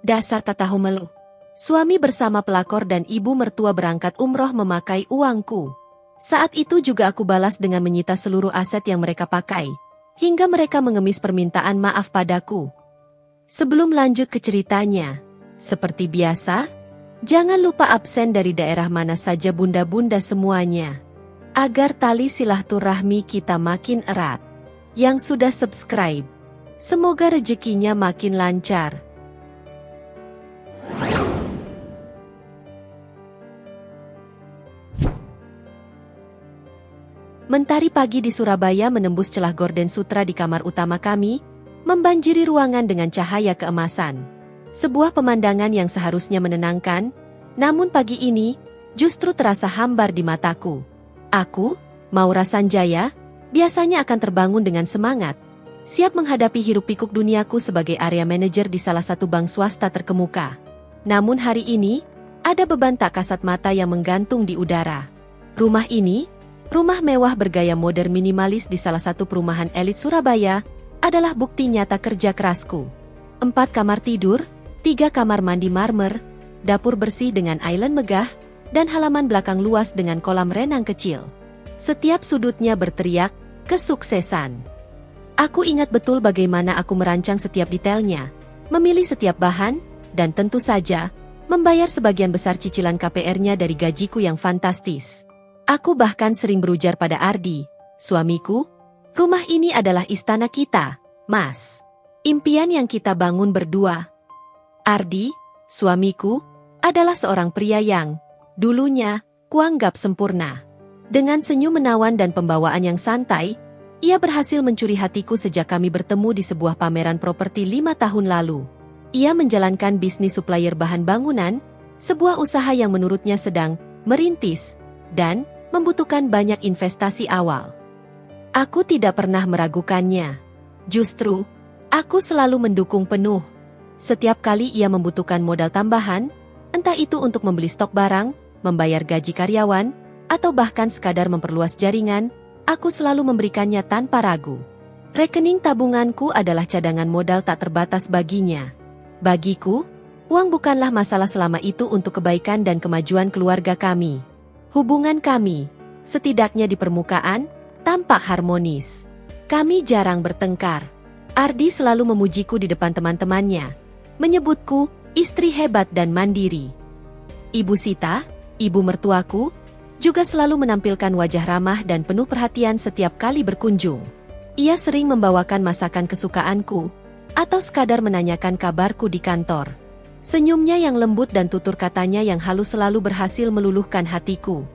Dasar tak tahu melu. Suami bersama pelakor dan ibu mertua berangkat umroh memakai uangku. Saat itu juga aku balas dengan menyita seluruh aset yang mereka pakai, hingga mereka mengemis permintaan maaf padaku. Sebelum lanjut ke ceritanya, seperti biasa, jangan lupa absen dari daerah mana saja bunda-bunda semuanya, agar tali silaturahmi kita makin erat. Yang sudah subscribe, semoga rezekinya makin lancar. Mentari pagi di Surabaya menembus celah gorden sutra di kamar utama kami, membanjiri ruangan dengan cahaya keemasan. Sebuah pemandangan yang seharusnya menenangkan, namun pagi ini justru terasa hambar di mataku. Aku, Maura Sanjaya, biasanya akan terbangun dengan semangat, siap menghadapi hiruk-pikuk duniaku sebagai area manajer di salah satu bank swasta terkemuka. Namun hari ini, ada beban tak kasat mata yang menggantung di udara. Rumah ini, rumah mewah bergaya modern minimalis di salah satu perumahan elit Surabaya, adalah bukti nyata kerja kerasku. 4 kamar tidur, 3 kamar mandi marmer, dapur bersih dengan island megah, dan halaman belakang luas dengan kolam renang kecil. Setiap sudutnya berteriak, kesuksesan. Aku ingat betul bagaimana aku merancang setiap detailnya, memilih setiap bahan, dan tentu saja, membayar sebagian besar cicilan KPR-nya dari gajiku yang fantastis. Aku bahkan sering berujar pada Ardi, suamiku, rumah ini adalah istana kita, Mas. Impian yang kita bangun berdua. Ardi, suamiku, adalah seorang pria yang, dulunya, kuanggap sempurna. Dengan senyum menawan dan pembawaan yang santai, ia berhasil mencuri hatiku sejak kami bertemu di sebuah pameran properti 5 tahun lalu. Ia menjalankan bisnis supplier bahan bangunan, sebuah usaha yang menurutnya sedang merintis, dan membutuhkan banyak investasi awal. Aku tidak pernah meragukannya. Justru, aku selalu mendukung penuh. Setiap kali ia membutuhkan modal tambahan, entah itu untuk membeli stok barang, membayar gaji karyawan, atau bahkan sekadar memperluas jaringan, aku selalu memberikannya tanpa ragu. Rekening tabunganku adalah cadangan modal tak terbatas baginya. Bagiku, uang bukanlah masalah selama itu untuk kebaikan dan kemajuan keluarga kami. Hubungan kami, setidaknya di permukaan, tampak harmonis. Kami jarang bertengkar. Ardi selalu memujiku di depan teman-temannya, menyebutku istri hebat dan mandiri. Ibu Sita, ibu mertuaku, juga selalu menampilkan wajah ramah dan penuh perhatian setiap kali berkunjung. Ia sering membawakan masakan kesukaanku, atau sekadar menanyakan kabarku di kantor. Senyumnya yang lembut dan tutur katanya yang halus selalu berhasil meluluhkan hatiku.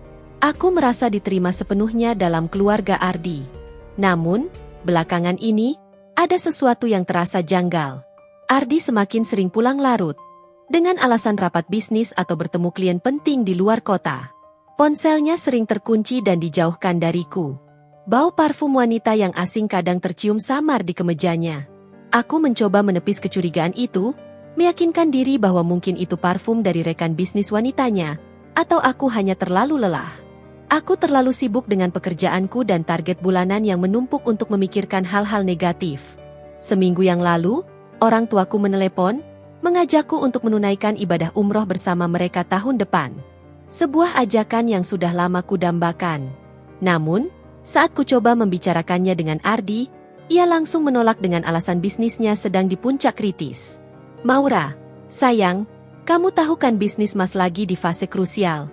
Aku merasa diterima sepenuhnya dalam keluarga Ardi. Namun, belakangan ini, ada sesuatu yang terasa janggal. Ardi semakin sering pulang larut, dengan alasan rapat bisnis atau bertemu klien penting di luar kota. Ponselnya sering terkunci dan dijauhkan dariku. Bau parfum wanita yang asing kadang tercium samar di kemejanya. Aku mencoba menepis kecurigaan itu, meyakinkan diri bahwa mungkin itu parfum dari rekan bisnis wanitanya, atau aku hanya terlalu lelah. Aku terlalu sibuk dengan pekerjaanku dan target bulanan yang menumpuk untuk memikirkan hal-hal negatif. Seminggu yang lalu, orang tuaku menelepon, mengajakku untuk menunaikan ibadah umroh bersama mereka tahun depan. Sebuah ajakan yang sudah lama kudambakan. Namun, saat ku coba membicarakannya dengan Ardi, ia langsung menolak dengan alasan bisnisnya sedang di puncak kritis. Maura, sayang, kamu tahu kan bisnis Mas lagi di fase krusial.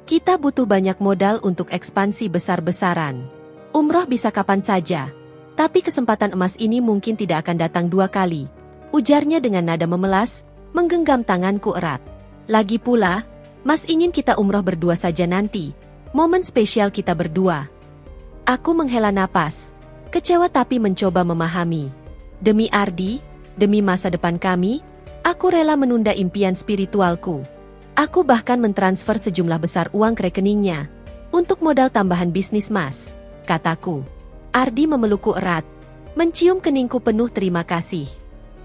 Kita butuh banyak modal untuk ekspansi besar-besaran. Umroh bisa kapan saja, tapi kesempatan emas ini mungkin tidak akan datang 2 kali. Ujarnya dengan nada memelas, menggenggam tanganku erat. Lagi pula, Mas ingin kita umroh berdua saja nanti, momen spesial kita berdua. Aku menghela napas, kecewa tapi mencoba memahami. Demi Ardi, demi masa depan kami, aku rela menunda impian spiritualku. Aku bahkan mentransfer sejumlah besar uang ke rekeningnya, untuk modal tambahan bisnis Mas, kataku. Ardi memelukku erat, mencium keningku penuh terima kasih.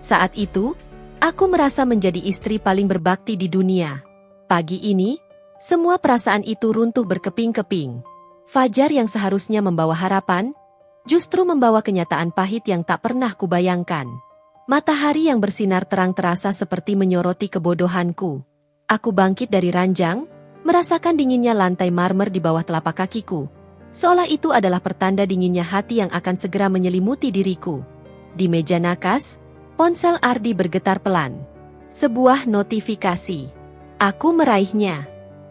Saat itu, aku merasa menjadi istri paling berbakti di dunia. Pagi ini, semua perasaan itu runtuh berkeping-keping. Fajar yang seharusnya membawa harapan, justru membawa kenyataan pahit yang tak pernah kubayangkan. Matahari yang bersinar terang terasa seperti menyoroti kebodohanku. Aku bangkit dari ranjang, merasakan dinginnya lantai marmer di bawah telapak kakiku. Seolah itu adalah pertanda dinginnya hati yang akan segera menyelimuti diriku. Di meja nakas, ponsel Ardi bergetar pelan. Sebuah notifikasi. Aku meraihnya.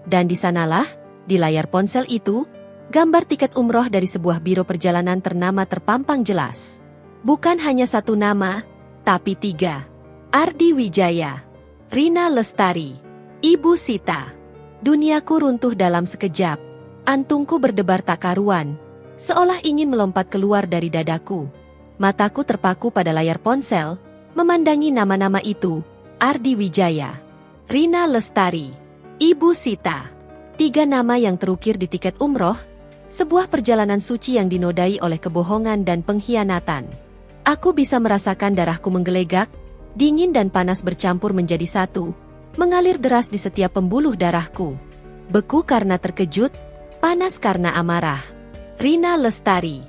Dan di sanalah, di layar ponsel itu, gambar tiket umroh dari sebuah biro perjalanan ternama terpampang jelas. Bukan hanya satu nama, tapi 3. Ardi Wijaya, Rina Lestari, Ibu Sita. Duniaku runtuh dalam sekejap. Antungku berdebar tak karuan, seolah ingin melompat keluar dari dadaku. Mataku terpaku pada layar ponsel, memandangi nama-nama itu, Ardi Wijaya, Rina Lestari, Ibu Sita. 3 nama yang terukir di tiket umroh, sebuah perjalanan suci yang dinodai oleh kebohongan dan pengkhianatan. Aku bisa merasakan darahku menggelegak, dingin dan panas bercampur menjadi satu, mengalir deras di setiap pembuluh darahku. Beku karena terkejut, panas karena amarah. Rina Lestari.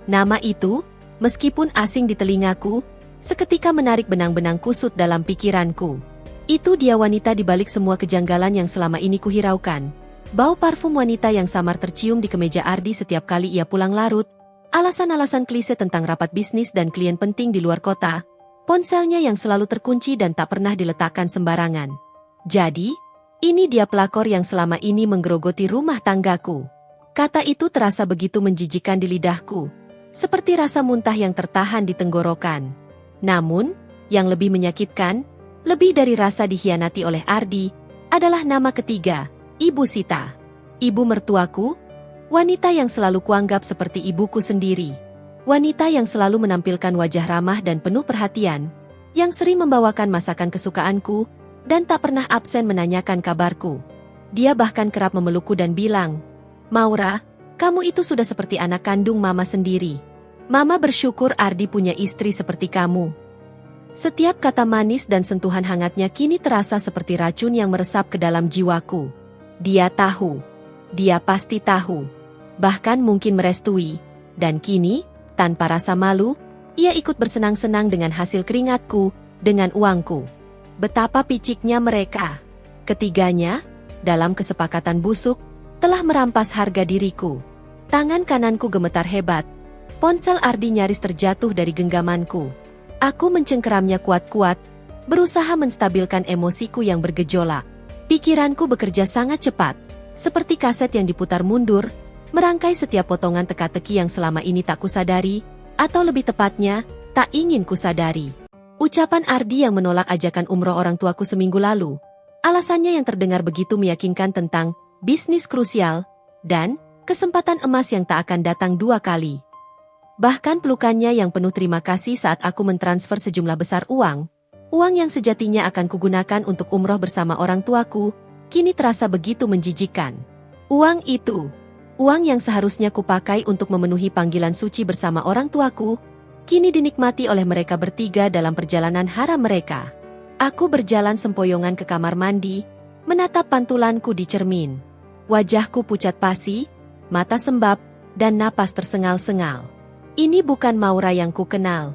Nama itu, meskipun asing di telingaku, seketika menarik benang-benang kusut dalam pikiranku. Itu dia wanita di balik semua kejanggalan yang selama ini kuhiraukan. Bau parfum wanita yang samar tercium di kemeja Ardi setiap kali ia pulang larut, alasan-alasan klise tentang rapat bisnis dan klien penting di luar kota, ponselnya yang selalu terkunci dan tak pernah diletakkan sembarangan. Jadi, ini dia pelakor yang selama ini menggerogoti rumah tanggaku. Kata itu terasa begitu menjijikkan di lidahku, seperti rasa muntah yang tertahan di tenggorokan. Namun, yang lebih menyakitkan, lebih dari rasa dikhianati oleh Ardi, adalah nama ketiga, Ibu Sita. Ibu mertuaku, wanita yang selalu kuanggap seperti ibuku sendiri. Wanita yang selalu menampilkan wajah ramah dan penuh perhatian, yang sering membawakan masakan kesukaanku, dan tak pernah absen menanyakan kabarku. Dia bahkan kerap memelukku dan bilang, "Maura, kamu itu sudah seperti anak kandung Mama sendiri. Mama bersyukur Ardi punya istri seperti kamu." Setiap kata manis dan sentuhan hangatnya kini terasa seperti racun yang meresap ke dalam jiwaku. Dia tahu. Dia pasti tahu. Bahkan mungkin merestui. Dan kini, tanpa rasa malu, ia ikut bersenang-senang dengan hasil keringatku, dengan uangku. Betapa piciknya mereka. Ketiganya, dalam kesepakatan busuk, telah merampas harga diriku. Tangan kananku gemetar hebat. Ponsel Ardi nyaris terjatuh dari genggamanku. Aku mencengkeramnya kuat-kuat, berusaha menstabilkan emosiku yang bergejolak. Pikiranku bekerja sangat cepat, seperti kaset yang diputar mundur, merangkai setiap potongan teka-teki yang selama ini tak kusadari, atau lebih tepatnya, tak ingin kusadari. Ucapan Ardi yang menolak ajakan umroh orang tuaku seminggu lalu. Alasannya yang terdengar begitu meyakinkan tentang bisnis krusial dan kesempatan emas yang tak akan datang 2 kali. Bahkan pelukannya yang penuh terima kasih saat aku mentransfer sejumlah besar uang yang sejatinya akan kugunakan untuk umroh bersama orang tuaku, kini terasa begitu menjijikan. Uang itu, uang yang seharusnya kupakai untuk memenuhi panggilan suci bersama orang tuaku, kini dinikmati oleh mereka bertiga dalam perjalanan haram mereka. Aku berjalan sempoyongan ke kamar mandi, menatap pantulanku di cermin. Wajahku pucat pasi, mata sembab, dan napas tersengal-sengal. Ini bukan Maura yang kukenal.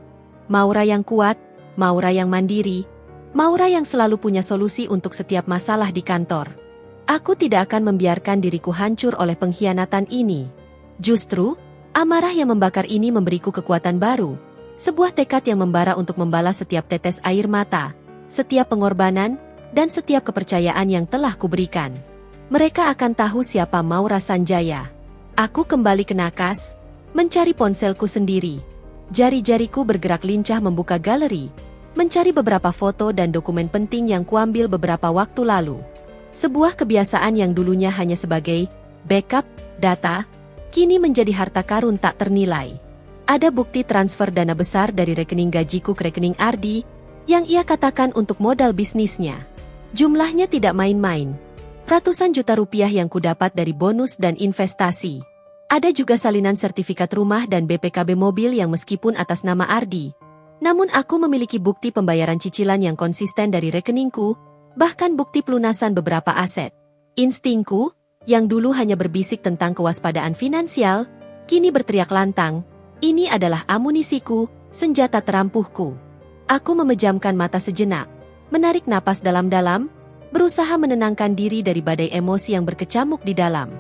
Maura yang kuat, Maura yang mandiri, Maura yang selalu punya solusi untuk setiap masalah di kantor. Aku tidak akan membiarkan diriku hancur oleh pengkhianatan ini. Justru, amarah yang membakar ini memberiku kekuatan baru, sebuah tekad yang membara untuk membalas setiap tetes air mata, setiap pengorbanan, dan setiap kepercayaan yang telah kuberikan. Mereka akan tahu siapa Maura Sanjaya. Aku kembali ke nakas, mencari ponselku sendiri. Jari-jariku bergerak lincah membuka galeri, mencari beberapa foto dan dokumen penting yang kuambil beberapa waktu lalu. Sebuah kebiasaan yang dulunya hanya sebagai backup data, kini menjadi harta karun tak ternilai. Ada bukti transfer dana besar dari rekening gajiku ke rekening Ardi, yang ia katakan untuk modal bisnisnya. Jumlahnya tidak main-main. Ratusan juta rupiah yang kudapat dari bonus dan investasi. Ada juga salinan sertifikat rumah dan BPKB mobil yang meskipun atas nama Ardi, namun aku memiliki bukti pembayaran cicilan yang konsisten dari rekeningku, bahkan bukti pelunasan beberapa aset. Instingku, yang dulu hanya berbisik tentang kewaspadaan finansial, kini berteriak lantang, ini adalah amunisiku, senjata terampuhku. Aku memejamkan mata sejenak, menarik napas dalam-dalam, berusaha menenangkan diri dari badai emosi yang berkecamuk di dalam.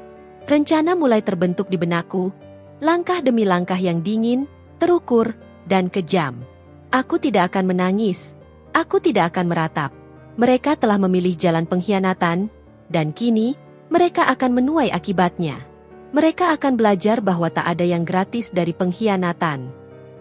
Rencana mulai terbentuk di benakku, langkah demi langkah yang dingin, terukur, dan kejam. Aku tidak akan menangis, aku tidak akan meratap. Mereka telah memilih jalan pengkhianatan, dan kini, mereka akan menuai akibatnya. Mereka akan belajar bahwa tak ada yang gratis dari pengkhianatan.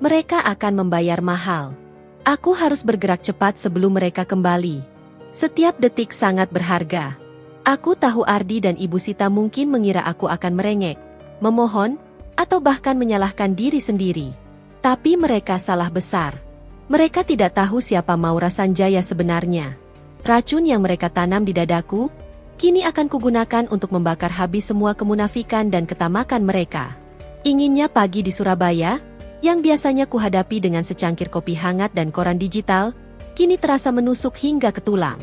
Mereka akan membayar mahal. Aku harus bergerak cepat sebelum mereka kembali. Setiap detik sangat berharga. Aku tahu Ardi dan Ibu Sita mungkin mengira aku akan merengek, memohon, atau bahkan menyalahkan diri sendiri. Tapi mereka salah besar. Mereka tidak tahu siapa Maura Sanjaya sebenarnya. Racun yang mereka tanam di dadaku, kini akan kugunakan untuk membakar habis semua kemunafikan dan ketamakan mereka. Inginnya pagi di Surabaya, yang biasanya kuhadapi dengan secangkir kopi hangat dan koran digital, kini terasa menusuk hingga ke tulang.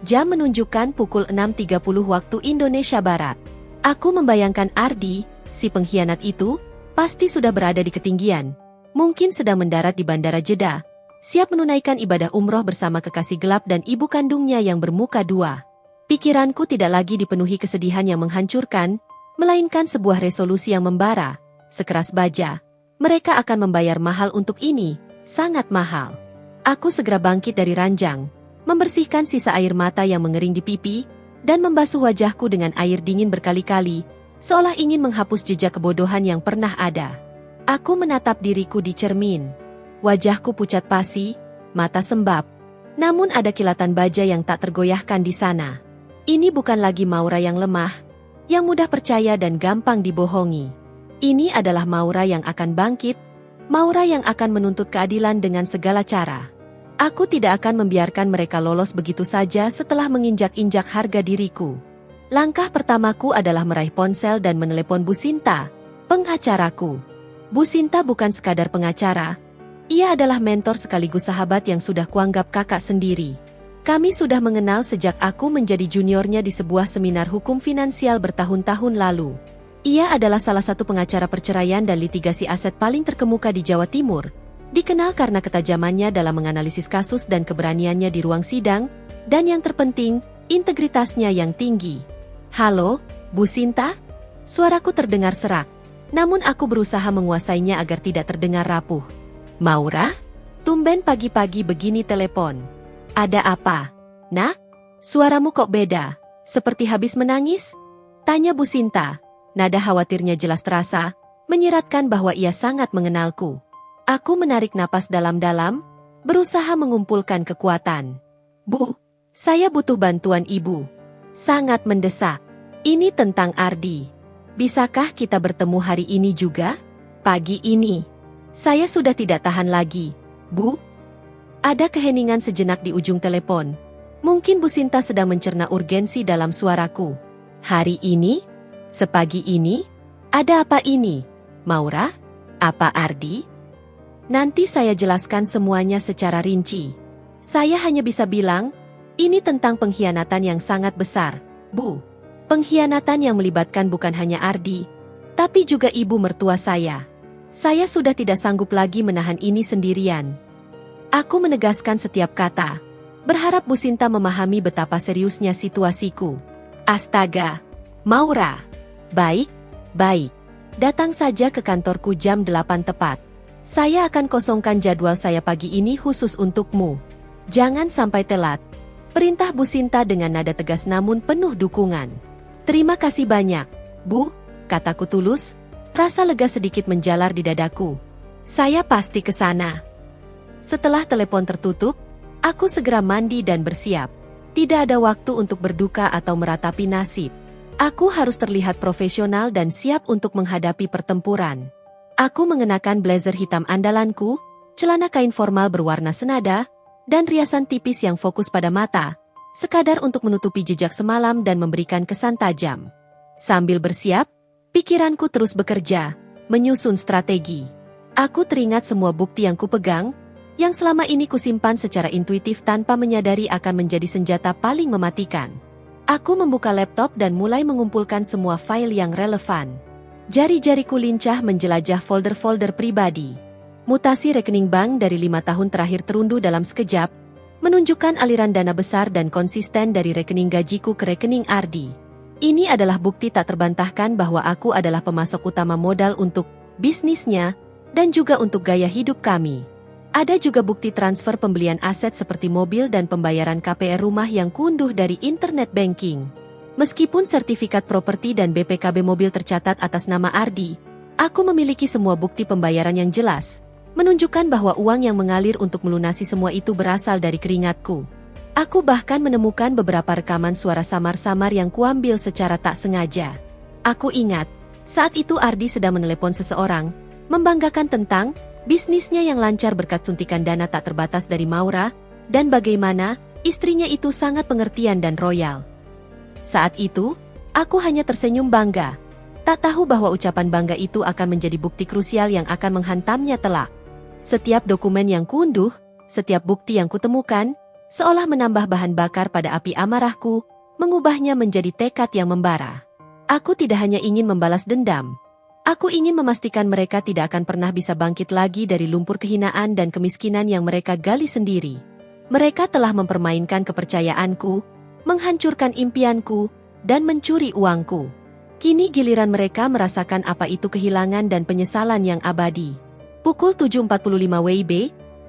Jam menunjukkan pukul 6.30 waktu Indonesia Barat. Aku membayangkan Ardi, si pengkhianat itu, pasti sudah berada di ketinggian. Mungkin sedang mendarat di Bandara Jeddah, siap menunaikan ibadah umroh bersama kekasih gelap dan ibu kandungnya yang bermuka dua. Pikiranku tidak lagi dipenuhi kesedihan yang menghancurkan, melainkan sebuah resolusi yang membara, sekeras baja. Mereka akan membayar mahal untuk ini, sangat mahal. Aku segera bangkit dari ranjang, membersihkan sisa air mata yang mengering di pipi, dan membasuh wajahku dengan air dingin berkali-kali, seolah ingin menghapus jejak kebodohan yang pernah ada. Aku menatap diriku di cermin. Wajahku pucat pasi, mata sembab. Namun ada kilatan baja yang tak tergoyahkan di sana. Ini bukan lagi Maura yang lemah, yang mudah percaya dan gampang dibohongi. Ini adalah Maura yang akan bangkit, Maura yang akan menuntut keadilan dengan segala cara. Aku tidak akan membiarkan mereka lolos begitu saja setelah menginjak-injak harga diriku. Langkah pertamaku adalah meraih ponsel dan menelepon Bu Sinta, pengacaraku. Bu Sinta bukan sekadar pengacara, ia adalah mentor sekaligus sahabat yang sudah kuanggap kakak sendiri. Kami sudah mengenal sejak aku menjadi juniornya di sebuah seminar hukum finansial bertahun-tahun lalu. Ia adalah salah satu pengacara perceraian dan litigasi aset paling terkemuka di Jawa Timur, dikenal karena ketajamannya dalam menganalisis kasus dan keberaniannya di ruang sidang, dan yang terpenting, integritasnya yang tinggi. Halo, Bu Sinta? Suaraku terdengar serak, namun aku berusaha menguasainya agar tidak terdengar rapuh. Maura? Tumben pagi-pagi begini telepon. Ada apa? Nak? Suaramu kok beda? Seperti habis menangis? Tanya Bu Sinta. Nada khawatirnya jelas terasa, menyiratkan bahwa ia sangat mengenalku. Aku menarik napas dalam-dalam, berusaha mengumpulkan kekuatan. Bu, saya butuh bantuan Ibu. Sangat mendesak. Ini tentang Ardi. Bisakah kita bertemu hari ini juga? Pagi ini. Saya sudah tidak tahan lagi, Bu. Ada keheningan sejenak di ujung telepon. Mungkin Bu Sinta sedang mencerna urgensi dalam suaraku. Hari ini? Sepagi ini? Ada apa ini? Maura? Apa Ardi? Nanti saya jelaskan semuanya secara rinci. Saya hanya bisa bilang, ini tentang pengkhianatan yang sangat besar, Bu. Pengkhianatan yang melibatkan bukan hanya Ardi, tapi juga ibu mertua saya. Saya sudah tidak sanggup lagi menahan ini sendirian. Aku menegaskan setiap kata, berharap Bu Sinta memahami betapa seriusnya situasiku. Astaga, Maura. Baik, baik. Datang saja ke kantorku jam 8 tepat. Saya akan kosongkan jadwal saya pagi ini khusus untukmu. Jangan sampai telat. Perintah Bu Sinta dengan nada tegas namun penuh dukungan. Terima kasih banyak, Bu, kataku tulus. Rasa lega sedikit menjalar di dadaku. Saya pasti ke sana. Setelah telepon tertutup, aku segera mandi dan bersiap. Tidak ada waktu untuk berduka atau meratapi nasib. Aku harus terlihat profesional dan siap untuk menghadapi pertempuran. Aku mengenakan blazer hitam andalanku, celana kain formal berwarna senada, dan riasan tipis yang fokus pada mata, sekadar untuk menutupi jejak semalam dan memberikan kesan tajam. Sambil bersiap, pikiranku terus bekerja, menyusun strategi. Aku teringat semua bukti yang kupegang, yang selama ini kusimpan secara intuitif tanpa menyadari akan menjadi senjata paling mematikan. Aku membuka laptop dan mulai mengumpulkan semua file yang relevan. Jari-jariku lincah menjelajah folder-folder pribadi. Mutasi rekening bank dari 5 tahun terakhir terunduh dalam sekejap, menunjukkan aliran dana besar dan konsisten dari rekening gajiku ke rekening Ardi. Ini adalah bukti tak terbantahkan bahwa aku adalah pemasok utama modal untuk bisnisnya dan juga untuk gaya hidup kami. Ada juga bukti transfer pembelian aset seperti mobil dan pembayaran KPR rumah yang kunduh dari internet banking. Meskipun sertifikat properti dan BPKB mobil tercatat atas nama Ardi, aku memiliki semua bukti pembayaran yang jelas, menunjukkan bahwa uang yang mengalir untuk melunasi semua itu berasal dari keringatku. Aku bahkan menemukan beberapa rekaman suara samar-samar yang kuambil secara tak sengaja. Aku ingat, saat itu Ardi sedang menelepon seseorang, membanggakan tentang bisnisnya yang lancar berkat suntikan dana tak terbatas dari Maura, dan bagaimana istrinya itu sangat pengertian dan royal. Saat itu, aku hanya tersenyum bangga, tak tahu bahwa ucapan bangga itu akan menjadi bukti krusial yang akan menghantamnya telak. Setiap dokumen yang kunduh, setiap bukti yang kutemukan, seolah menambah bahan bakar pada api amarahku, mengubahnya menjadi tekad yang membara. Aku tidak hanya ingin membalas dendam. Aku ingin memastikan mereka tidak akan pernah bisa bangkit lagi dari lumpur kehinaan dan kemiskinan yang mereka gali sendiri. Mereka telah mempermainkan kepercayaanku, menghancurkan impianku, dan mencuri uangku. Kini giliran mereka merasakan apa itu kehilangan dan penyesalan yang abadi. Pukul 7.45 WIB,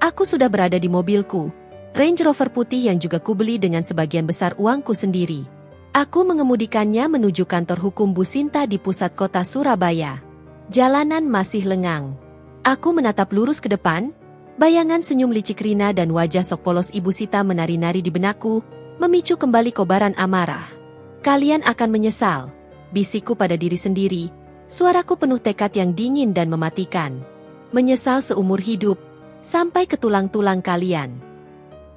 aku sudah berada di mobilku, Range Rover putih yang juga kubeli dengan sebagian besar uangku sendiri. Aku mengemudikannya menuju kantor hukum Bu Sinta di pusat kota Surabaya. Jalanan masih lengang. Aku menatap lurus ke depan, bayangan senyum licik Rina dan wajah sok polos Ibu Sita menari-nari di benakku, memicu kembali kobaran amarah. Kalian akan menyesal, bisikku pada diri sendiri, suaraku penuh tekad yang dingin dan mematikan. Menyesal seumur hidup, sampai ke tulang-tulang kalian.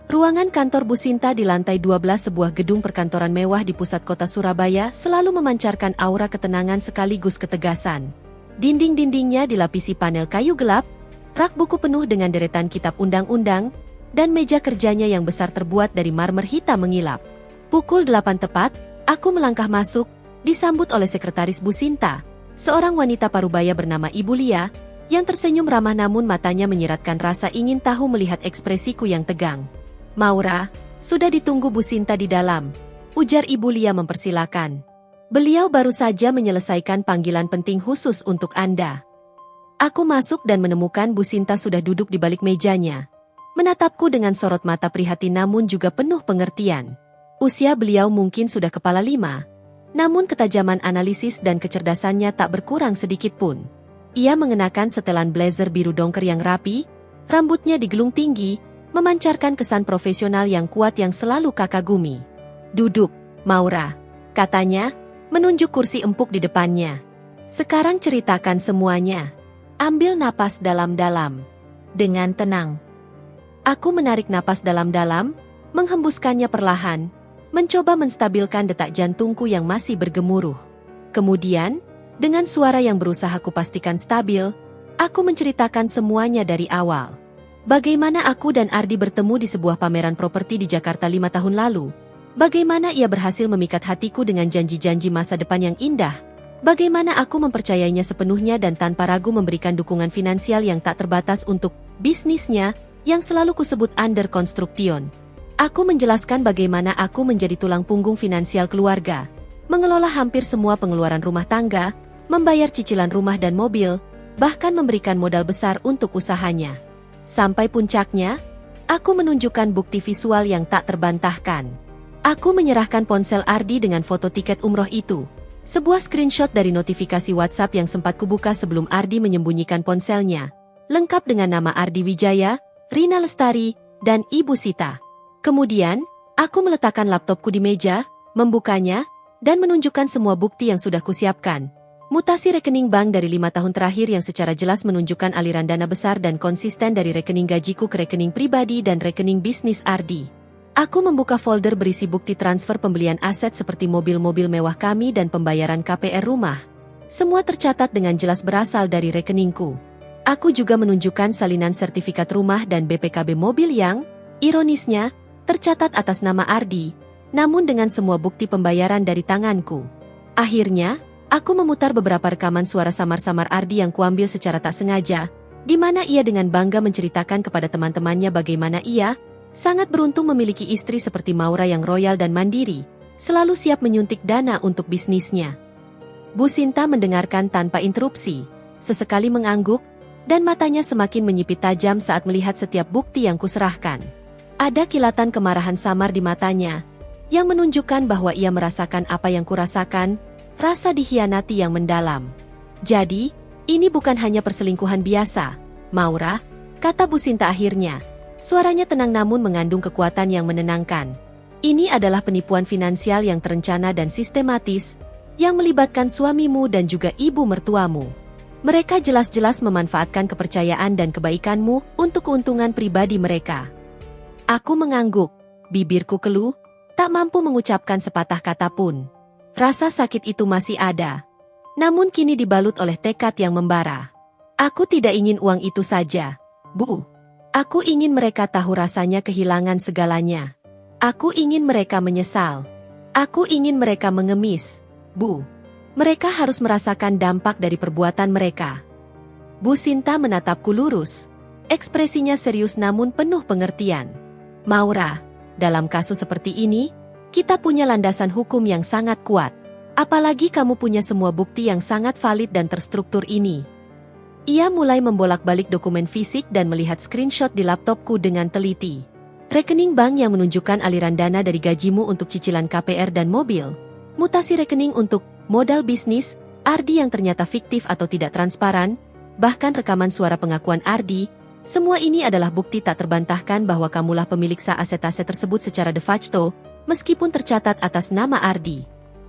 Ruangan kantor Bu Sinta di lantai 12 sebuah gedung perkantoran mewah di pusat kota Surabaya selalu memancarkan aura ketenangan sekaligus ketegasan. Dinding-dindingnya dilapisi panel kayu gelap, rak buku penuh dengan deretan kitab undang-undang, dan meja kerjanya yang besar terbuat dari marmer hitam mengilap. Pukul 8 tepat, aku melangkah masuk, disambut oleh sekretaris Bu Sinta, seorang wanita parubaya bernama Ibu Lia, yang tersenyum ramah namun matanya menyiratkan rasa ingin tahu melihat ekspresiku yang tegang. Maura, sudah ditunggu Bu Sinta di dalam, ujar Ibu Lia mempersilakan. Beliau baru saja menyelesaikan panggilan penting khusus untuk Anda. Aku masuk dan menemukan Bu Sinta sudah duduk di balik mejanya. Menatapku dengan sorot mata prihatin namun juga penuh pengertian. Usia beliau mungkin sudah kepala 5, namun ketajaman analisis dan kecerdasannya tak berkurang sedikit pun. Ia mengenakan setelan blazer biru dongker yang rapi, rambutnya digelung tinggi, memancarkan kesan profesional yang kuat yang selalu kakagumi. Duduk, Maura, katanya, menunjuk kursi empuk di depannya. Sekarang ceritakan semuanya. Ambil napas dalam-dalam. Dengan tenang. Aku menarik napas dalam-dalam, menghembuskannya perlahan, mencoba menstabilkan detak jantungku yang masih bergemuruh. Kemudian, dengan suara yang berusaha kupastikan stabil, aku menceritakan semuanya dari awal. Bagaimana aku dan Ardi bertemu di sebuah pameran properti di Jakarta 5 tahun lalu. Bagaimana ia berhasil memikat hatiku dengan janji-janji masa depan yang indah. Bagaimana aku mempercayainya sepenuhnya dan tanpa ragu memberikan dukungan finansial yang tak terbatas untuk bisnisnya yang selalu kusebut under construction. Aku menjelaskan bagaimana aku menjadi tulang punggung finansial keluarga, mengelola hampir semua pengeluaran rumah tangga, membayar cicilan rumah dan mobil, bahkan memberikan modal besar untuk usahanya. Sampai puncaknya, aku menunjukkan bukti visual yang tak terbantahkan. Aku menyerahkan ponsel Ardi dengan foto tiket umroh itu. Sebuah screenshot dari notifikasi WhatsApp yang sempat kubuka sebelum Ardi menyembunyikan ponselnya. Lengkap dengan nama Ardi Wijaya, Rina Lestari, dan Ibu Sita. Kemudian, aku meletakkan laptopku di meja, membukanya, dan menunjukkan semua bukti yang sudah kusiapkan. Mutasi rekening bank dari 5 tahun terakhir yang secara jelas menunjukkan aliran dana besar dan konsisten dari rekening gajiku ke rekening pribadi dan rekening bisnis Ardi. Aku membuka folder berisi bukti transfer pembelian aset seperti mobil-mobil mewah kami dan pembayaran KPR rumah. Semua tercatat dengan jelas berasal dari rekeningku. Aku juga menunjukkan salinan sertifikat rumah dan BPKB mobil yang, ironisnya, tercatat atas nama Ardi, namun dengan semua bukti pembayaran dari tanganku. Akhirnya, aku memutar beberapa rekaman suara samar-samar Ardi yang kuambil secara tak sengaja, di mana ia dengan bangga menceritakan kepada teman-temannya bagaimana ia sangat beruntung memiliki istri seperti Maura yang royal dan mandiri, selalu siap menyuntik dana untuk bisnisnya. Bu Sinta mendengarkan tanpa interupsi, sesekali mengangguk, dan matanya semakin menyipit tajam saat melihat setiap bukti yang kuserahkan. Ada kilatan kemarahan samar di matanya, yang menunjukkan bahwa ia merasakan apa yang kurasakan, rasa dikhianati yang mendalam. Jadi, ini bukan hanya perselingkuhan biasa, Maura, kata Bu Sinta akhirnya. Suaranya tenang namun mengandung kekuatan yang menenangkan. Ini adalah penipuan finansial yang terencana dan sistematis, yang melibatkan suamimu dan juga ibu mertuamu. Mereka jelas-jelas memanfaatkan kepercayaan dan kebaikanmu untuk keuntungan pribadi mereka. Aku mengangguk, bibirku keluh, tak mampu mengucapkan sepatah kata pun. Rasa sakit itu masih ada, namun kini dibalut oleh tekad yang membara. Aku tidak ingin uang itu saja, Bu. Aku ingin mereka tahu rasanya kehilangan segalanya. Aku ingin mereka menyesal. Aku ingin mereka mengemis, Bu. Mereka harus merasakan dampak dari perbuatan mereka. Bu Sinta menatapku lurus. Ekspresinya serius namun penuh pengertian. Maura, dalam kasus seperti ini, kita punya landasan hukum yang sangat kuat. Apalagi kamu punya semua bukti yang sangat valid dan terstruktur ini. Ia mulai membolak-balik dokumen fisik dan melihat screenshot di laptopku dengan teliti. Rekening bank yang menunjukkan aliran dana dari gajimu untuk cicilan KPR dan mobil. Mutasi rekening untuk modal bisnis, Ardi yang ternyata fiktif atau tidak transparan, bahkan rekaman suara pengakuan Ardi. Semua ini adalah bukti tak terbantahkan bahwa kamulah pemilik aset-aset tersebut secara de facto, meskipun tercatat atas nama Ardi.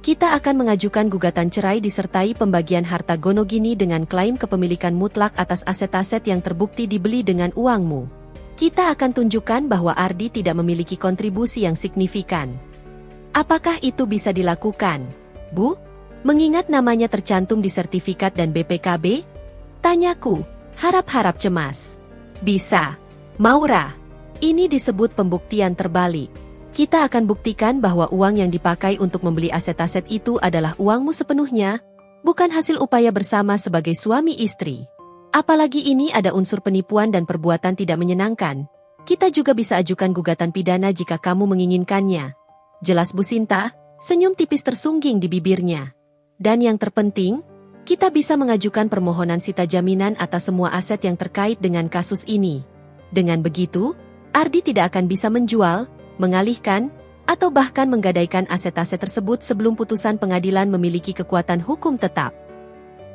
Kita akan mengajukan gugatan cerai disertai pembagian harta gonogini dengan klaim kepemilikan mutlak atas aset-aset yang terbukti dibeli dengan uangmu. Kita akan tunjukkan bahwa Ardi tidak memiliki kontribusi yang signifikan. Apakah itu bisa dilakukan, Bu? Mengingat namanya tercantum di sertifikat dan BPKB? Tanyaku, harap-harap cemas. Bisa, Maura. Ini disebut pembuktian terbalik. Kita akan buktikan bahwa uang yang dipakai untuk membeli aset-aset itu adalah uangmu sepenuhnya, bukan hasil upaya bersama sebagai suami istri. Apalagi ini ada unsur penipuan dan perbuatan tidak menyenangkan. Kita juga bisa ajukan gugatan pidana jika kamu menginginkannya. Jelas Bu Sinta, senyum tipis tersungging di bibirnya. Dan yang terpenting, kita bisa mengajukan permohonan sita jaminan atas semua aset yang terkait dengan kasus ini. Dengan begitu, Ardi tidak akan bisa menjual, mengalihkan, atau bahkan menggadaikan aset-aset tersebut sebelum putusan pengadilan memiliki kekuatan hukum tetap.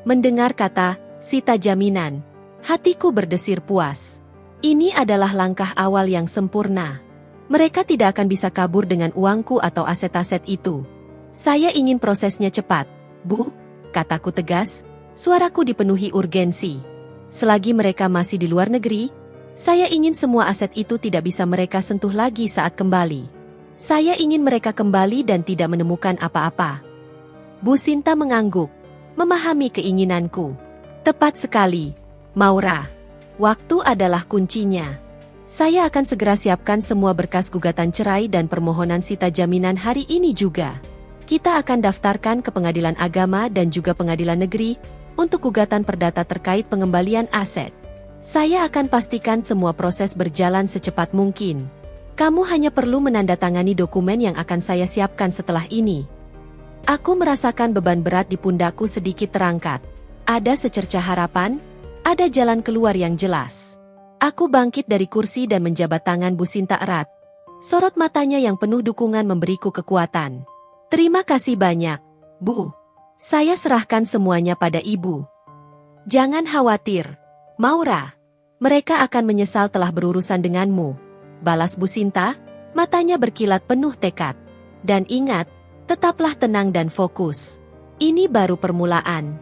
Mendengar kata sita jaminan, hatiku berdesir puas. Ini adalah langkah awal yang sempurna. Mereka tidak akan bisa kabur dengan uangku atau aset-aset itu. Saya ingin prosesnya cepat, Bu. Kataku tegas, suaraku dipenuhi urgensi. Selagi mereka masih di luar negeri, saya ingin semua aset itu tidak bisa mereka sentuh lagi saat kembali. Saya ingin mereka kembali dan tidak menemukan apa-apa. Bu Sinta mengangguk, memahami keinginanku. Tepat sekali, Maura. Waktu adalah kuncinya. Saya akan segera siapkan semua berkas gugatan cerai dan permohonan sita jaminan hari ini juga. Kita akan daftarkan ke Pengadilan Agama dan juga Pengadilan Negeri untuk gugatan perdata terkait pengembalian aset. Saya akan pastikan semua proses berjalan secepat mungkin. Kamu hanya perlu menandatangani dokumen yang akan saya siapkan setelah ini. Aku merasakan beban berat di pundakku sedikit terangkat. Ada secercah harapan, ada jalan keluar yang jelas. Aku bangkit dari kursi dan menjabat tangan Bu Sinta erat. Sorot matanya yang penuh dukungan memberiku kekuatan. Terima kasih banyak, Bu. Saya serahkan semuanya pada Ibu. Jangan khawatir, Maura. Mereka akan menyesal telah berurusan denganmu. Balas Bu Sinta, matanya berkilat penuh tekad. Dan ingat, tetaplah tenang dan fokus. Ini baru permulaan.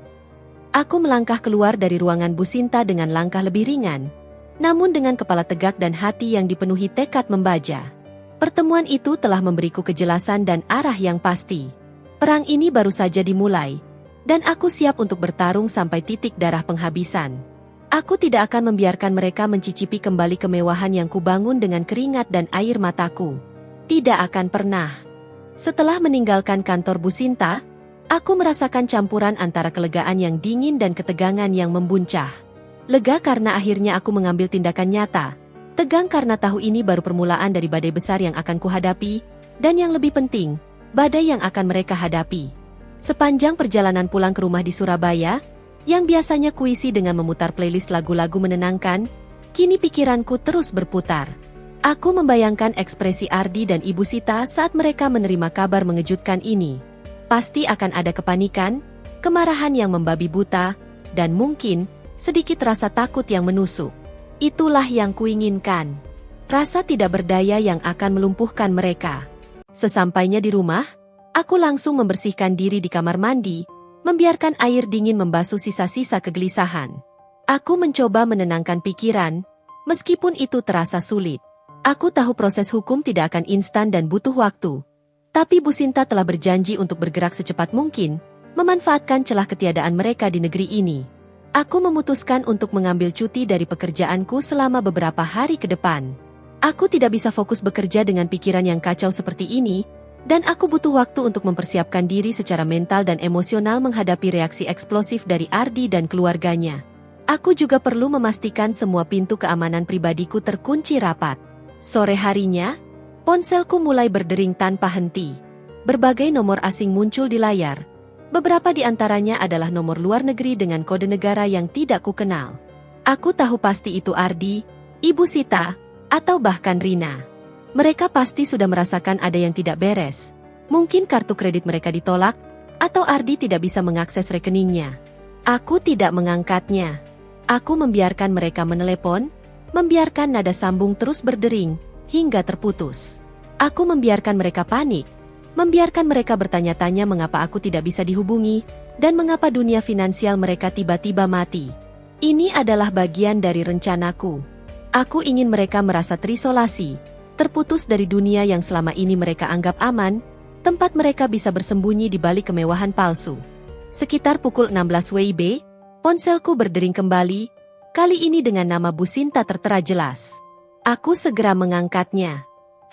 Aku melangkah keluar dari ruangan Bu Sinta dengan langkah lebih ringan, namun dengan kepala tegak dan hati yang dipenuhi tekad membaja. Pertemuan itu telah memberiku kejelasan dan arah yang pasti. Perang ini baru saja dimulai, dan aku siap untuk bertarung sampai titik darah penghabisan. Aku tidak akan membiarkan mereka mencicipi kembali kemewahan yang kubangun dengan keringat dan air mataku. Tidak akan pernah. Setelah meninggalkan kantor Bu Sinta, aku merasakan campuran antara kelegaan yang dingin dan ketegangan yang membuncah. Lega karena akhirnya aku mengambil tindakan nyata. Tegang karena tahu ini baru permulaan dari badai besar yang akan kuhadapi, dan yang lebih penting, badai yang akan mereka hadapi. Sepanjang perjalanan pulang ke rumah di Surabaya, yang biasanya kuisi dengan memutar playlist lagu-lagu menenangkan, kini pikiranku terus berputar. Aku membayangkan ekspresi Ardi dan Ibu Sita saat mereka menerima kabar mengejutkan ini. Pasti akan ada kepanikan, kemarahan yang membabi buta, dan mungkin sedikit rasa takut yang menusuk. Itulah yang kuinginkan. Rasa tidak berdaya yang akan melumpuhkan mereka. Sesampainya di rumah, aku langsung membersihkan diri di kamar mandi, membiarkan air dingin membasuh sisa-sisa kegelisahan. Aku mencoba menenangkan pikiran, meskipun itu terasa sulit. Aku tahu proses hukum tidak akan instan dan butuh waktu. Tapi Bu Sinta telah berjanji untuk bergerak secepat mungkin, memanfaatkan celah ketiadaan mereka di negeri ini. Aku memutuskan untuk mengambil cuti dari pekerjaanku selama beberapa hari ke depan. Aku tidak bisa fokus bekerja dengan pikiran yang kacau seperti ini, dan aku butuh waktu untuk mempersiapkan diri secara mental dan emosional menghadapi reaksi eksplosif dari Ardi dan keluarganya. Aku juga perlu memastikan semua pintu keamanan pribadiku terkunci rapat. Sore harinya, ponselku mulai berdering tanpa henti. Berbagai nomor asing muncul di layar. Beberapa di antaranya adalah nomor luar negeri dengan kode negara yang tidak kukenal. Aku tahu pasti itu Ardi, Ibu Sita, atau bahkan Rina. Mereka pasti sudah merasakan ada yang tidak beres. Mungkin kartu kredit mereka ditolak, atau Ardi tidak bisa mengakses rekeningnya. Aku tidak mengangkatnya. Aku membiarkan mereka menelepon, membiarkan nada sambung terus berdering, hingga terputus. Aku membiarkan mereka panik, membiarkan mereka bertanya-tanya mengapa aku tidak bisa dihubungi, dan mengapa dunia finansial mereka tiba-tiba mati. Ini adalah bagian dari rencanaku. Aku ingin mereka merasa terisolasi, terputus dari dunia yang selama ini mereka anggap aman, tempat mereka bisa bersembunyi di balik kemewahan palsu. Sekitar pukul 16 WIB, ponselku berdering kembali, kali ini dengan nama Bu Sinta tertera jelas. Aku segera mengangkatnya.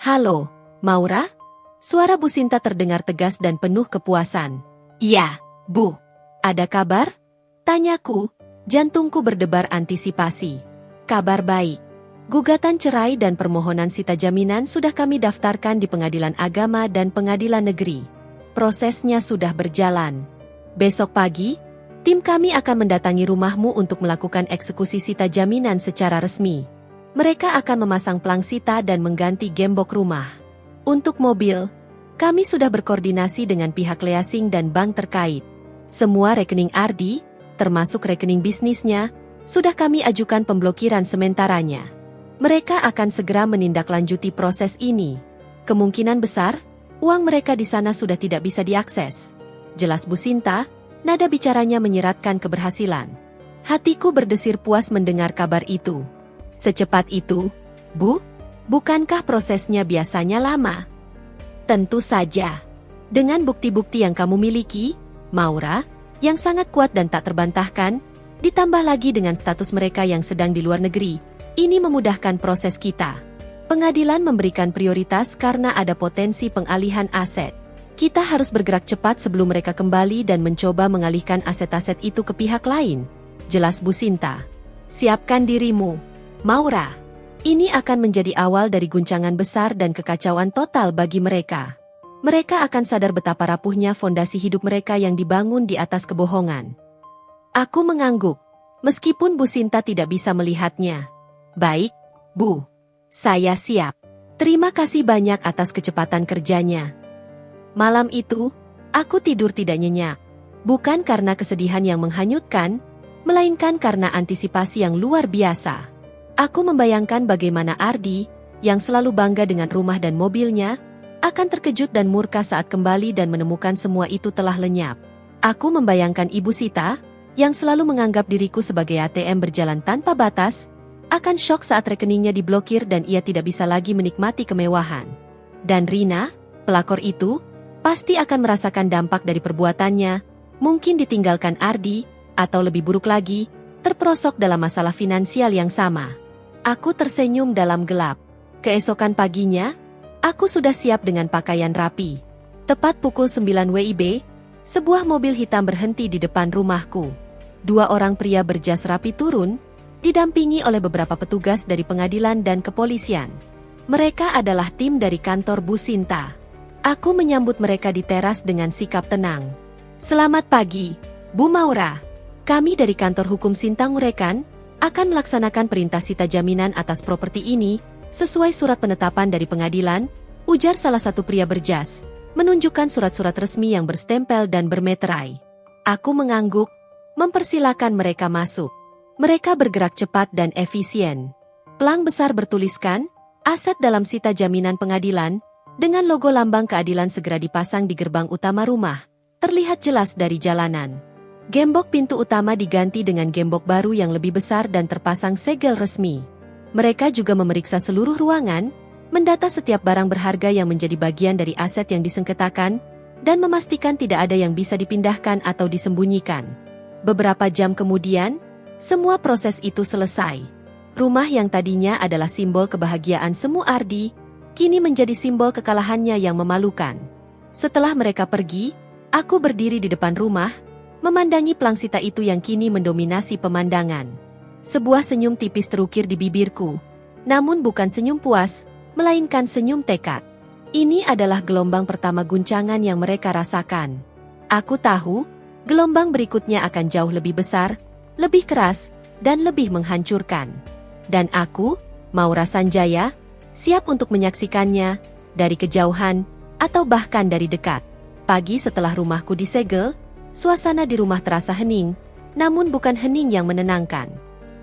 Halo, Maura? Suara Bu Sinta terdengar tegas dan penuh kepuasan. Iya, Bu. Ada kabar? Tanyaku, jantungku berdebar antisipasi. Kabar baik. Gugatan cerai dan permohonan sita jaminan sudah kami daftarkan di Pengadilan Agama dan Pengadilan Negeri. Prosesnya sudah berjalan. Besok pagi, tim kami akan mendatangi rumahmu untuk melakukan eksekusi sita jaminan secara resmi. Mereka akan memasang pelang sita dan mengganti gembok rumah. Untuk mobil, kami sudah berkoordinasi dengan pihak leasing dan bank terkait. Semua rekening Ardi, termasuk rekening bisnisnya, sudah kami ajukan pemblokiran sementaranya. Mereka akan segera menindaklanjuti proses ini. Kemungkinan besar, uang mereka di sana sudah tidak bisa diakses. Jelas Bu Sinta, nada bicaranya menyiratkan keberhasilan. Hatiku berdesir puas mendengar kabar itu. Secepat itu, Bu? Bukankah prosesnya biasanya lama? Tentu saja. Dengan bukti-bukti yang kamu miliki, Maura, yang sangat kuat dan tak terbantahkan, ditambah lagi dengan status mereka yang sedang di luar negeri, ini memudahkan proses kita. Pengadilan memberikan prioritas karena ada potensi pengalihan aset. Kita harus bergerak cepat sebelum mereka kembali dan mencoba mengalihkan aset-aset itu ke pihak lain. Jelas Bu Sinta. Siapkan dirimu, Maura. Ini akan menjadi awal dari guncangan besar dan kekacauan total bagi mereka. Mereka akan sadar betapa rapuhnya fondasi hidup mereka yang dibangun di atas kebohongan. Aku mengangguk, meskipun Bu Sinta tidak bisa melihatnya. Baik, Bu. Saya siap. Terima kasih banyak atas kecepatan kerjanya. Malam itu, aku tidur tidak nyenyak. Bukan karena kesedihan yang menghanyutkan, melainkan karena antisipasi yang luar biasa. Aku membayangkan bagaimana Ardi, yang selalu bangga dengan rumah dan mobilnya, akan terkejut dan murka saat kembali dan menemukan semua itu telah lenyap. Aku membayangkan Ibu Sita, yang selalu menganggap diriku sebagai ATM berjalan tanpa batas, akan syok saat rekeningnya diblokir dan ia tidak bisa lagi menikmati kemewahan. Dan Rina, pelakor itu, pasti akan merasakan dampak dari perbuatannya, mungkin ditinggalkan Ardi, atau lebih buruk lagi, terperosok dalam masalah finansial yang sama. Aku tersenyum dalam gelap. Keesokan paginya, aku sudah siap dengan pakaian rapi. Tepat pukul 9 WIB, sebuah mobil hitam berhenti di depan rumahku. 2 orang pria berjas rapi turun, didampingi oleh beberapa petugas dari pengadilan dan kepolisian. Mereka adalah tim dari kantor Bu Sinta. Aku menyambut mereka di teras dengan sikap tenang. Selamat pagi, Bu Maura. Kami dari kantor hukum Sinta Ngurekan akan melaksanakan perintah sita jaminan atas properti ini sesuai surat penetapan dari pengadilan, ujar salah satu pria berjas, menunjukkan surat-surat resmi yang berstempel dan bermeterai. Aku mengangguk, mempersilakan mereka masuk. Mereka bergerak cepat dan efisien. Pelang besar bertuliskan, aset dalam sita jaminan pengadilan, dengan logo lambang keadilan segera dipasang di gerbang utama rumah, terlihat jelas dari jalanan. Gembok pintu utama diganti dengan gembok baru yang lebih besar dan terpasang segel resmi. Mereka juga memeriksa seluruh ruangan, mendata setiap barang berharga yang menjadi bagian dari aset yang disengketakan, dan memastikan tidak ada yang bisa dipindahkan atau disembunyikan. Beberapa jam kemudian, semua proses itu selesai. Rumah yang tadinya adalah simbol kebahagiaan semu Ardi, kini menjadi simbol kekalahannya yang memalukan. Setelah mereka pergi, aku berdiri di depan rumah, memandangi pelang sita itu yang kini mendominasi pemandangan. Sebuah senyum tipis terukir di bibirku, namun bukan senyum puas, melainkan senyum tekad. Ini adalah gelombang pertama guncangan yang mereka rasakan. Aku tahu, gelombang berikutnya akan jauh lebih besar, lebih keras, dan lebih menghancurkan. Dan aku, Maura Sanjaya, siap untuk menyaksikannya, dari kejauhan, atau bahkan dari dekat. Pagi setelah rumahku disegel, suasana di rumah terasa hening, namun bukan hening yang menenangkan.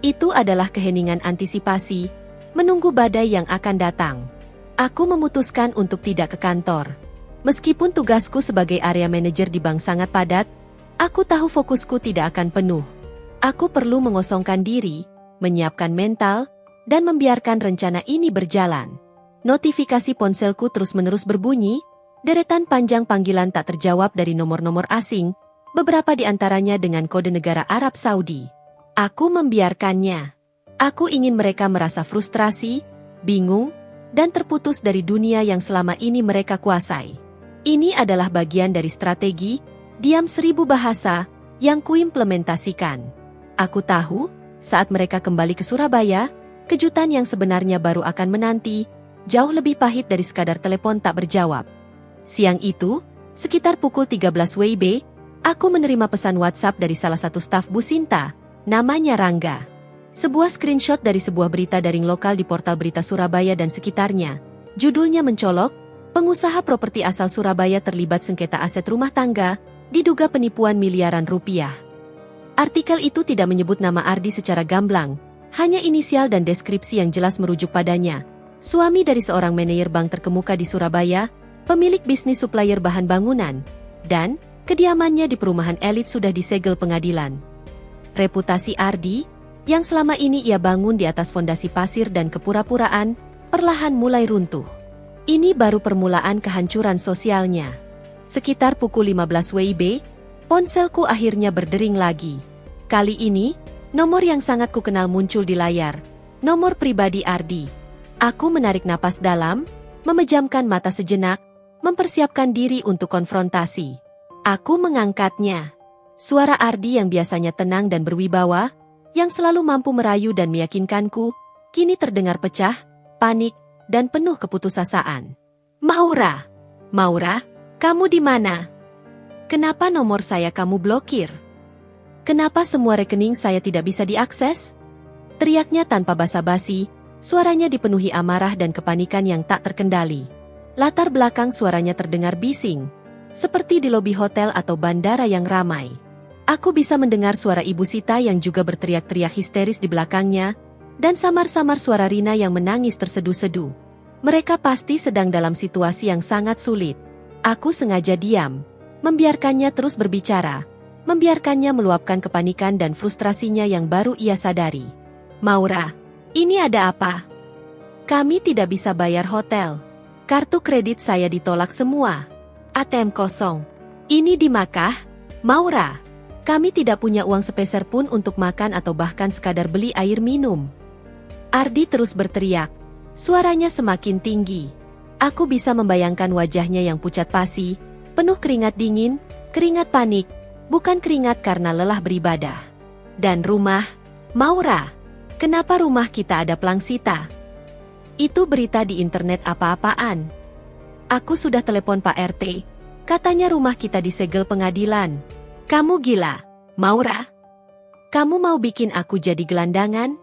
Itu adalah keheningan antisipasi, menunggu badai yang akan datang. Aku memutuskan untuk tidak ke kantor. Meskipun tugasku sebagai area manajer di bank sangat padat, aku tahu fokusku tidak akan penuh. Aku perlu mengosongkan diri, menyiapkan mental, dan membiarkan rencana ini berjalan. Notifikasi ponselku terus-menerus berbunyi, deretan panjang panggilan tak terjawab dari nomor-nomor asing, beberapa di antaranya dengan kode negara Arab Saudi. Aku membiarkannya. Aku ingin mereka merasa frustrasi, bingung, dan terputus dari dunia yang selama ini mereka kuasai. Ini adalah bagian dari strategi, diam 1000 bahasa, yang kuimplementasikan. Aku tahu, saat mereka kembali ke Surabaya, kejutan yang sebenarnya baru akan menanti, jauh lebih pahit dari sekadar telepon tak berjawab. Siang itu, sekitar pukul 13 WIB, aku menerima pesan WhatsApp dari salah satu staf Bu Sinta, namanya Rangga. Sebuah screenshot dari sebuah berita daring lokal di portal berita Surabaya dan sekitarnya. Judulnya mencolok, pengusaha properti asal Surabaya terlibat sengketa aset rumah tangga, diduga penipuan miliaran rupiah. Artikel itu tidak menyebut nama Ardi secara gamblang, hanya inisial dan deskripsi yang jelas merujuk padanya. Suami dari seorang manajer bank terkemuka di Surabaya, pemilik bisnis supplier bahan bangunan, dan kediamannya di perumahan elit sudah disegel pengadilan. Reputasi Ardi, yang selama ini ia bangun di atas fondasi pasir dan kepura-puraan, perlahan mulai runtuh. Ini baru permulaan kehancuran sosialnya. Sekitar pukul 15 WIB, ponselku akhirnya berdering lagi. Kali ini, nomor yang sangat kukenal muncul di layar. Nomor pribadi Ardi. Aku menarik napas dalam, memejamkan mata sejenak, mempersiapkan diri untuk konfrontasi. Aku mengangkatnya. Suara Ardi yang biasanya tenang dan berwibawa, yang selalu mampu merayu dan meyakinkanku, kini terdengar pecah, panik, dan penuh keputusasaan. Maura! Maura, kamu di mana? Kenapa nomor saya kamu blokir? Kenapa semua rekening saya tidak bisa diakses? Teriaknya tanpa basa-basi, suaranya dipenuhi amarah dan kepanikan yang tak terkendali. Latar belakang suaranya terdengar bising, seperti di lobi hotel atau bandara yang ramai. Aku bisa mendengar suara Ibu Sita yang juga berteriak-teriak histeris di belakangnya, dan samar-samar suara Rina yang menangis terseduh-seduh. Mereka pasti sedang dalam situasi yang sangat sulit. Aku sengaja diam, membiarkannya terus berbicara, membiarkannya meluapkan kepanikan dan frustrasinya yang baru ia sadari. Maura, ini ada apa? Kami tidak bisa bayar hotel. Kartu kredit saya ditolak semua. ATM kosong. Ini di Makkah, Maura. Kami tidak punya uang sepeser pun untuk makan atau bahkan sekadar beli air minum. Ardi terus berteriak. Suaranya semakin tinggi. Aku bisa membayangkan wajahnya yang pucat pasi, penuh keringat dingin, keringat panik, bukan keringat karena lelah beribadah. Dan rumah, Maura. Kenapa rumah kita ada Plangsita? Itu berita di internet apa-apaan? Aku sudah telepon Pak RT. Katanya rumah kita disegel pengadilan. Kamu gila, Maura? Kamu mau bikin aku jadi gelandangan?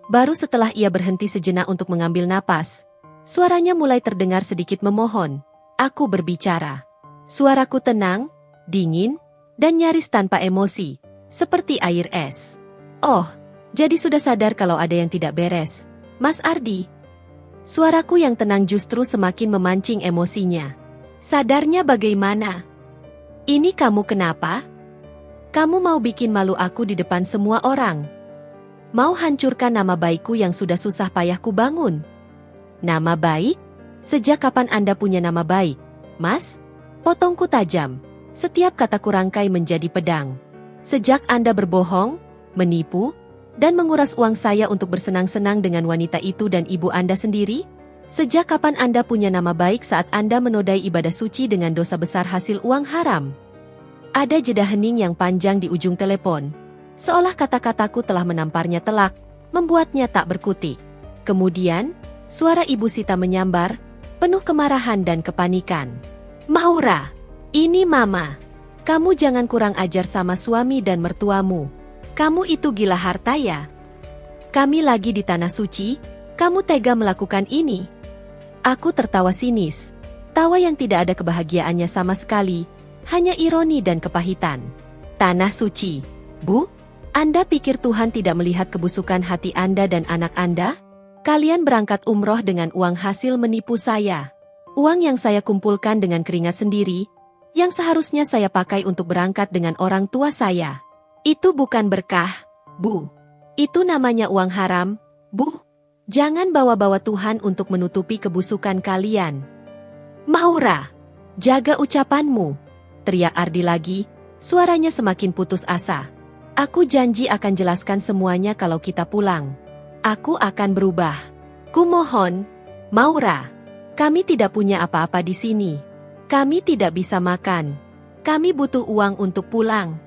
Baru setelah ia berhenti sejenak untuk mengambil napas, suaranya mulai terdengar sedikit memohon. Aku berbicara. Suaraku tenang, dingin, dan nyaris tanpa emosi, seperti air es. Oh, jadi sudah sadar kalau ada yang tidak beres, Mas Ardi? Suaraku yang tenang justru semakin memancing emosinya. Sadarnya bagaimana? Ini kamu kenapa? Kamu mau bikin malu aku di depan semua orang? Mau hancurkan nama baikku yang sudah susah payahku bangun? Nama baik? Sejak kapan Anda punya nama baik, Mas? Potongku tajam. Setiap kataku rangkai menjadi pedang. Sejak Anda berbohong, menipu, dan menguras uang saya untuk bersenang-senang dengan wanita itu dan ibu Anda sendiri? Sejak kapan Anda punya nama baik saat Anda menodai ibadah suci dengan dosa besar hasil uang haram? Ada jeda hening yang panjang di ujung telepon. Seolah kata-kataku telah menamparnya telak, membuatnya tak berkutik. Kemudian, suara Ibu Sita menyambar, penuh kemarahan dan kepanikan. Maura, ini Mama. Kamu jangan kurang ajar sama suami dan mertuamu. Kamu itu gila harta ya? Kami lagi di tanah suci, kamu tega melakukan ini? Aku tertawa sinis, tawa yang tidak ada kebahagiaannya sama sekali, hanya ironi dan kepahitan. Tanah suci, Bu? Anda pikir Tuhan tidak melihat kebusukan hati Anda dan anak Anda? Kalian berangkat umroh dengan uang hasil menipu saya. Uang yang saya kumpulkan dengan keringat sendiri, yang seharusnya saya pakai untuk berangkat dengan orang tua saya. Itu bukan berkah, Bu. Itu namanya uang haram, Bu. Jangan bawa-bawa Tuhan untuk menutupi kebusukan kalian. Maura, jaga ucapanmu, teriak Ardi lagi, suaranya semakin putus asa. Aku janji akan jelaskan semuanya kalau kita pulang. Aku akan berubah. Kumohon, Maura, kami tidak punya apa-apa di sini. Kami tidak bisa makan. Kami butuh uang untuk pulang.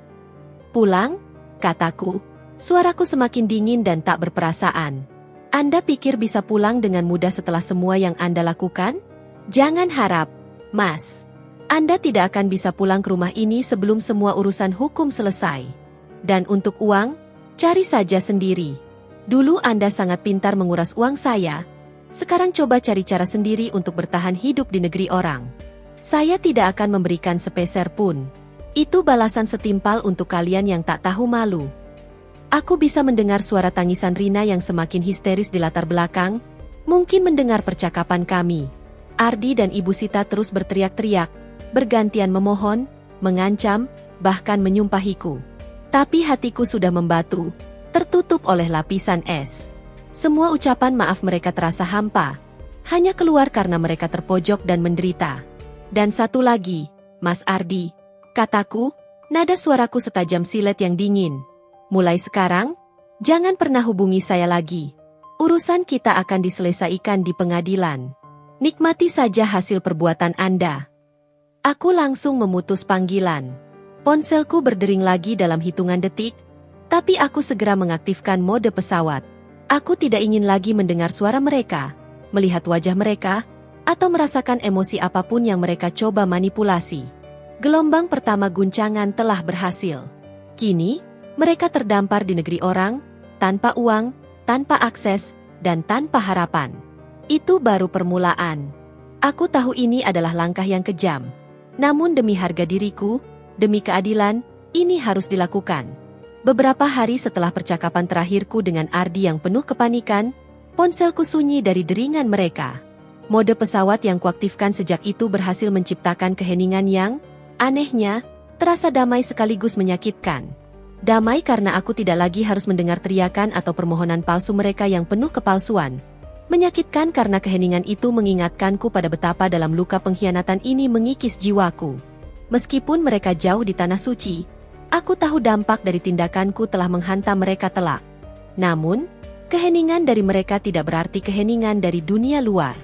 Pulang? Kataku. Suaraku semakin dingin dan tak berperasaan. Anda pikir bisa pulang dengan mudah setelah semua yang Anda lakukan? Jangan harap, Mas. Anda tidak akan bisa pulang ke rumah ini sebelum semua urusan hukum selesai. Dan untuk uang, cari saja sendiri. Dulu Anda sangat pintar menguras uang saya. Sekarang coba cari cara sendiri untuk bertahan hidup di negeri orang. Saya tidak akan memberikan sepeser pun. Itu balasan setimpal untuk kalian yang tak tahu malu. Aku bisa mendengar suara tangisan Rina yang semakin histeris di latar belakang, mungkin mendengar percakapan kami. Ardi dan Ibu Sita terus berteriak-teriak, bergantian memohon, mengancam, bahkan menyumpahiku. Tapi hatiku sudah membatu, tertutup oleh lapisan es. Semua ucapan maaf mereka terasa hampa, hanya keluar karena mereka terpojok dan menderita. Dan satu lagi, Mas Ardi, kataku, nada suaraku setajam silet yang dingin. Mulai sekarang, jangan pernah hubungi saya lagi. Urusan kita akan diselesaikan di pengadilan. Nikmati saja hasil perbuatan Anda. Aku langsung memutus panggilan. Ponselku berdering lagi dalam hitungan detik, tapi aku segera mengaktifkan mode pesawat. Aku tidak ingin lagi mendengar suara mereka, melihat wajah mereka, atau merasakan emosi apapun yang mereka coba manipulasi. Gelombang pertama guncangan telah berhasil. Kini, mereka terdampar di negeri orang, tanpa uang, tanpa akses, dan tanpa harapan. Itu baru permulaan. Aku tahu ini adalah langkah yang kejam. Namun demi harga diriku, demi keadilan, ini harus dilakukan. Beberapa hari setelah percakapan terakhirku dengan Ardi yang penuh kepanikan, ponselku sunyi dari deringan mereka. Mode pesawat yang kuaktifkan sejak itu berhasil menciptakan keheningan yang, anehnya, terasa damai sekaligus menyakitkan. Damai karena aku tidak lagi harus mendengar teriakan atau permohonan palsu mereka yang penuh kepalsuan. Menyakitkan karena keheningan itu mengingatkanku pada betapa dalam luka pengkhianatan ini mengikis jiwaku. Meskipun mereka jauh di tanah suci, aku tahu dampak dari tindakanku telah menghantam mereka telak. Namun, keheningan dari mereka tidak berarti keheningan dari dunia luar.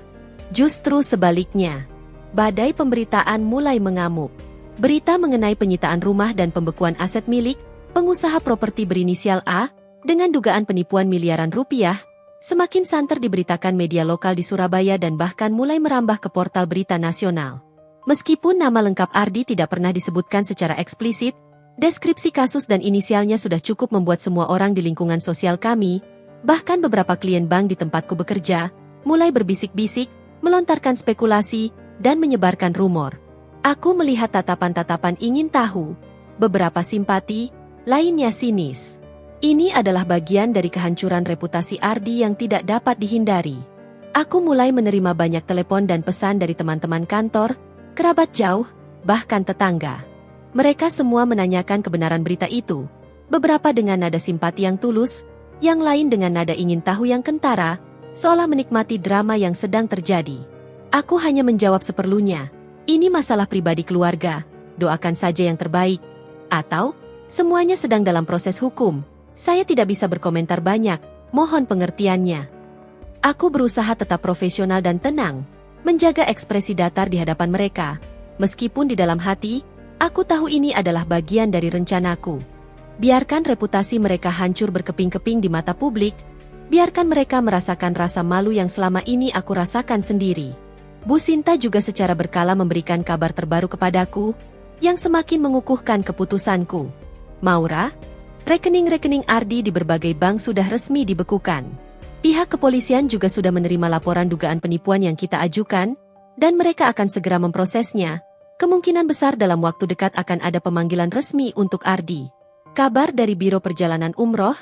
Justru sebaliknya, badai pemberitaan mulai mengamuk. Berita mengenai penyitaan rumah dan pembekuan aset milik pengusaha properti berinisial A, dengan dugaan penipuan miliaran rupiah, semakin santer diberitakan media lokal di Surabaya dan bahkan mulai merambah ke portal berita nasional. Meskipun nama lengkap Ardi tidak pernah disebutkan secara eksplisit, deskripsi kasus dan inisialnya sudah cukup membuat semua orang di lingkungan sosial kami, bahkan beberapa klien bank di tempatku bekerja, mulai berbisik-bisik, melontarkan spekulasi, dan menyebarkan rumor. Aku melihat tatapan-tatapan ingin tahu, beberapa simpati, lainnya sinis. Ini adalah bagian dari kehancuran reputasi Ardi yang tidak dapat dihindari. Aku mulai menerima banyak telepon dan pesan dari teman-teman kantor, kerabat jauh, bahkan tetangga. Mereka semua menanyakan kebenaran berita itu, beberapa dengan nada simpati yang tulus, yang lain dengan nada ingin tahu yang kentara, seolah menikmati drama yang sedang terjadi. Aku hanya menjawab seperlunya, ini masalah pribadi keluarga, doakan saja yang terbaik. Atau, semuanya sedang dalam proses hukum. Saya tidak bisa berkomentar banyak, mohon pengertiannya. Aku berusaha tetap profesional dan tenang, menjaga ekspresi datar di hadapan mereka. Meskipun di dalam hati, aku tahu ini adalah bagian dari rencanaku. Biarkan reputasi mereka hancur berkeping-keping di mata publik, biarkan mereka merasakan rasa malu yang selama ini aku rasakan sendiri. Bu Sinta juga secara berkala memberikan kabar terbaru kepadaku, yang semakin mengukuhkan keputusanku. Maura, rekening-rekening Ardi di berbagai bank sudah resmi dibekukan. Pihak kepolisian juga sudah menerima laporan dugaan penipuan yang kita ajukan, dan mereka akan segera memprosesnya. Kemungkinan besar dalam waktu dekat akan ada pemanggilan resmi untuk Ardi. Kabar dari Biro Perjalanan Umroh,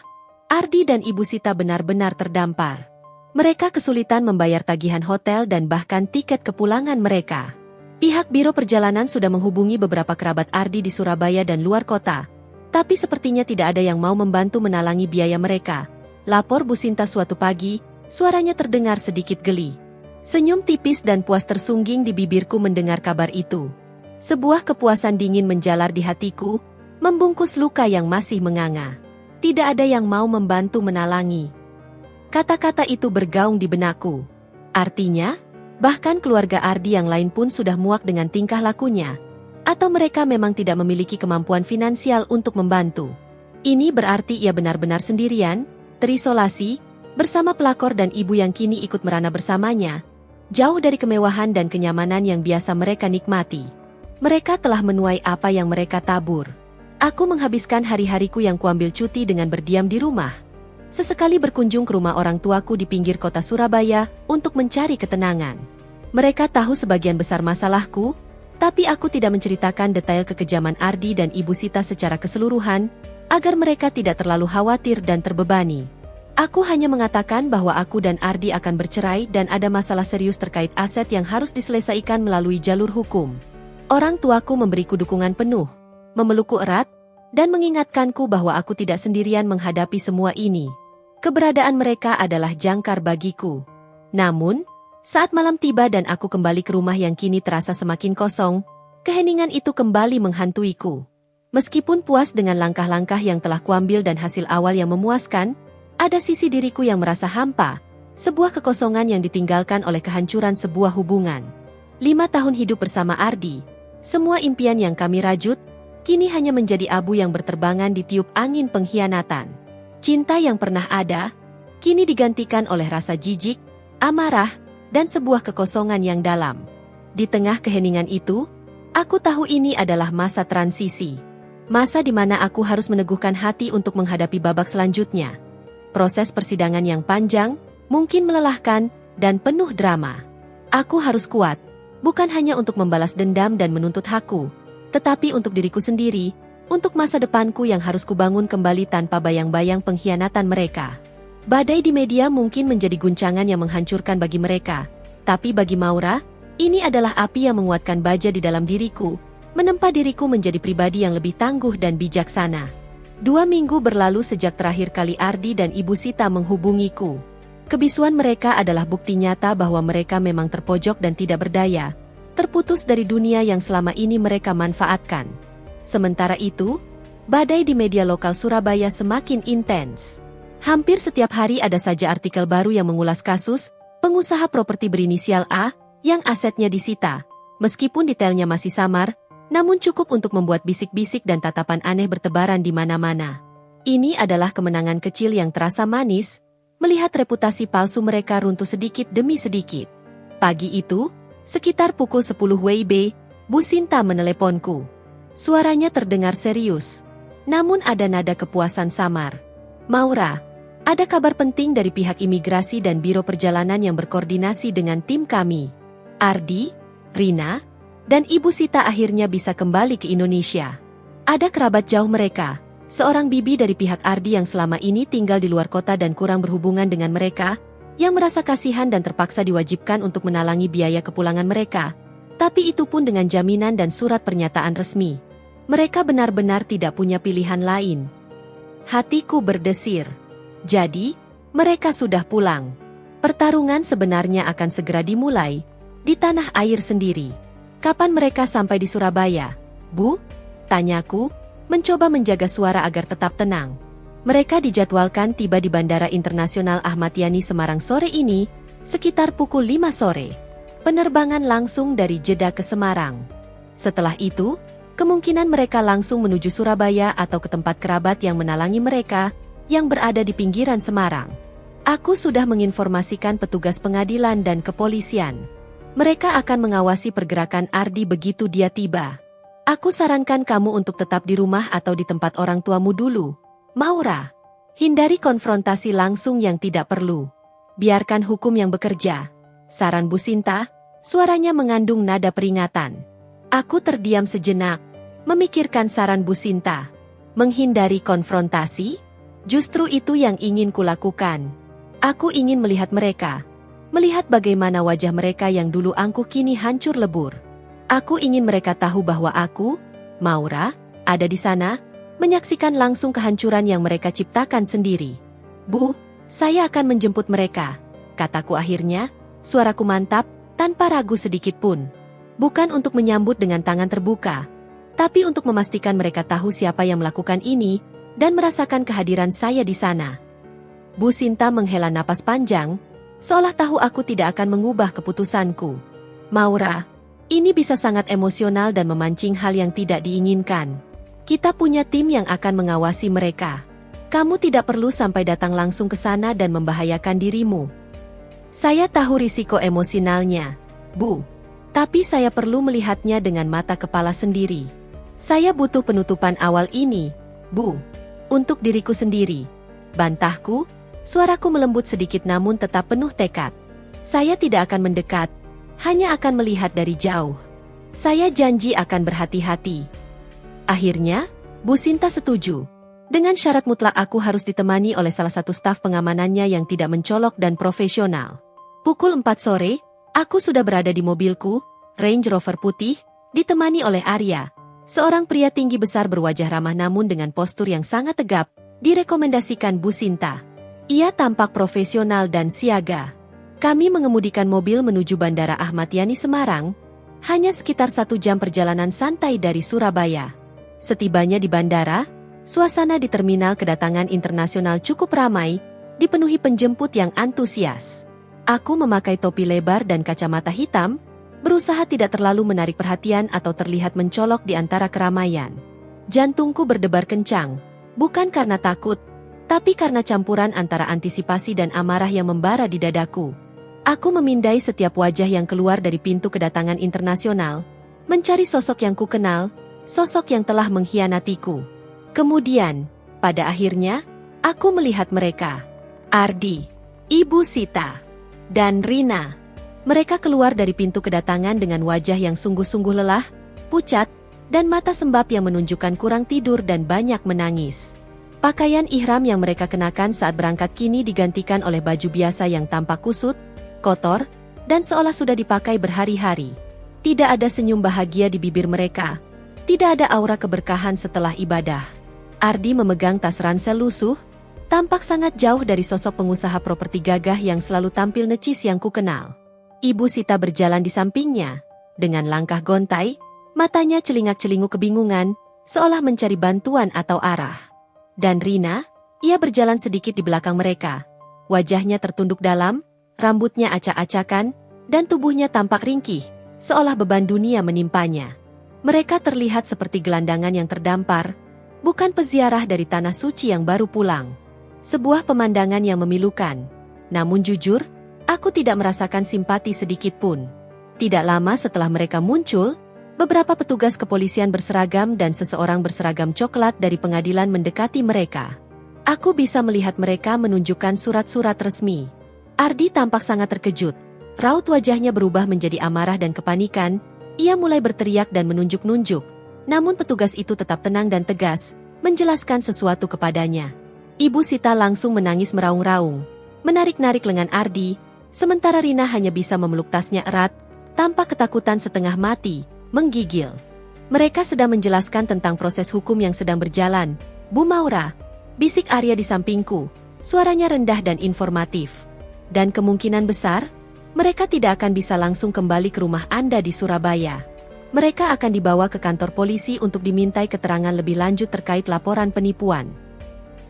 Ardi dan Ibu Sita benar-benar terdampar. Mereka kesulitan membayar tagihan hotel dan bahkan tiket kepulangan mereka. Pihak Biro Perjalanan sudah menghubungi beberapa kerabat Ardi di Surabaya dan luar kota, tapi sepertinya tidak ada yang mau membantu menalangi biaya mereka. Lapor Bu Sinta suatu pagi, suaranya terdengar sedikit geli. Senyum tipis dan puas tersungging di bibirku mendengar kabar itu. Sebuah kepuasan dingin menjalar di hatiku, membungkus luka yang masih menganga. Tidak ada yang mau membantu menalangi. Kata-kata itu bergaung di benakku. Artinya, bahkan keluarga Ardi yang lain pun sudah muak dengan tingkah lakunya. Atau mereka memang tidak memiliki kemampuan finansial untuk membantu. Ini berarti ia benar-benar sendirian, terisolasi, bersama pelakor dan ibu yang kini ikut merana bersamanya, jauh dari kemewahan dan kenyamanan yang biasa mereka nikmati. Mereka telah menuai apa yang mereka tabur. Aku menghabiskan hari-hariku yang kuambil cuti dengan berdiam di rumah. Sesekali berkunjung ke rumah orang tuaku di pinggir kota Surabaya untuk mencari ketenangan. Mereka tahu sebagian besar masalahku, tapi aku tidak menceritakan detail kekejaman Ardi dan Ibu Sita secara keseluruhan, agar mereka tidak terlalu khawatir dan terbebani. Aku hanya mengatakan bahwa aku dan Ardi akan bercerai dan ada masalah serius terkait aset yang harus diselesaikan melalui jalur hukum. Orang tuaku memberiku dukungan penuh, memelukku erat, dan mengingatkanku bahwa aku tidak sendirian menghadapi semua ini. Keberadaan mereka adalah jangkar bagiku. Namun, saat malam tiba dan aku kembali ke rumah yang kini terasa semakin kosong, keheningan itu kembali menghantuiku. Meskipun puas dengan langkah-langkah yang telah kuambil dan hasil awal yang memuaskan, ada sisi diriku yang merasa hampa, sebuah kekosongan yang ditinggalkan oleh kehancuran sebuah hubungan. 5 tahun hidup bersama Ardi, semua impian yang kami rajut, kini hanya menjadi abu yang berterbangan di tiup angin pengkhianatan. Cinta yang pernah ada, kini digantikan oleh rasa jijik, amarah, dan sebuah kekosongan yang dalam. Di tengah keheningan itu, aku tahu ini adalah masa transisi. Masa di mana aku harus meneguhkan hati untuk menghadapi babak selanjutnya. Proses persidangan yang panjang, mungkin melelahkan, dan penuh drama. Aku harus kuat, bukan hanya untuk membalas dendam dan menuntut hakku, tetapi untuk diriku sendiri, untuk masa depanku yang harus kubangun kembali tanpa bayang-bayang pengkhianatan mereka. Badai di media mungkin menjadi guncangan yang menghancurkan bagi mereka, tapi bagi Maura, ini adalah api yang menguatkan baja di dalam diriku, menempa diriku menjadi pribadi yang lebih tangguh dan bijaksana. 2 minggu berlalu sejak terakhir kali Ardi dan Ibu Sita menghubungiku. Kebisuan mereka adalah bukti nyata bahwa mereka memang terpojok dan tidak berdaya, terputus dari dunia yang selama ini mereka manfaatkan. Sementara itu, badai di media lokal Surabaya semakin intens. Hampir setiap hari ada saja artikel baru yang mengulas kasus pengusaha properti berinisial A yang asetnya disita. Meskipun detailnya masih samar, namun cukup untuk membuat bisik-bisik dan tatapan aneh bertebaran di mana-mana. Ini adalah kemenangan kecil yang terasa manis, melihat reputasi palsu mereka runtuh sedikit demi sedikit. Pagi itu, sekitar pukul 10 WIB, Bu Sinta meneleponku. Suaranya terdengar serius, namun ada nada kepuasan samar. Maura, ada kabar penting dari pihak imigrasi dan biro perjalanan yang berkoordinasi dengan tim kami. Ardi, Rina, dan Ibu Sita akhirnya bisa kembali ke Indonesia. Ada kerabat jauh mereka, seorang bibi dari pihak Ardi yang selama ini tinggal di luar kota dan kurang berhubungan dengan mereka, yang merasa kasihan dan terpaksa diwajibkan untuk menalangi biaya kepulangan mereka. Tapi itu pun dengan jaminan dan surat pernyataan resmi. Mereka benar-benar tidak punya pilihan lain. Hatiku berdesir. Jadi, mereka sudah pulang. Pertarungan sebenarnya akan segera dimulai, di tanah air sendiri. Kapan mereka sampai di Surabaya, Bu? Tanyaku, mencoba menjaga suara agar tetap tenang. Mereka dijadwalkan tiba di Bandara Internasional Ahmad Yani Semarang sore ini, sekitar pukul 5 sore. Penerbangan langsung dari Jeddah ke Semarang. Setelah itu, kemungkinan mereka langsung menuju Surabaya atau ke tempat kerabat yang menalangi mereka, yang berada di pinggiran Semarang. Aku sudah menginformasikan petugas pengadilan dan kepolisian. Mereka akan mengawasi pergerakan Ardi begitu dia tiba. Aku sarankan kamu untuk tetap di rumah atau di tempat orang tuamu dulu, Maura. Hindari konfrontasi langsung yang tidak perlu. Biarkan hukum yang bekerja. Saran Bu Sinta, suaranya mengandung nada peringatan. Aku terdiam sejenak, memikirkan saran Bu Sinta. Menghindari konfrontasi? Justru itu yang ingin kulakukan. Aku ingin melihat mereka. Melihat bagaimana wajah mereka yang dulu angkuh kini hancur lebur. Aku ingin mereka tahu bahwa aku, Maura, ada di sana, menyaksikan langsung kehancuran yang mereka ciptakan sendiri. Bu, saya akan menjemput mereka, kataku akhirnya, suaraku mantap, tanpa ragu sedikit pun. Bukan untuk menyambut dengan tangan terbuka, tapi untuk memastikan mereka tahu siapa yang melakukan ini, dan merasakan kehadiran saya di sana. Bu Sinta menghela napas panjang, seolah tahu aku tidak akan mengubah keputusanku. Maura, ini bisa sangat emosional dan memancing hal yang tidak diinginkan. Kita punya tim yang akan mengawasi mereka. Kamu tidak perlu sampai datang langsung ke sana dan membahayakan dirimu. Saya tahu risiko emosionalnya, Bu. Tapi saya perlu melihatnya dengan mata kepala sendiri. Saya butuh penutupan awal ini, Bu. Untuk diriku sendiri. Bantahku. Suaraku melembut sedikit namun tetap penuh tekad. Saya tidak akan mendekat, hanya akan melihat dari jauh. Saya janji akan berhati-hati. Akhirnya, Bu Sinta setuju. Dengan syarat mutlak aku harus ditemani oleh salah satu staf pengamanannya yang tidak mencolok dan profesional. Pukul 4 sore, aku sudah berada di mobilku, Range Rover putih, ditemani oleh Arya. Seorang pria tinggi besar berwajah ramah namun dengan postur yang sangat tegap, direkomendasikan Bu Sinta. Ia tampak profesional dan siaga. Kami mengemudikan mobil menuju Bandara Ahmad Yani Semarang, hanya sekitar 1 jam perjalanan santai dari Surabaya. Setibanya di bandara, suasana di terminal kedatangan internasional cukup ramai, dipenuhi penjemput yang antusias. Aku memakai topi lebar dan kacamata hitam, berusaha tidak terlalu menarik perhatian atau terlihat mencolok di antara keramaian. Jantungku berdebar kencang, bukan karena takut, tapi karena campuran antara antisipasi dan amarah yang membara di dadaku. Aku memindai setiap wajah yang keluar dari pintu kedatangan internasional, mencari sosok yang kukenal, sosok yang telah mengkhianatiku. Kemudian, pada akhirnya, aku melihat mereka. Ardi, Ibu Sita, dan Rina. Mereka keluar dari pintu kedatangan dengan wajah yang sungguh-sungguh lelah, pucat, dan mata sembab yang menunjukkan kurang tidur dan banyak menangis. Pakaian ihram yang mereka kenakan saat berangkat kini digantikan oleh baju biasa yang tampak kusut, kotor, dan seolah sudah dipakai berhari-hari. Tidak ada senyum bahagia di bibir mereka. Tidak ada aura keberkahan setelah ibadah. Ardi memegang tas ransel lusuh, tampak sangat jauh dari sosok pengusaha properti gagah yang selalu tampil necis yang kukenal. Ibu Sita berjalan di sampingnya, dengan langkah gontai, matanya celingak-celinguk kebingungan, seolah mencari bantuan atau arah. Dan Rina, ia berjalan sedikit di belakang mereka. Wajahnya tertunduk dalam, rambutnya acak-acakan, dan tubuhnya tampak ringkih, seolah beban dunia menimpanya. Mereka terlihat seperti gelandangan yang terdampar, bukan peziarah dari tanah suci yang baru pulang. Sebuah pemandangan yang memilukan. Namun jujur, aku tidak merasakan simpati sedikit pun. Tidak lama setelah mereka muncul, beberapa petugas kepolisian berseragam dan seseorang berseragam coklat dari pengadilan mendekati mereka. Aku bisa melihat mereka menunjukkan surat-surat resmi. Ardi tampak sangat terkejut. Raut wajahnya berubah menjadi amarah dan kepanikan. Ia mulai berteriak dan menunjuk-nunjuk. Namun petugas itu tetap tenang dan tegas, menjelaskan sesuatu kepadanya. Ibu Sita langsung menangis meraung-raung, menarik-narik lengan Ardi, sementara Rina hanya bisa memeluk tasnya erat, tanpa ketakutan setengah mati, menggigil. Mereka sedang menjelaskan tentang proses hukum yang sedang berjalan. Bu Maura, bisik Arya di sampingku, suaranya rendah dan informatif. Dan kemungkinan besar, mereka tidak akan bisa langsung kembali ke rumah Anda di Surabaya. Mereka akan dibawa ke kantor polisi untuk dimintai keterangan lebih lanjut terkait laporan penipuan.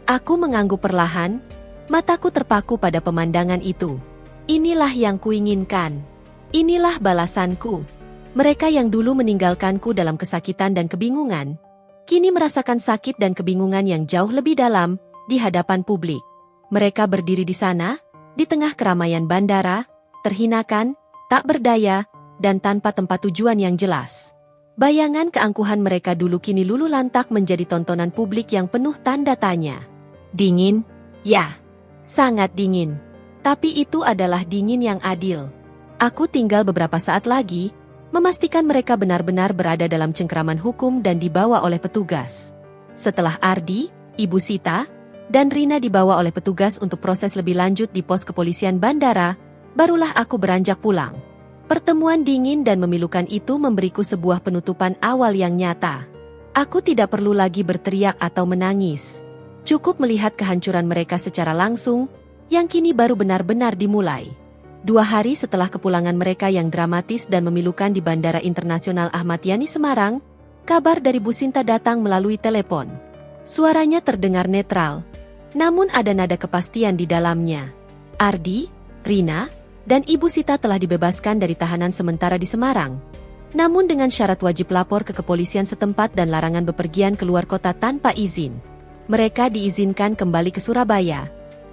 Aku mengangguk perlahan, mataku terpaku pada pemandangan itu. Inilah yang kuinginkan. Inilah balasanku. Mereka yang dulu meninggalkanku dalam kesakitan dan kebingungan, kini merasakan sakit dan kebingungan yang jauh lebih dalam di hadapan publik. Mereka berdiri di sana, di tengah keramaian bandara, terhinakan, tak berdaya, dan tanpa tempat tujuan yang jelas. Bayangan keangkuhan mereka dulu kini luluh lantak menjadi tontonan publik yang penuh tanda tanya. Dingin? Ya, sangat dingin. Tapi itu adalah dingin yang adil. Aku tinggal beberapa saat lagi, memastikan mereka benar-benar berada dalam cengkeraman hukum dan dibawa oleh petugas. Setelah Ardi, Ibu Sita, dan Rina dibawa oleh petugas untuk proses lebih lanjut di pos kepolisian bandara, barulah aku beranjak pulang. Pertemuan dingin dan memilukan itu memberiku sebuah penutupan awal yang nyata. Aku tidak perlu lagi berteriak atau menangis. Cukup melihat kehancuran mereka secara langsung, yang kini baru benar-benar dimulai. 2 hari setelah kepulangan mereka yang dramatis dan memilukan di Bandara Internasional Ahmad Yani Semarang, kabar dari Bu Sinta datang melalui telepon. Suaranya terdengar netral, namun ada nada kepastian di dalamnya. Ardi, Rina, dan Ibu Sita telah dibebaskan dari tahanan sementara di Semarang. Namun dengan syarat wajib lapor ke kepolisian setempat dan larangan bepergian keluar kota tanpa izin. Mereka diizinkan kembali ke Surabaya.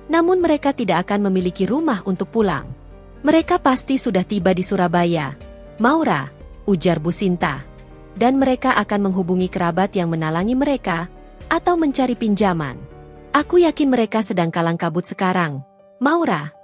Namun mereka tidak akan memiliki rumah untuk pulang. Mereka pasti sudah tiba di Surabaya, Maura, ujar Bu Sinta. Dan mereka akan menghubungi kerabat yang menalangi mereka, atau mencari pinjaman. Aku yakin mereka sedang kalang kabut sekarang, Maura.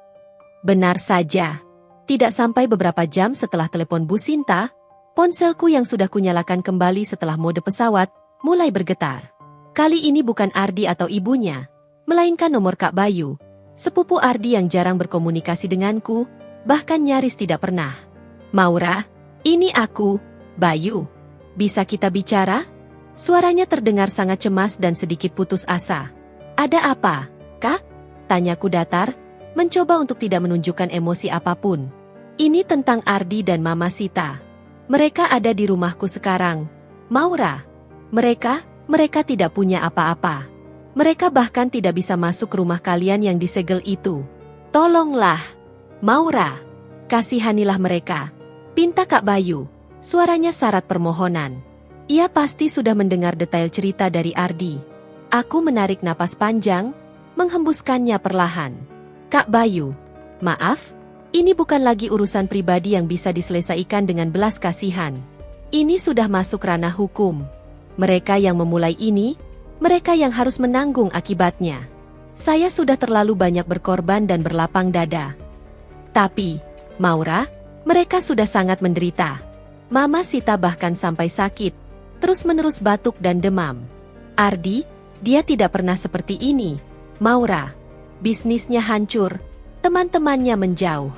Benar saja. Tidak sampai beberapa jam setelah telepon Bu Sinta, ponselku yang sudah kunyalakan kembali setelah mode pesawat, mulai bergetar. Kali ini bukan Ardi atau ibunya, melainkan nomor Kak Bayu, sepupu Ardi yang jarang berkomunikasi denganku, bahkan nyaris tidak pernah. Maura, ini aku, Bayu. Bisa kita bicara? Suaranya terdengar sangat cemas dan sedikit putus asa. Ada apa, Kak? Tanyaku datar, mencoba untuk tidak menunjukkan emosi apapun. Ini tentang Ardi dan Mama Sita. Mereka ada di rumahku sekarang. Maura, mereka tidak punya apa-apa. Mereka bahkan tidak bisa masuk ke rumah kalian yang disegel itu. Tolonglah, Maura, kasihanilah mereka. Pinta Kak Bayu, suaranya syarat permohonan. Ia pasti sudah mendengar detail cerita dari Ardi. Aku menarik napas panjang, menghembuskannya perlahan. Kak Bayu, maaf, ini bukan lagi urusan pribadi yang bisa diselesaikan dengan belas kasihan. Ini sudah masuk ranah hukum. Mereka yang memulai ini, mereka yang harus menanggung akibatnya. Saya sudah terlalu banyak berkorban dan berlapang dada. Tapi, Maura, mereka sudah sangat menderita. Mama Sita bahkan sampai sakit, terus-menerus batuk dan demam. Ardi, dia tidak pernah seperti ini. Maura, bisnisnya hancur, teman-temannya menjauh.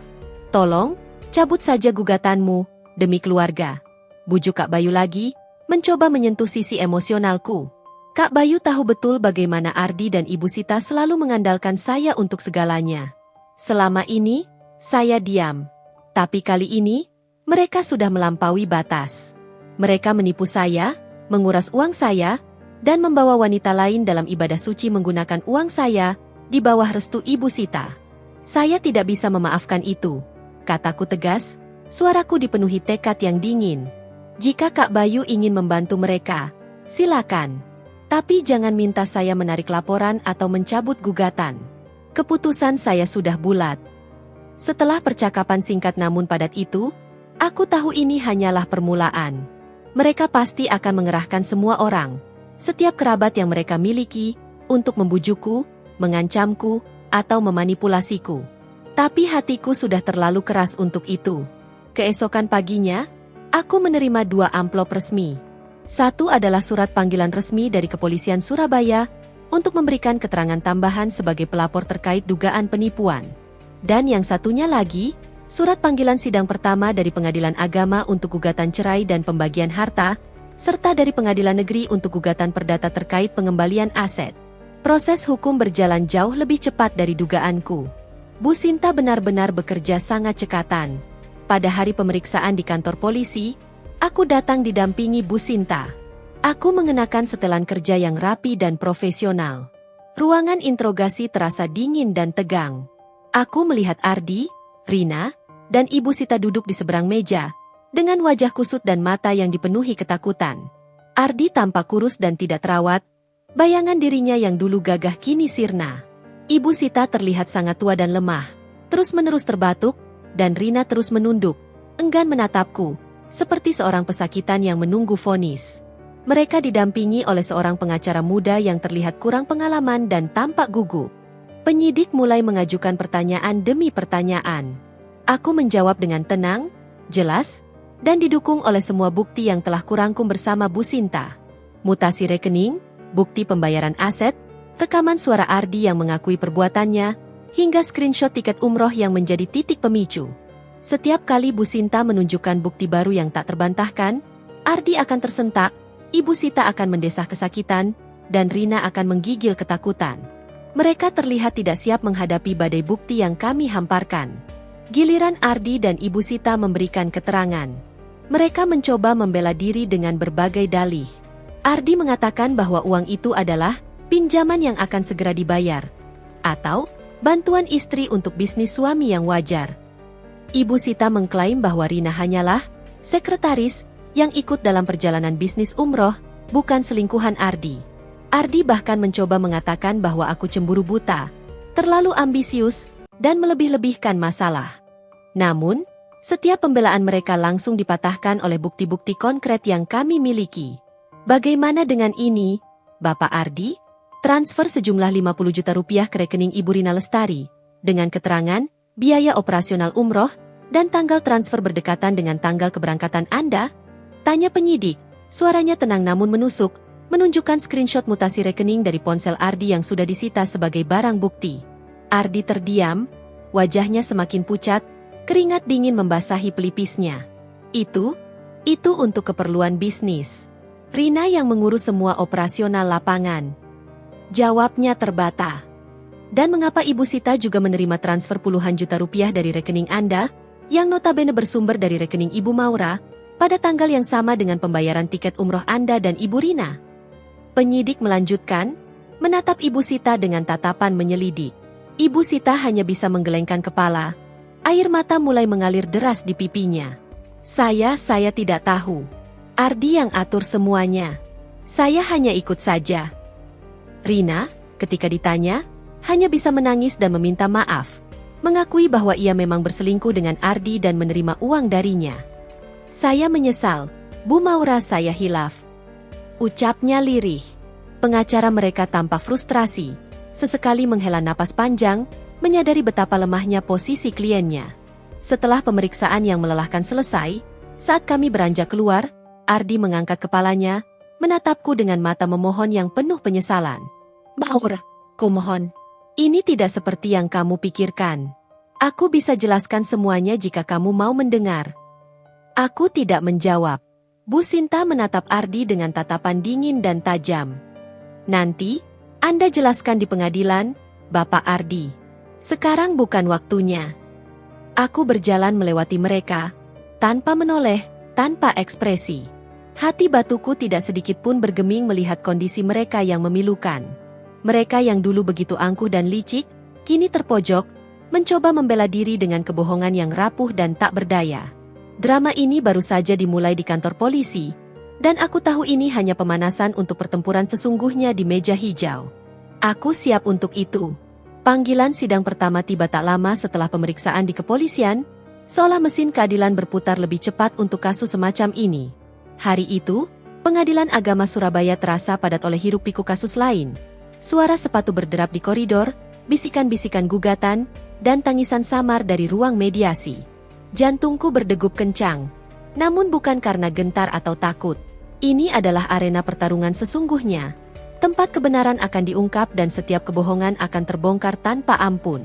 Tolong, cabut saja gugatanmu, demi keluarga. Bujuk Kak Bayu lagi, mencoba menyentuh sisi emosionalku. Kak Bayu tahu betul bagaimana Ardi dan Ibu Sita selalu mengandalkan saya untuk segalanya. Selama ini, saya diam. Tapi kali ini, mereka sudah melampaui batas. Mereka menipu saya, menguras uang saya, dan membawa wanita lain dalam ibadah suci menggunakan uang saya, di bawah restu Ibu Sita. Saya tidak bisa memaafkan itu, kataku tegas, suaraku dipenuhi tekad yang dingin. Jika Kak Bayu ingin membantu mereka, silakan. Tapi jangan minta saya menarik laporan atau mencabut gugatan. Keputusan saya sudah bulat. Setelah percakapan singkat namun padat itu, aku tahu ini hanyalah permulaan. Mereka pasti akan mengerahkan semua orang, setiap kerabat yang mereka miliki, untuk membujukku, mengancamku, atau memanipulasiku. Tapi hatiku sudah terlalu keras untuk itu. Keesokan paginya, aku menerima 2 amplop resmi. Satu adalah surat panggilan resmi dari Kepolisian Surabaya untuk memberikan keterangan tambahan sebagai pelapor terkait dugaan penipuan. Dan yang satunya lagi, surat panggilan sidang pertama dari Pengadilan Agama untuk gugatan cerai dan pembagian harta, serta dari Pengadilan Negeri untuk gugatan perdata terkait pengembalian aset. Proses hukum berjalan jauh lebih cepat dari dugaanku. Bu Sinta benar-benar bekerja sangat cekatan. Pada hari pemeriksaan di kantor polisi, aku datang didampingi Bu Sinta. Aku mengenakan setelan kerja yang rapi dan profesional. Ruangan interogasi terasa dingin dan tegang. Aku melihat Ardi, Rina, dan Ibu Sita duduk di seberang meja, dengan wajah kusut dan mata yang dipenuhi ketakutan. Ardi tampak kurus dan tidak terawat, bayangan dirinya yang dulu gagah kini sirna. Ibu Sita terlihat sangat tua dan lemah, terus-menerus terbatuk, dan Rina terus menunduk, enggan menatapku, seperti seorang pesakitan yang menunggu vonis. Mereka didampingi oleh seorang pengacara muda yang terlihat kurang pengalaman dan tampak gugup. Penyidik mulai mengajukan pertanyaan demi pertanyaan. Aku menjawab dengan tenang, jelas, dan didukung oleh semua bukti yang telah kurangkum bersama Bu Sinta. Mutasi rekening, bukti pembayaran aset, rekaman suara Ardi yang mengakui perbuatannya, hingga screenshot tiket umroh yang menjadi titik pemicu. Setiap kali Bu Sinta menunjukkan bukti baru yang tak terbantahkan, Ardi akan tersentak, Ibu Sita akan mendesah kesakitan, dan Rina akan menggigil ketakutan. Mereka terlihat tidak siap menghadapi badai bukti yang kami hamparkan. Giliran Ardi dan Ibu Sita memberikan keterangan. Mereka mencoba membela diri dengan berbagai dalih. Ardi mengatakan bahwa uang itu adalah pinjaman yang akan segera dibayar, atau bantuan istri untuk bisnis suami yang wajar. Ibu Sita mengklaim bahwa Rina hanyalah sekretaris yang ikut dalam perjalanan bisnis umroh, bukan selingkuhan Ardi. Ardi bahkan mencoba mengatakan bahwa aku cemburu buta, terlalu ambisius, dan melebih-lebihkan masalah. Namun, setiap pembelaan mereka langsung dipatahkan oleh bukti-bukti konkret yang kami miliki. Bagaimana dengan ini, Bapak Ardi? Transfer sejumlah 50 juta rupiah ke rekening Ibu Rina Lestari, dengan keterangan, biaya operasional umroh, dan tanggal transfer berdekatan dengan tanggal keberangkatan Anda? Tanya penyidik, suaranya tenang namun menusuk, menunjukkan screenshot mutasi rekening dari ponsel Ardi yang sudah disita sebagai barang bukti. Ardi terdiam, wajahnya semakin pucat, keringat dingin membasahi pelipisnya. Itu untuk keperluan bisnis. Rina yang mengurus semua operasional lapangan. Jawabnya terbata. Dan mengapa Ibu Sita juga menerima transfer puluhan juta rupiah dari rekening Anda, yang notabene bersumber dari rekening Ibu Maura, pada tanggal yang sama dengan pembayaran tiket umroh Anda dan Ibu Rina? Penyidik melanjutkan, menatap Ibu Sita dengan tatapan menyelidik. Ibu Sita hanya bisa menggelengkan kepala. Air mata mulai mengalir deras di pipinya. Saya tidak tahu. Ardi yang atur semuanya. Saya hanya ikut saja. Rina, ketika ditanya, hanya bisa menangis dan meminta maaf. Mengakui bahwa ia memang berselingkuh dengan Ardi dan menerima uang darinya. Saya menyesal, Bu Maura, saya hilaf. Ucapnya lirih. Pengacara mereka tampak frustrasi. Sesekali menghela napas panjang, menyadari betapa lemahnya posisi kliennya. Setelah pemeriksaan yang melelahkan selesai, saat kami beranjak keluar, Ardi mengangkat kepalanya, menatapku dengan mata memohon yang penuh penyesalan. Maura, kumohon. Ini tidak seperti yang kamu pikirkan. Aku bisa jelaskan semuanya jika kamu mau mendengar. Aku tidak menjawab. Bu Sinta menatap Ardi dengan tatapan dingin dan tajam. Nanti, Anda jelaskan di pengadilan, Bapak Ardi. Sekarang bukan waktunya. Aku berjalan melewati mereka, tanpa menoleh, tanpa ekspresi. Hati batuku tidak sedikit pun bergeming melihat kondisi mereka yang memilukan. Mereka yang dulu begitu angkuh dan licik, kini terpojok, mencoba membela diri dengan kebohongan yang rapuh dan tak berdaya. Drama ini baru saja dimulai di kantor polisi, Dan aku tahu ini hanya pemanasan untuk pertempuran sesungguhnya di meja hijau. Aku siap untuk itu. Panggilan sidang pertama tiba tak lama setelah pemeriksaan di kepolisian, seolah mesin keadilan berputar lebih cepat untuk kasus semacam ini. Hari itu, Pengadilan Agama Surabaya terasa padat oleh hiruk-pikuk kasus lain. Suara sepatu berderap di koridor, bisikan-bisikan gugatan, dan tangisan samar dari ruang mediasi. Jantungku berdegup kencang. Namun bukan karena gentar atau takut. Ini adalah arena pertarungan sesungguhnya. Tempat kebenaran akan diungkap dan setiap kebohongan akan terbongkar tanpa ampun.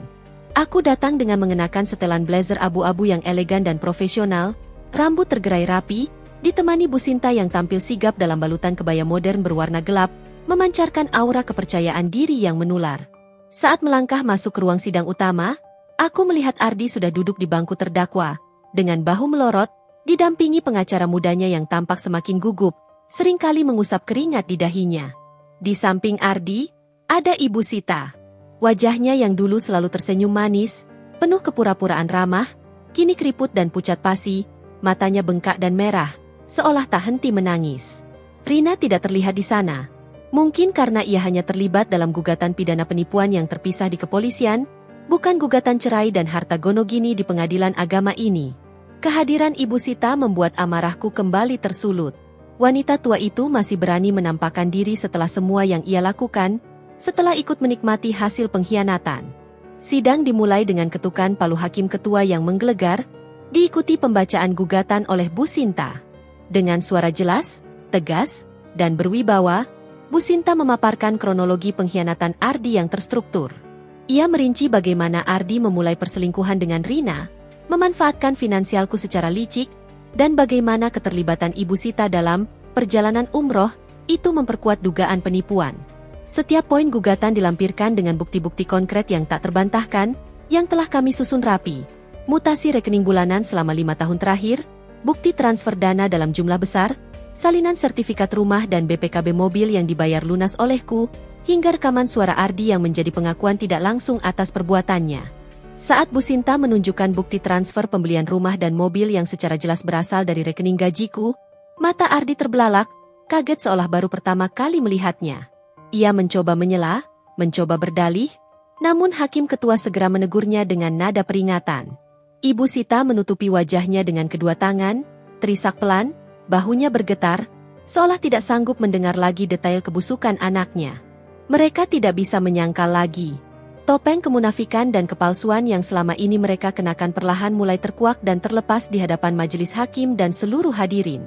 Aku datang dengan mengenakan setelan blazer abu-abu yang elegan dan profesional, rambut tergerai rapi, ditemani Bu Sinta yang tampil sigap dalam balutan kebaya modern berwarna gelap, memancarkan aura kepercayaan diri yang menular. Saat melangkah masuk ke ruang sidang utama, aku melihat Ardi sudah duduk di bangku terdakwa, dengan bahu melorot, didampingi pengacara mudanya yang tampak semakin gugup, seringkali mengusap keringat di dahinya. Di samping Ardi, ada Ibu Sita. Wajahnya yang dulu selalu tersenyum manis, penuh kepura-puraan ramah, kini keriput dan pucat pasi, matanya bengkak dan merah, seolah tak henti menangis. Rina tidak terlihat di sana. Mungkin karena ia hanya terlibat dalam gugatan pidana penipuan yang terpisah di kepolisian, bukan gugatan cerai dan harta gono gini di pengadilan agama ini. Kehadiran Ibu Sita membuat amarahku kembali tersulut. Wanita tua itu masih berani menampakkan diri setelah semua yang ia lakukan, setelah ikut menikmati hasil pengkhianatan. Sidang dimulai dengan ketukan palu hakim ketua yang menggelegar, diikuti pembacaan gugatan oleh Bu Sinta. Dengan suara jelas, tegas, dan berwibawa, Bu Sinta memaparkan kronologi pengkhianatan Ardi yang terstruktur. Ia merinci bagaimana Ardi memulai perselingkuhan dengan Rina, memanfaatkan finansialku secara licik, dan bagaimana keterlibatan Ibu Sita dalam perjalanan umroh itu memperkuat dugaan penipuan. Setiap poin gugatan dilampirkan dengan bukti-bukti konkret yang tak terbantahkan, yang telah kami susun rapi. Mutasi rekening bulanan selama 5 tahun terakhir, bukti transfer dana dalam jumlah besar, salinan sertifikat rumah dan BPKB mobil yang dibayar lunas olehku, hingga rekaman suara Ardi yang menjadi pengakuan tidak langsung atas perbuatannya. Saat Bu Sinta menunjukkan bukti transfer pembelian rumah dan mobil yang secara jelas berasal dari rekening gajiku, mata Ardi terbelalak, kaget seolah baru pertama kali melihatnya. Ia mencoba menyela, mencoba berdalih, namun hakim ketua segera menegurnya dengan nada peringatan. Ibu Sita menutupi wajahnya dengan kedua tangan, terisak pelan, bahunya bergetar, seolah tidak sanggup mendengar lagi detail kebusukan anaknya. Mereka tidak bisa menyangkal lagi. Topeng kemunafikan dan kepalsuan yang selama ini mereka kenakan perlahan mulai terkuak dan terlepas di hadapan majelis hakim dan seluruh hadirin.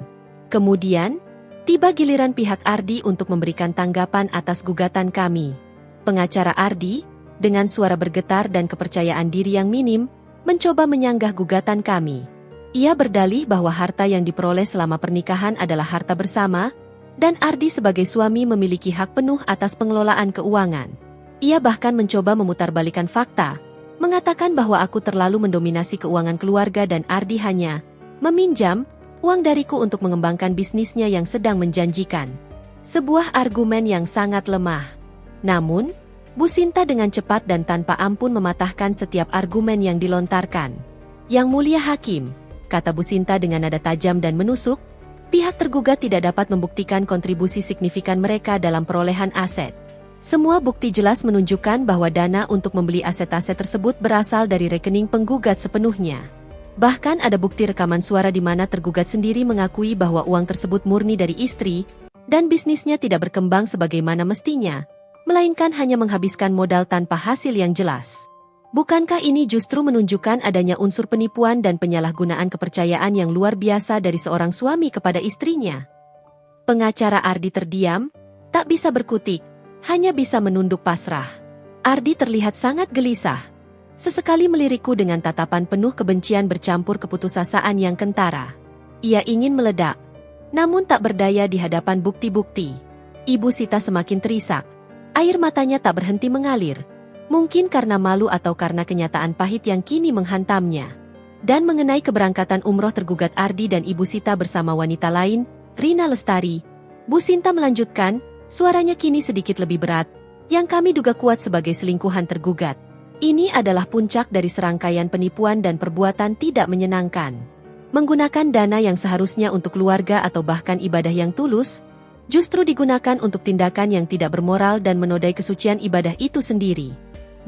Kemudian, tiba giliran pihak Ardi untuk memberikan tanggapan atas gugatan kami. Pengacara Ardi, dengan suara bergetar dan kepercayaan diri yang minim, mencoba menyanggah gugatan kami. Ia berdalih bahwa harta yang diperoleh selama pernikahan adalah harta bersama, dan Ardi sebagai suami memiliki hak penuh atas pengelolaan keuangan. Ia bahkan mencoba memutarbalikan fakta, mengatakan bahwa aku terlalu mendominasi keuangan keluarga dan Ardi hanya meminjam uang dariku untuk mengembangkan bisnisnya yang sedang menjanjikan. Sebuah argumen yang sangat lemah. Namun, Bu Sinta dengan cepat dan tanpa ampun mematahkan setiap argumen yang dilontarkan. Yang mulia hakim, kata Bu Sinta dengan nada tajam dan menusuk, pihak tergugat tidak dapat membuktikan kontribusi signifikan mereka dalam perolehan aset. Semua bukti jelas menunjukkan bahwa dana untuk membeli aset-aset tersebut berasal dari rekening penggugat sepenuhnya. Bahkan ada bukti rekaman suara di mana tergugat sendiri mengakui bahwa uang tersebut murni dari istri, dan bisnisnya tidak berkembang sebagaimana mestinya, melainkan hanya menghabiskan modal tanpa hasil yang jelas. Bukankah ini justru menunjukkan adanya unsur penipuan dan penyalahgunaan kepercayaan yang luar biasa dari seorang suami kepada istrinya? Pengacara Ardi terdiam, tak bisa berkutik, hanya bisa menunduk pasrah. Ardi terlihat sangat gelisah. Sesekali melirikku dengan tatapan penuh kebencian bercampur keputusasaan yang kentara. Ia ingin meledak, namun tak berdaya di hadapan bukti-bukti. Ibu Sita semakin terisak. Air matanya tak berhenti mengalir. Mungkin karena malu atau karena kenyataan pahit yang kini menghantamnya. Dan mengenai keberangkatan umroh tergugat Ardi dan Ibu Sita bersama wanita lain, Rina Lestari, Bu Sinta melanjutkan, suaranya kini sedikit lebih berat, yang kami duga kuat sebagai selingkuhan tergugat. Ini adalah puncak dari serangkaian penipuan dan perbuatan tidak menyenangkan. Menggunakan dana yang seharusnya untuk keluarga atau bahkan ibadah yang tulus, justru digunakan untuk tindakan yang tidak bermoral dan menodai kesucian ibadah itu sendiri.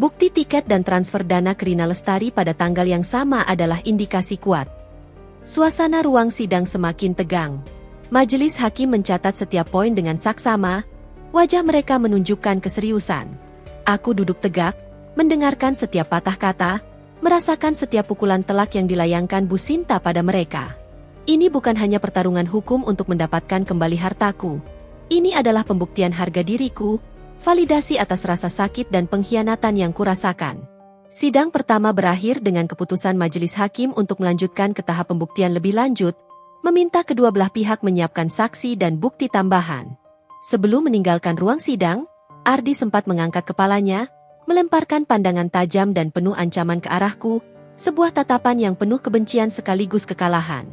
Bukti tiket dan transfer dana ke Rina Lestari pada tanggal yang sama adalah indikasi kuat. Suasana ruang sidang semakin tegang. Majelis hakim mencatat setiap poin dengan saksama, wajah mereka menunjukkan keseriusan. Aku duduk tegak, mendengarkan setiap patah kata, merasakan setiap pukulan telak yang dilayangkan Bu Sinta pada mereka. Ini bukan hanya pertarungan hukum untuk mendapatkan kembali hartaku. Ini adalah pembuktian harga diriku, validasi atas rasa sakit dan pengkhianatan yang kurasakan. Sidang pertama berakhir dengan keputusan majelis hakim untuk melanjutkan ke tahap pembuktian lebih lanjut, meminta kedua belah pihak menyiapkan saksi dan bukti tambahan. Sebelum meninggalkan ruang sidang, Ardi sempat mengangkat kepalanya, melemparkan pandangan tajam dan penuh ancaman ke arahku, sebuah tatapan yang penuh kebencian sekaligus kekalahan.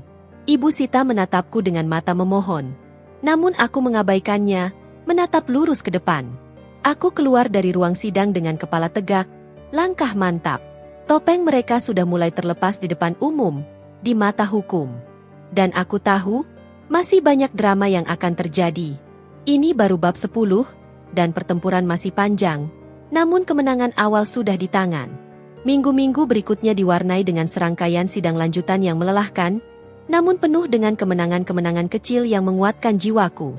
Ibu Sita menatapku dengan mata memohon. Namun aku mengabaikannya, menatap lurus ke depan. Aku keluar dari ruang sidang dengan kepala tegak, langkah mantap. Topeng mereka sudah mulai terlepas di depan umum, di mata hukum. Dan aku tahu, masih banyak drama yang akan terjadi. Ini baru bab 10, dan pertempuran masih panjang. Namun kemenangan awal sudah di tangan. Minggu-minggu berikutnya diwarnai dengan serangkaian sidang lanjutan yang melelahkan, namun penuh dengan kemenangan-kemenangan kecil yang menguatkan jiwaku.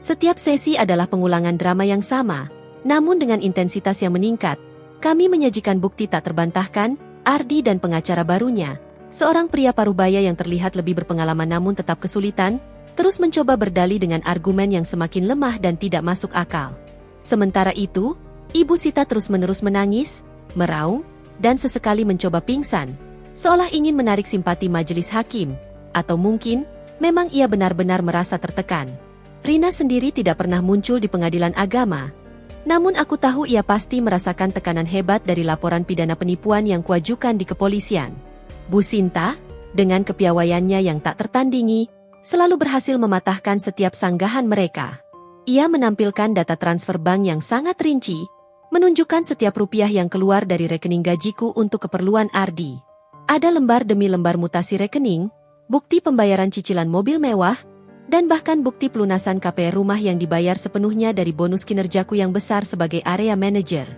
Setiap sesi adalah pengulangan drama yang sama, namun dengan intensitas yang meningkat. Kami menyajikan bukti tak terbantahkan, Ardi dan pengacara barunya, seorang pria parubaya yang terlihat lebih berpengalaman namun tetap kesulitan, terus mencoba berdalih dengan argumen yang semakin lemah dan tidak masuk akal. Sementara itu, Ibu Sita terus-menerus menangis, meraung, dan sesekali mencoba pingsan, seolah ingin menarik simpati majelis hakim, atau mungkin, memang ia benar-benar merasa tertekan. Rina sendiri tidak pernah muncul di pengadilan agama, namun aku tahu ia pasti merasakan tekanan hebat dari laporan pidana penipuan yang kuajukan di kepolisian. Bu Sinta, dengan kepiawaiannya yang tak tertandingi, selalu berhasil mematahkan setiap sanggahan mereka. Ia menampilkan data transfer bank yang sangat rinci, menunjukkan setiap rupiah yang keluar dari rekening gajiku untuk keperluan Ardi. Ada lembar demi lembar mutasi rekening, bukti pembayaran cicilan mobil mewah, dan bahkan bukti pelunasan KPR rumah yang dibayar sepenuhnya dari bonus kinerjaku yang besar sebagai area manager.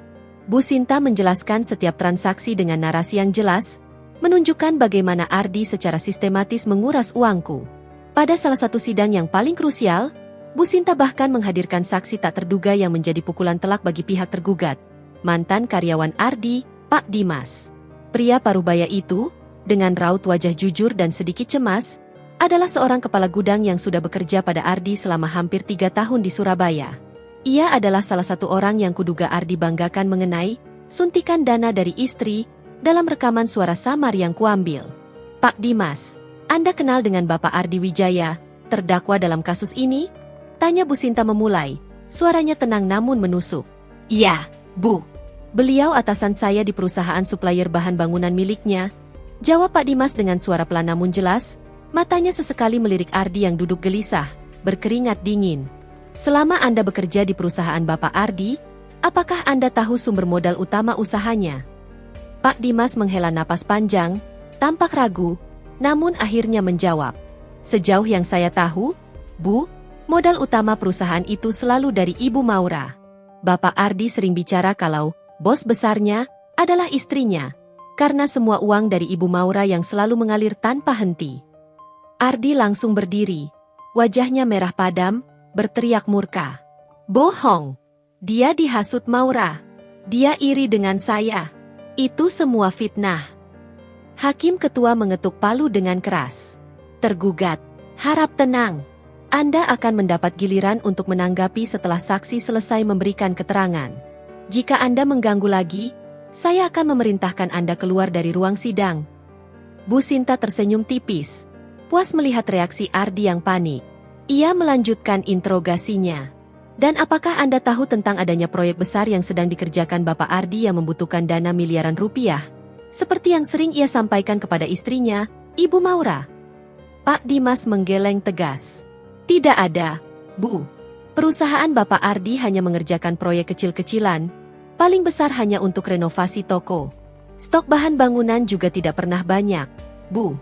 Bu Sinta menjelaskan setiap transaksi dengan narasi yang jelas, menunjukkan bagaimana Ardi secara sistematis menguras uangku. Pada salah satu sidang yang paling krusial, Bu Sinta bahkan menghadirkan saksi tak terduga yang menjadi pukulan telak bagi pihak tergugat, mantan karyawan Ardi, Pak Dimas. Pria parubaya itu, dengan raut wajah jujur dan sedikit cemas, adalah seorang kepala gudang yang sudah bekerja pada Ardi selama hampir 3 tahun di Surabaya. Ia adalah salah satu orang yang kuduga Ardi banggakan mengenai suntikan dana dari istri dalam rekaman suara samar yang kuambil. Pak Dimas, Anda kenal dengan Bapak Ardi Wijaya, terdakwa dalam kasus ini? Tanya Bu Sinta memulai, suaranya tenang namun menusuk. Iya, Bu. Beliau atasan saya di perusahaan supplier bahan bangunan miliknya. Jawab Pak Dimas dengan suara pelan namun jelas, matanya sesekali melirik Ardi yang duduk gelisah, berkeringat dingin. Selama Anda bekerja di perusahaan Bapak Ardi, apakah Anda tahu sumber modal utama usahanya? Pak Dimas menghela napas panjang, tampak ragu, namun akhirnya menjawab. Sejauh yang saya tahu, Bu, modal utama perusahaan itu selalu dari Ibu Maura. Bapak Ardi sering bicara kalau bos besarnya adalah istrinya, karena semua uang dari Ibu Maura yang selalu mengalir tanpa henti. Ardi langsung berdiri, wajahnya merah padam, berteriak murka. Bohong! Dia dihasut Maura. Dia iri dengan saya. Itu semua fitnah. Hakim ketua mengetuk palu dengan keras. Tergugat, harap tenang. Anda akan mendapat giliran untuk menanggapi setelah saksi selesai memberikan keterangan. Jika Anda mengganggu lagi, saya akan memerintahkan Anda keluar dari ruang sidang. Bu Sinta tersenyum tipis, puas melihat reaksi Ardi yang panik. Ia melanjutkan interogasinya. Dan apakah Anda tahu tentang adanya proyek besar yang sedang dikerjakan Bapak Ardi yang membutuhkan dana miliaran rupiah? Seperti yang sering ia sampaikan kepada istrinya, Ibu Maura. Pak Dimas menggeleng tegas. Tidak ada, Bu. Perusahaan Bapak Ardi hanya mengerjakan proyek kecil-kecilan, paling besar hanya untuk renovasi toko. Stok bahan bangunan juga tidak pernah banyak, Bu.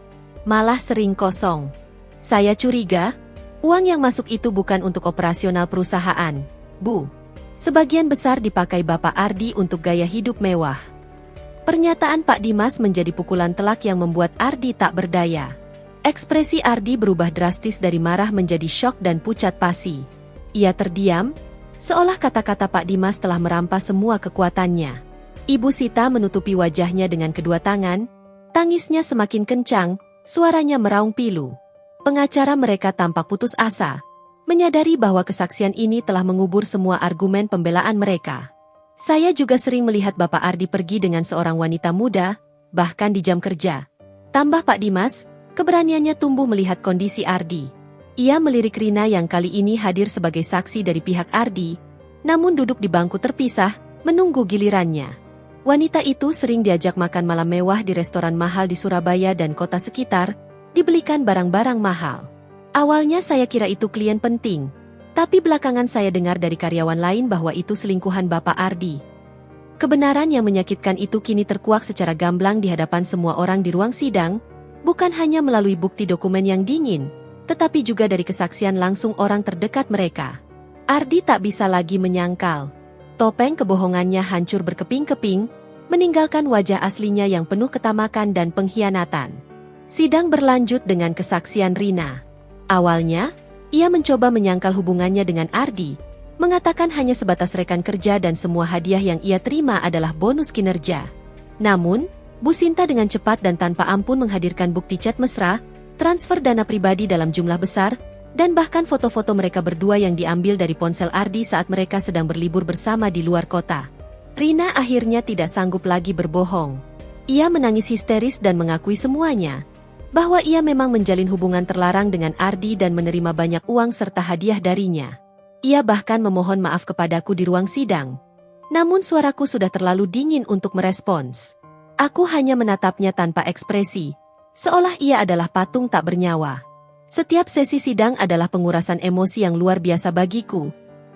malah sering kosong. Saya curiga, uang yang masuk itu bukan untuk operasional perusahaan, Bu. Sebagian besar dipakai Bapak Ardi untuk gaya hidup mewah. Pernyataan Pak Dimas menjadi pukulan telak yang membuat Ardi tak berdaya. Ekspresi Ardi berubah drastis dari marah menjadi syok dan pucat pasi. Ia terdiam, seolah kata-kata Pak Dimas telah merampas semua kekuatannya. Ibu Sita menutupi wajahnya dengan kedua tangan, tangisnya semakin kencang, suaranya meraung pilu. Pengacara mereka tampak putus asa, menyadari bahwa kesaksian ini telah mengubur semua argumen pembelaan mereka. Saya juga sering melihat Bapak Ardi pergi dengan seorang wanita muda, bahkan di jam kerja. Tambah Pak Dimas, keberaniannya tumbuh melihat kondisi Ardi. Ia melirik Rina yang kali ini hadir sebagai saksi dari pihak Ardi, namun duduk di bangku terpisah, menunggu gilirannya. Wanita itu sering diajak makan malam mewah di restoran mahal di Surabaya dan kota sekitar, dibelikan barang-barang mahal. Awalnya saya kira itu klien penting, tapi belakangan saya dengar dari karyawan lain bahwa itu selingkuhan Bapak Ardi. Kebenaran yang menyakitkan itu kini terkuak secara gamblang di hadapan semua orang di ruang sidang, bukan hanya melalui bukti dokumen yang dingin, tetapi juga dari kesaksian langsung orang terdekat mereka. Ardi tak bisa lagi menyangkal. Topeng kebohongannya hancur berkeping-keping, meninggalkan wajah aslinya yang penuh ketamakan dan pengkhianatan. Sidang berlanjut dengan kesaksian Rina. Awalnya, ia mencoba menyangkal hubungannya dengan Ardi, mengatakan hanya sebatas rekan kerja dan semua hadiah yang ia terima adalah bonus kinerja. Namun, Bu Sinta dengan cepat dan tanpa ampun menghadirkan bukti chat mesra, transfer dana pribadi dalam jumlah besar, dan bahkan foto-foto mereka berdua yang diambil dari ponsel Ardi saat mereka sedang berlibur bersama di luar kota. Rina akhirnya tidak sanggup lagi berbohong. Ia menangis histeris dan mengakui semuanya, bahwa ia memang menjalin hubungan terlarang dengan Ardi dan menerima banyak uang serta hadiah darinya. Ia bahkan memohon maaf kepadaku di ruang sidang. Namun suaraku sudah terlalu dingin untuk merespons. Aku hanya menatapnya tanpa ekspresi, seolah ia adalah patung tak bernyawa. Setiap sesi sidang adalah pengurasan emosi yang luar biasa bagiku,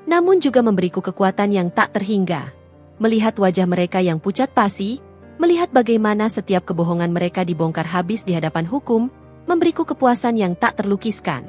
namun juga memberiku kekuatan yang tak terhingga. Melihat wajah mereka yang pucat pasi, melihat bagaimana setiap kebohongan mereka dibongkar habis di hadapan hukum, memberiku kepuasan yang tak terlukiskan.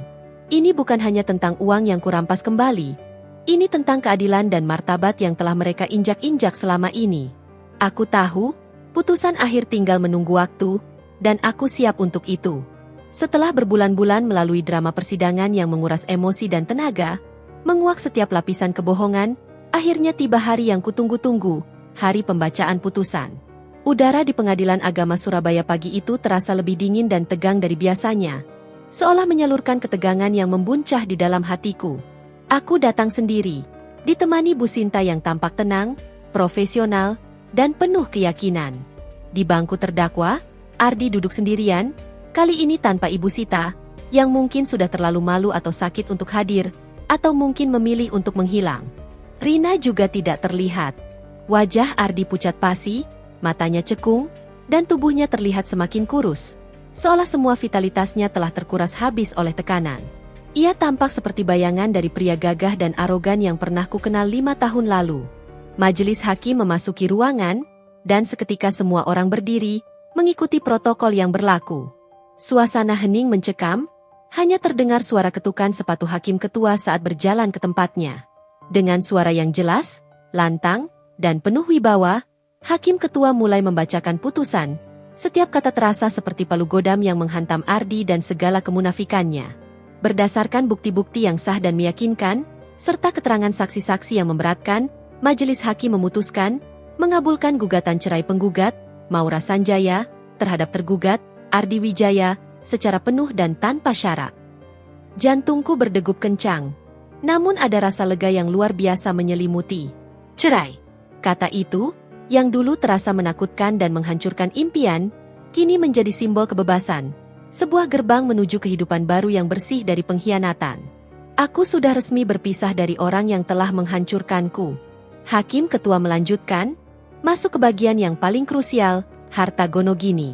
Ini bukan hanya tentang uang yang kurampas kembali. Ini tentang keadilan dan martabat yang telah mereka injak-injak selama ini. Aku tahu, putusan akhir tinggal menunggu waktu, dan aku siap untuk itu. Setelah berbulan-bulan melalui drama persidangan yang menguras emosi dan tenaga, menguak setiap lapisan kebohongan, akhirnya tiba hari yang kutunggu-tunggu, hari pembacaan putusan. Udara di Pengadilan Agama Surabaya pagi itu terasa lebih dingin dan tegang dari biasanya, seolah menyalurkan ketegangan yang membuncah di dalam hatiku. Aku datang sendiri, ditemani Bu Sinta yang tampak tenang, profesional, dan penuh keyakinan. Di bangku terdakwa, Ardi duduk sendirian, kali ini tanpa Ibu Sita, yang mungkin sudah terlalu malu atau sakit untuk hadir, atau mungkin memilih untuk menghilang. Rina juga tidak terlihat. Wajah Ardi pucat pasi, matanya cekung, dan tubuhnya terlihat semakin kurus, seolah semua vitalitasnya telah terkuras habis oleh tekanan. Ia tampak seperti bayangan dari pria gagah dan arogan yang pernah kukenal 5 tahun lalu. Majelis hakim memasuki ruangan, dan seketika semua orang berdiri, mengikuti protokol yang berlaku. Suasana hening mencekam, hanya terdengar suara ketukan sepatu hakim ketua saat berjalan ke tempatnya. Dengan suara yang jelas, lantang, dan penuh wibawa, Hakim Ketua mulai membacakan putusan. Setiap kata terasa seperti palu godam yang menghantam Ardi dan segala kemunafikannya. Berdasarkan bukti-bukti yang sah dan meyakinkan, serta keterangan saksi-saksi yang memberatkan, Majelis Hakim memutuskan, mengabulkan gugatan cerai penggugat, Maura Sanjaya, terhadap tergugat, Ardi Wijaya, secara penuh dan tanpa syarat. Jantungku berdegup kencang. Namun ada rasa lega yang luar biasa menyelimuti. Cerai. Kata itu, yang dulu terasa menakutkan dan menghancurkan impian, kini menjadi simbol kebebasan. Sebuah gerbang menuju kehidupan baru yang bersih dari pengkhianatan. Aku sudah resmi berpisah dari orang yang telah menghancurkanku. Hakim Ketua melanjutkan, masuk ke bagian yang paling krusial, harta gonogini.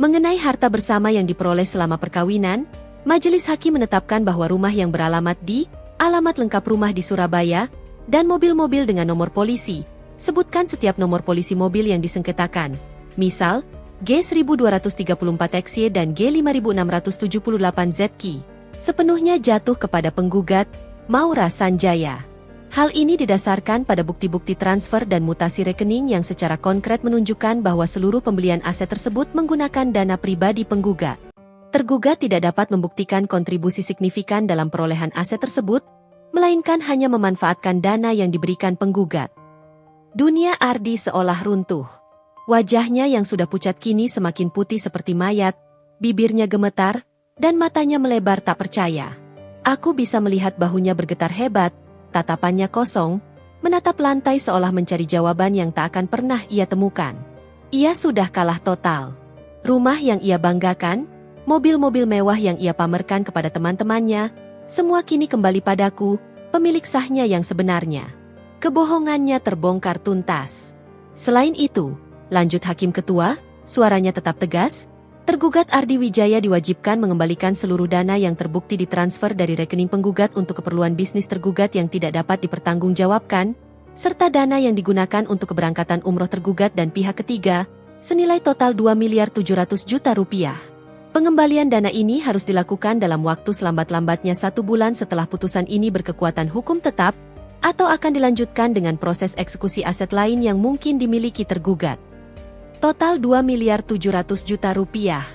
Mengenai harta bersama yang diperoleh selama perkawinan, Majelis Hakim menetapkan bahwa rumah yang beralamat di, alamat lengkap rumah di Surabaya, dan mobil-mobil dengan nomor polisi. Sebutkan setiap nomor polisi mobil yang disengketakan. Misal, G1234XY dan G5678ZQ, sepenuhnya jatuh kepada penggugat, Maura Sanjaya. Hal ini didasarkan pada bukti-bukti transfer dan mutasi rekening yang secara konkret menunjukkan bahwa seluruh pembelian aset tersebut menggunakan dana pribadi penggugat. Tergugat tidak dapat membuktikan kontribusi signifikan dalam perolehan aset tersebut, melainkan hanya memanfaatkan dana yang diberikan penggugat. Dunia Ardi seolah runtuh. Wajahnya yang sudah pucat kini semakin putih seperti mayat, bibirnya gemetar, dan matanya melebar tak percaya. Aku bisa melihat bahunya bergetar hebat, tatapannya kosong, menatap lantai seolah mencari jawaban yang tak akan pernah ia temukan. Ia sudah kalah total. Rumah yang ia banggakan, mobil-mobil mewah yang ia pamerkan kepada teman-temannya, semua kini kembali padaku, pemilik sahnya yang sebenarnya. Kebohongannya terbongkar tuntas. Selain itu, lanjut Hakim Ketua, suaranya tetap tegas, tergugat Ardi Wijaya diwajibkan mengembalikan seluruh dana yang terbukti ditransfer dari rekening penggugat untuk keperluan bisnis tergugat yang tidak dapat dipertanggungjawabkan, serta dana yang digunakan untuk keberangkatan umroh tergugat dan pihak ketiga, senilai total 2 miliar 700 juta rupiah. Pengembalian dana ini harus dilakukan dalam waktu selambat-lambatnya 1 bulan setelah putusan ini berkekuatan hukum tetap, atau akan dilanjutkan dengan proses eksekusi aset lain yang mungkin dimiliki tergugat. Total 2 miliar 700 juta rupiah.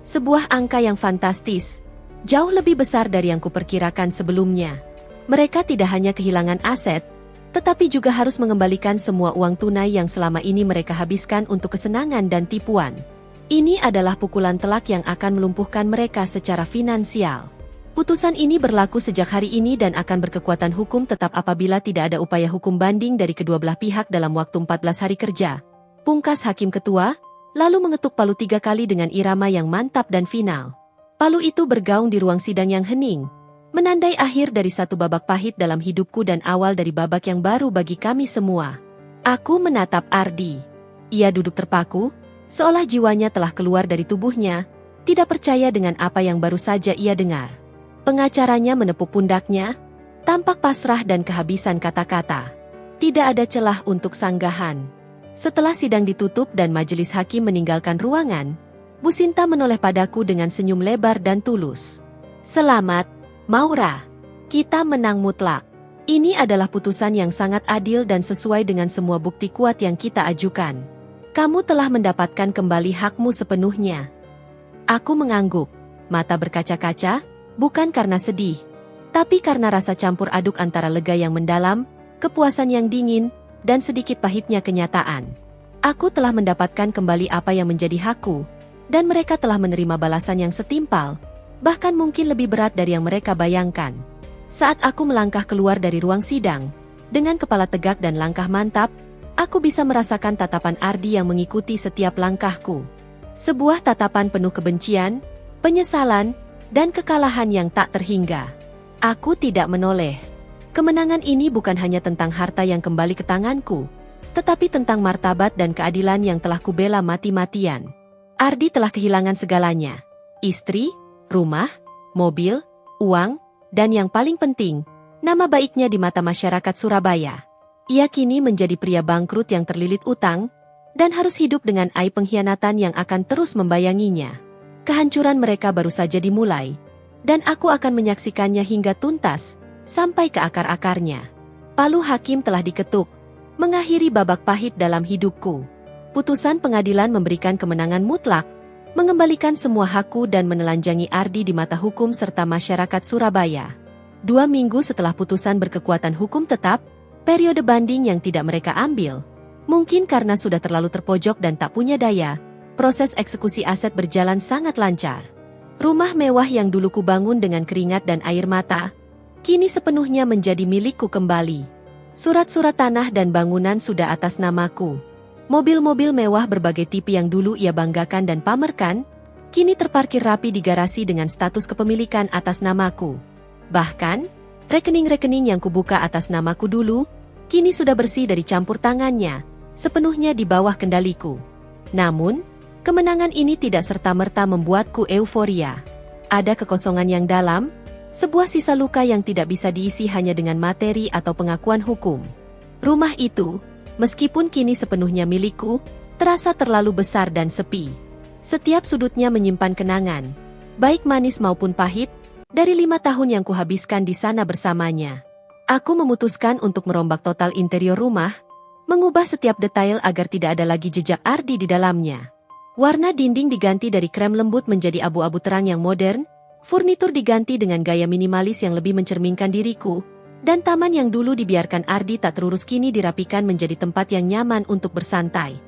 Sebuah angka yang fantastis, jauh lebih besar dari yang kuperkirakan sebelumnya. Mereka tidak hanya kehilangan aset, tetapi juga harus mengembalikan semua uang tunai yang selama ini mereka habiskan untuk kesenangan dan tipuan. Ini adalah pukulan telak yang akan melumpuhkan mereka secara finansial. Putusan ini berlaku sejak hari ini dan akan berkekuatan hukum tetap apabila tidak ada upaya hukum banding dari kedua belah pihak dalam waktu 14 hari kerja. Pungkas Hakim Ketua, lalu mengetuk palu 3 kali dengan irama yang mantap dan final. Palu itu bergaung di ruang sidang yang hening, menandai akhir dari satu babak pahit dalam hidupku dan awal dari babak yang baru bagi kami semua. Aku menatap Ardi. Ia duduk terpaku, seolah jiwanya telah keluar dari tubuhnya, tidak percaya dengan apa yang baru saja ia dengar. Pengacaranya menepuk pundaknya, tampak pasrah dan kehabisan kata-kata. Tidak ada celah untuk sanggahan. Setelah sidang ditutup dan majelis hakim meninggalkan ruangan, Bu Sinta menoleh padaku dengan senyum lebar dan tulus. Selamat, Maura. Kita menang mutlak. Ini adalah putusan yang sangat adil dan sesuai dengan semua bukti kuat yang kita ajukan. Kamu telah mendapatkan kembali hakmu sepenuhnya. Aku mengangguk, mata berkaca-kaca, bukan karena sedih, tapi karena rasa campur aduk antara lega yang mendalam, kepuasan yang dingin, dan sedikit pahitnya kenyataan. Aku telah mendapatkan kembali apa yang menjadi hakku, dan mereka telah menerima balasan yang setimpal, bahkan mungkin lebih berat dari yang mereka bayangkan. Saat aku melangkah keluar dari ruang sidang, dengan kepala tegak dan langkah mantap, aku bisa merasakan tatapan Ardi yang mengikuti setiap langkahku. Sebuah tatapan penuh kebencian, penyesalan, dan kekalahan yang tak terhingga. Aku tidak menoleh. Kemenangan ini bukan hanya tentang harta yang kembali ke tanganku, tetapi tentang martabat dan keadilan yang telah kubela mati-matian. Ardi telah kehilangan segalanya. Istri, rumah, mobil, uang, dan yang paling penting, nama baiknya di mata masyarakat Surabaya. Ia kini menjadi pria bangkrut yang terlilit utang, dan harus hidup dengan aib pengkhianatan yang akan terus membayanginya. Kehancuran mereka baru saja dimulai, dan aku akan menyaksikannya hingga tuntas, sampai ke akar-akarnya. Palu hakim telah diketuk, mengakhiri babak pahit dalam hidupku. Putusan pengadilan memberikan kemenangan mutlak, mengembalikan semua hakku dan menelanjangi Ardi di mata hukum serta masyarakat Surabaya. 2 minggu setelah putusan berkekuatan hukum tetap, periode banding yang tidak mereka ambil, mungkin karena sudah terlalu terpojok dan tak punya daya, proses eksekusi aset berjalan sangat lancar. Rumah mewah yang dulu kubangun dengan keringat dan air mata, kini sepenuhnya menjadi milikku kembali. Surat-surat tanah dan bangunan sudah atas namaku. Mobil-mobil mewah berbagai tipe yang dulu ia banggakan dan pamerkan, kini terparkir rapi di garasi dengan status kepemilikan atas namaku. Bahkan, rekening-rekening yang kubuka atas namaku dulu, kini sudah bersih dari campur tangannya, sepenuhnya di bawah kendaliku. Namun, kemenangan ini tidak serta-merta membuatku euforia. Ada kekosongan yang dalam, sebuah sisa luka yang tidak bisa diisi hanya dengan materi atau pengakuan hukum. Rumah itu, meskipun kini sepenuhnya milikku, terasa terlalu besar dan sepi. Setiap sudutnya menyimpan kenangan, baik manis maupun pahit, dari 5 tahun yang kuhabiskan di sana bersamanya. Aku memutuskan untuk merombak total interior rumah, mengubah setiap detail agar tidak ada lagi jejak Ardi di dalamnya. Warna dinding diganti dari krem lembut menjadi abu-abu terang yang modern, furnitur diganti dengan gaya minimalis yang lebih mencerminkan diriku, dan taman yang dulu dibiarkan Ardi tak terurus kini dirapikan menjadi tempat yang nyaman untuk bersantai.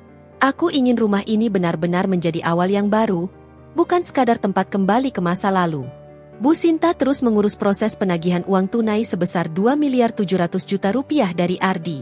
Aku ingin rumah ini benar-benar menjadi awal yang baru, bukan sekadar tempat kembali ke masa lalu. Bu Sinta terus mengurus proses penagihan uang tunai sebesar 2.700.000.000 rupiah dari Ardi.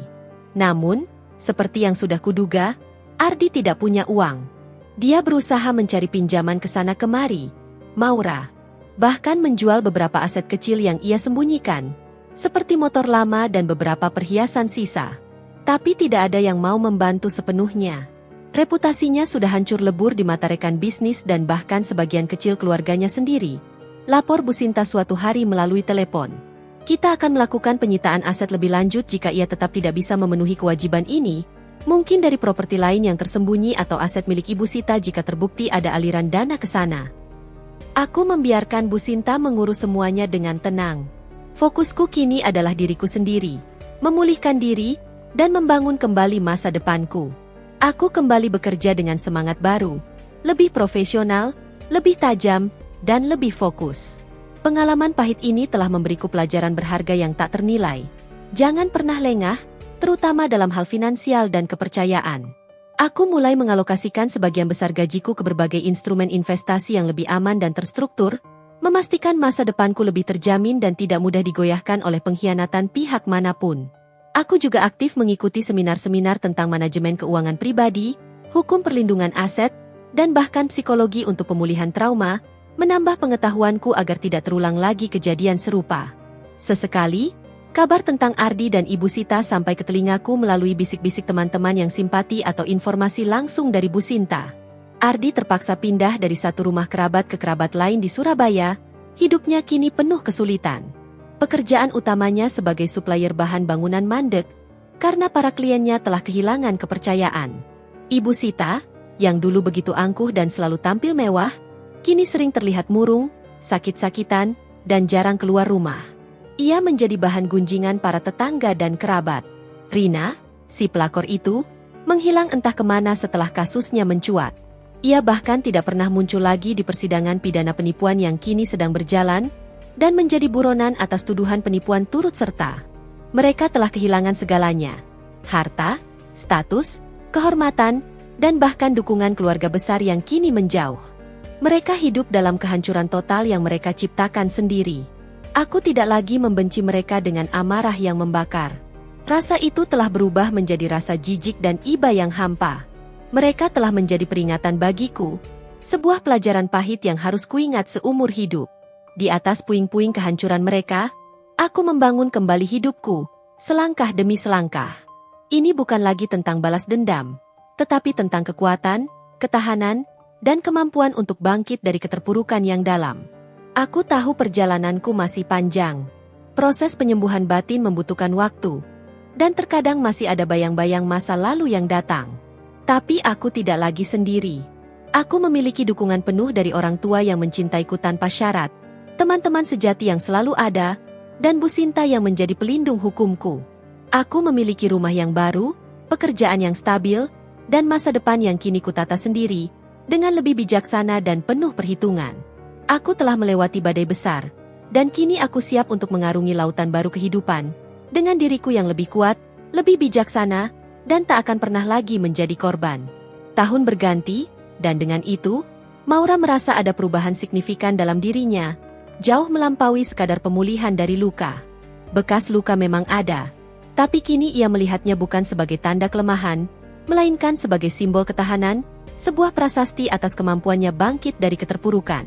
Namun, seperti yang sudah kuduga, Ardi tidak punya uang. Dia berusaha mencari pinjaman ke sana kemari, Maura. Bahkan menjual beberapa aset kecil yang ia sembunyikan, seperti motor lama dan beberapa perhiasan sisa. Tapi tidak ada yang mau membantu sepenuhnya. Reputasinya sudah hancur lebur di mata rekan bisnis dan bahkan sebagian kecil keluarganya sendiri. Lapor Bu Sinta suatu hari melalui telepon. Kita akan melakukan penyitaan aset lebih lanjut jika ia tetap tidak bisa memenuhi kewajiban ini, mungkin dari properti lain yang tersembunyi atau aset milik Ibu Sita jika terbukti ada aliran dana ke sana. Aku membiarkan Bu Sinta mengurus semuanya dengan tenang. Fokusku kini adalah diriku sendiri, memulihkan diri, dan membangun kembali masa depanku. Aku kembali bekerja dengan semangat baru, lebih profesional, lebih tajam, dan lebih fokus. Pengalaman pahit ini telah memberiku pelajaran berharga yang tak ternilai. Jangan pernah lengah, terutama dalam hal finansial dan kepercayaan. Aku mulai mengalokasikan sebagian besar gajiku ke berbagai instrumen investasi yang lebih aman dan terstruktur, memastikan masa depanku lebih terjamin dan tidak mudah digoyahkan oleh pengkhianatan pihak manapun. Aku juga aktif mengikuti seminar-seminar tentang manajemen keuangan pribadi, hukum perlindungan aset, dan bahkan psikologi untuk pemulihan trauma, menambah pengetahuanku agar tidak terulang lagi kejadian serupa. Sesekali, kabar tentang Ardi dan Ibu Sita sampai ke telingaku melalui bisik-bisik teman-teman yang simpati atau informasi langsung dari Bu Sinta. Ardi terpaksa pindah dari satu rumah kerabat ke kerabat lain di Surabaya, hidupnya kini penuh kesulitan. Pekerjaan utamanya sebagai supplier bahan bangunan mandek, karena para kliennya telah kehilangan kepercayaan. Ibu Sita, yang dulu begitu angkuh dan selalu tampil mewah, kini sering terlihat murung, sakit-sakitan, dan jarang keluar rumah. Ia menjadi bahan gunjingan para tetangga dan kerabat. Rina, si pelakor itu, menghilang entah kemana setelah kasusnya mencuat. Ia bahkan tidak pernah muncul lagi di persidangan pidana penipuan yang kini sedang berjalan, dan menjadi buronan atas tuduhan penipuan turut serta. Mereka telah kehilangan segalanya. Harta, status, kehormatan, dan bahkan dukungan keluarga besar yang kini menjauh. Mereka hidup dalam kehancuran total yang mereka ciptakan sendiri. Aku tidak lagi membenci mereka dengan amarah yang membakar. Rasa itu telah berubah menjadi rasa jijik dan iba yang hampa. Mereka telah menjadi peringatan bagiku, sebuah pelajaran pahit yang harus kuingat seumur hidup. Di atas puing-puing kehancuran mereka, aku membangun kembali hidupku, selangkah demi selangkah. Ini bukan lagi tentang balas dendam, tetapi tentang kekuatan, ketahanan, dan kemampuan untuk bangkit dari keterpurukan yang dalam. Aku tahu perjalananku masih panjang. Proses penyembuhan batin membutuhkan waktu, dan terkadang masih ada bayang-bayang masa lalu yang datang. Tapi aku tidak lagi sendiri. Aku memiliki dukungan penuh dari orang tua yang mencintaiku tanpa syarat, teman-teman sejati yang selalu ada, dan Bu Sinta yang menjadi pelindung hukumku. Aku memiliki rumah yang baru, pekerjaan yang stabil, dan masa depan yang kini kutata sendiri, dengan lebih bijaksana dan penuh perhitungan. Aku telah melewati badai besar, dan kini aku siap untuk mengarungi lautan baru kehidupan, dengan diriku yang lebih kuat, lebih bijaksana, dan tak akan pernah lagi menjadi korban. Tahun berganti, dan dengan itu, Maura merasa ada perubahan signifikan dalam dirinya, jauh melampaui sekadar pemulihan dari luka. Bekas luka memang ada, tapi kini ia melihatnya bukan sebagai tanda kelemahan, melainkan sebagai simbol ketahanan, sebuah prasasti atas kemampuannya bangkit dari keterpurukan.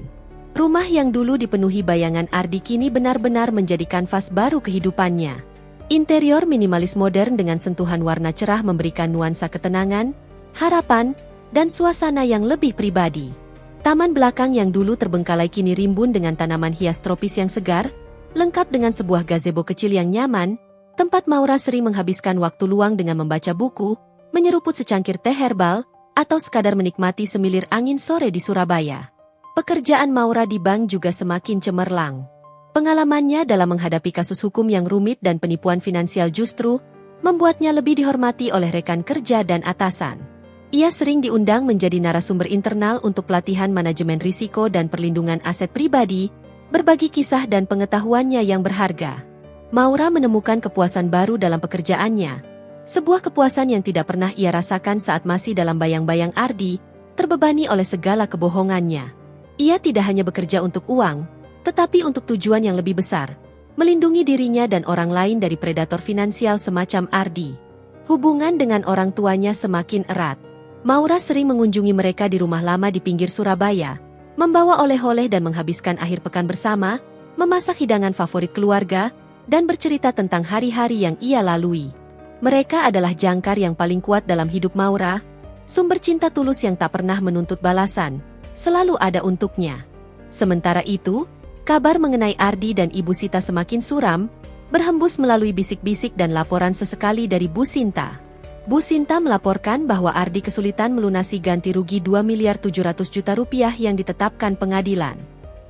Rumah yang dulu dipenuhi bayangan Ardi kini benar-benar menjadi kanvas baru kehidupannya. Interior minimalis modern dengan sentuhan warna cerah memberikan nuansa ketenangan, harapan, dan suasana yang lebih pribadi. Taman belakang yang dulu terbengkalai kini rimbun dengan tanaman hias tropis yang segar, lengkap dengan sebuah gazebo kecil yang nyaman, tempat Maura sering menghabiskan waktu luang dengan membaca buku, menyeruput secangkir teh herbal, atau sekadar menikmati semilir angin sore di Surabaya. Pekerjaan Maura di bank juga semakin cemerlang. Pengalamannya dalam menghadapi kasus hukum yang rumit dan penipuan finansial justru membuatnya lebih dihormati oleh rekan kerja dan atasan. Ia sering diundang menjadi narasumber internal untuk pelatihan manajemen risiko dan perlindungan aset pribadi, berbagi kisah dan pengetahuannya yang berharga. Maura menemukan kepuasan baru dalam pekerjaannya, sebuah kepuasan yang tidak pernah ia rasakan saat masih dalam bayang-bayang Ardi, terbebani oleh segala kebohongannya. Ia tidak hanya bekerja untuk uang, tetapi untuk tujuan yang lebih besar, melindungi dirinya dan orang lain dari predator finansial semacam Ardi. Hubungan dengan orang tuanya semakin erat. Maura sering mengunjungi mereka di rumah lama di pinggir Surabaya, membawa oleh-oleh dan menghabiskan akhir pekan bersama, memasak hidangan favorit keluarga, dan bercerita tentang hari-hari yang ia lalui. Mereka adalah jangkar yang paling kuat dalam hidup Maura, sumber cinta tulus yang tak pernah menuntut balasan, selalu ada untuknya. Sementara itu, kabar mengenai Ardi dan Ibu Sita semakin suram, berhembus melalui bisik-bisik dan laporan sesekali dari Bu Sinta. Bu Sinta melaporkan bahwa Ardi kesulitan melunasi ganti rugi 2.700.000.000 rupiah yang ditetapkan pengadilan.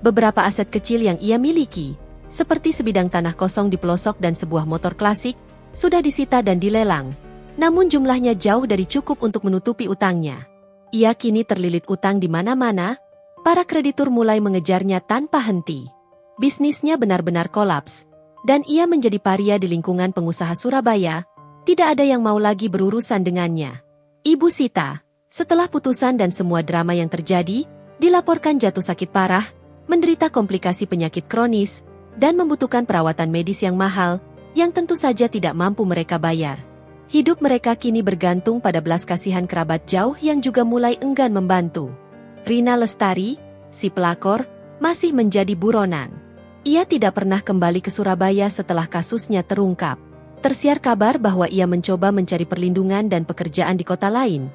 Beberapa aset kecil yang ia miliki, seperti sebidang tanah kosong di pelosok dan sebuah motor klasik, sudah disita dan dilelang. Namun jumlahnya jauh dari cukup untuk menutupi utangnya. Ia kini terlilit utang di mana-mana, para kreditur mulai mengejarnya tanpa henti. Bisnisnya benar-benar kolaps, dan ia menjadi paria di lingkungan pengusaha Surabaya. Tidak ada yang mau lagi berurusan dengannya. Ibu Sita, setelah putusan dan semua drama yang terjadi, dilaporkan jatuh sakit parah, menderita komplikasi penyakit kronis, dan membutuhkan perawatan medis yang mahal, yang tentu saja tidak mampu mereka bayar. Hidup mereka kini bergantung pada belas kasihan kerabat jauh yang juga mulai enggan membantu. Rina Lestari, si pelakor, masih menjadi buronan. Ia tidak pernah kembali ke Surabaya setelah kasusnya terungkap. Tersiar kabar bahwa ia mencoba mencari perlindungan dan pekerjaan di kota lain.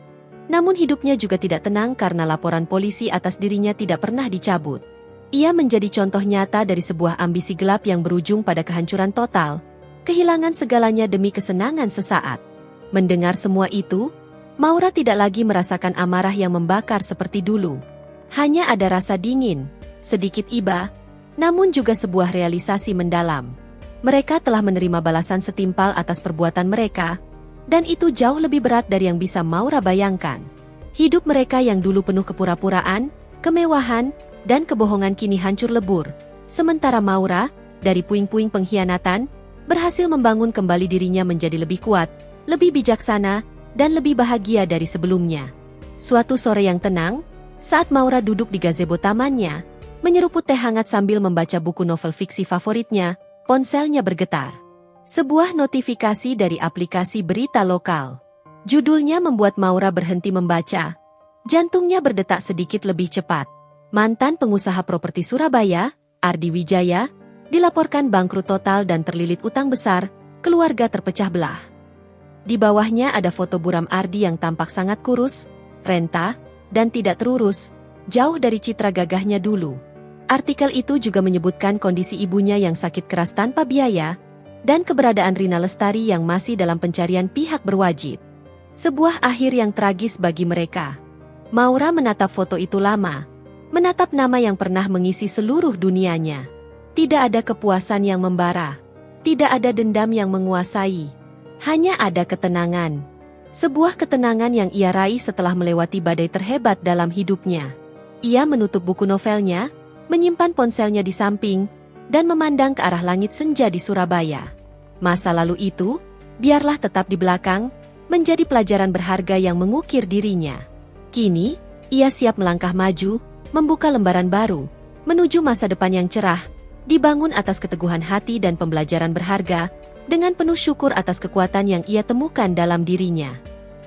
Namun hidupnya juga tidak tenang karena laporan polisi atas dirinya tidak pernah dicabut. Ia menjadi contoh nyata dari sebuah ambisi gelap yang berujung pada kehancuran total, kehilangan segalanya demi kesenangan sesaat. Mendengar semua itu, Maura tidak lagi merasakan amarah yang membakar seperti dulu. Hanya ada rasa dingin, sedikit iba, namun juga sebuah realisasi mendalam. Mereka telah menerima balasan setimpal atas perbuatan mereka, dan itu jauh lebih berat dari yang bisa Maura bayangkan. Hidup mereka yang dulu penuh kepura-puraan, kemewahan, dan kebohongan kini hancur lebur. Sementara Maura, dari puing-puing pengkhianatan, berhasil membangun kembali dirinya menjadi lebih kuat, lebih bijaksana, dan lebih bahagia dari sebelumnya. Suatu sore yang tenang, saat Maura duduk di gazebo tamannya, menyeruput teh hangat sambil membaca buku novel fiksi favoritnya, ponselnya bergetar. Sebuah notifikasi dari aplikasi berita lokal. Judulnya membuat Maura berhenti membaca. Jantungnya berdetak sedikit lebih cepat. Mantan pengusaha properti Surabaya, Ardi Wijaya, dilaporkan bangkrut total dan terlilit utang besar, keluarga terpecah belah. Di bawahnya ada foto buram Ardi yang tampak sangat kurus, renta, dan tidak terurus, jauh dari citra gagahnya dulu. Artikel itu juga menyebutkan kondisi ibunya yang sakit keras tanpa biaya, dan keberadaan Rina Lestari yang masih dalam pencarian pihak berwajib. Sebuah akhir yang tragis bagi mereka. Maura menatap foto itu lama, menatap nama yang pernah mengisi seluruh dunianya. Tidak ada kepuasan yang membara, tidak ada dendam yang menguasai, hanya ada ketenangan. Sebuah ketenangan yang ia raih setelah melewati badai terhebat dalam hidupnya. Ia menutup buku novelnya, menyimpan ponselnya di samping, dan memandang ke arah langit senja di Surabaya. Masa lalu itu, biarlah tetap di belakang, menjadi pelajaran berharga yang mengukir dirinya. Kini, ia siap melangkah maju, membuka lembaran baru, menuju masa depan yang cerah, dibangun atas keteguhan hati dan pembelajaran berharga, dengan penuh syukur atas kekuatan yang ia temukan dalam dirinya.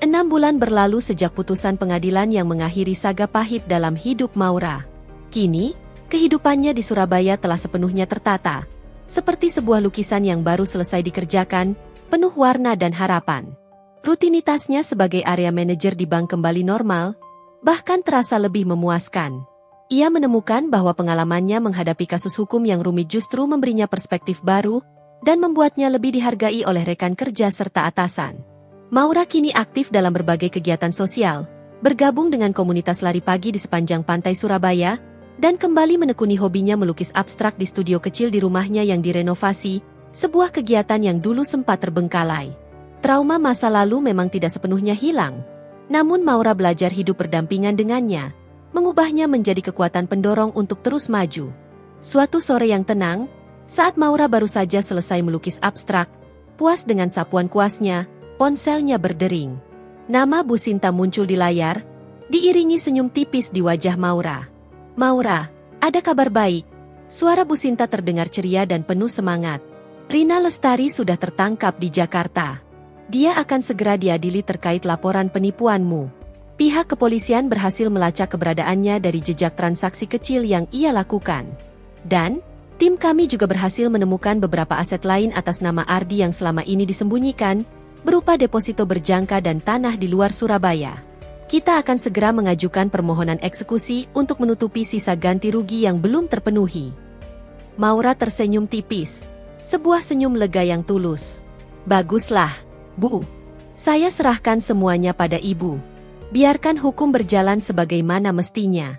6 bulan berlalu sejak putusan pengadilan yang mengakhiri saga pahit dalam hidup Maura. Kini, kehidupannya di Surabaya telah sepenuhnya tertata, seperti sebuah lukisan yang baru selesai dikerjakan, penuh warna dan harapan. Rutinitasnya sebagai area manajer di bank kembali normal, bahkan terasa lebih memuaskan. Ia menemukan bahwa pengalamannya menghadapi kasus hukum yang rumit justru memberinya perspektif baru, dan membuatnya lebih dihargai oleh rekan kerja serta atasan. Maura kini aktif dalam berbagai kegiatan sosial, bergabung dengan komunitas lari pagi di sepanjang pantai Surabaya, dan kembali menekuni hobinya melukis abstrak di studio kecil di rumahnya yang direnovasi, sebuah kegiatan yang dulu sempat terbengkalai. Trauma masa lalu memang tidak sepenuhnya hilang. Namun Maura belajar hidup berdampingan dengannya, mengubahnya menjadi kekuatan pendorong untuk terus maju. Suatu sore yang tenang, saat Maura baru saja selesai melukis abstrak, puas dengan sapuan kuasnya, ponselnya berdering. Nama Bu Sinta muncul di layar, diiringi senyum tipis di wajah Maura. "Maura, ada kabar baik." Suara Bu Sinta terdengar ceria dan penuh semangat. "Rina Lestari sudah tertangkap di Jakarta. Dia akan segera diadili terkait laporan penipuanmu. Pihak kepolisian berhasil melacak keberadaannya dari jejak transaksi kecil yang ia lakukan. Dan, tim kami juga berhasil menemukan beberapa aset lain atas nama Ardi yang selama ini disembunyikan, berupa deposito berjangka dan tanah di luar Surabaya. Kita akan segera mengajukan permohonan eksekusi untuk menutupi sisa ganti rugi yang belum terpenuhi." Maura tersenyum tipis, sebuah senyum lega yang tulus. "Baguslah, Bu. Saya serahkan semuanya pada Ibu. Biarkan hukum berjalan sebagaimana mestinya."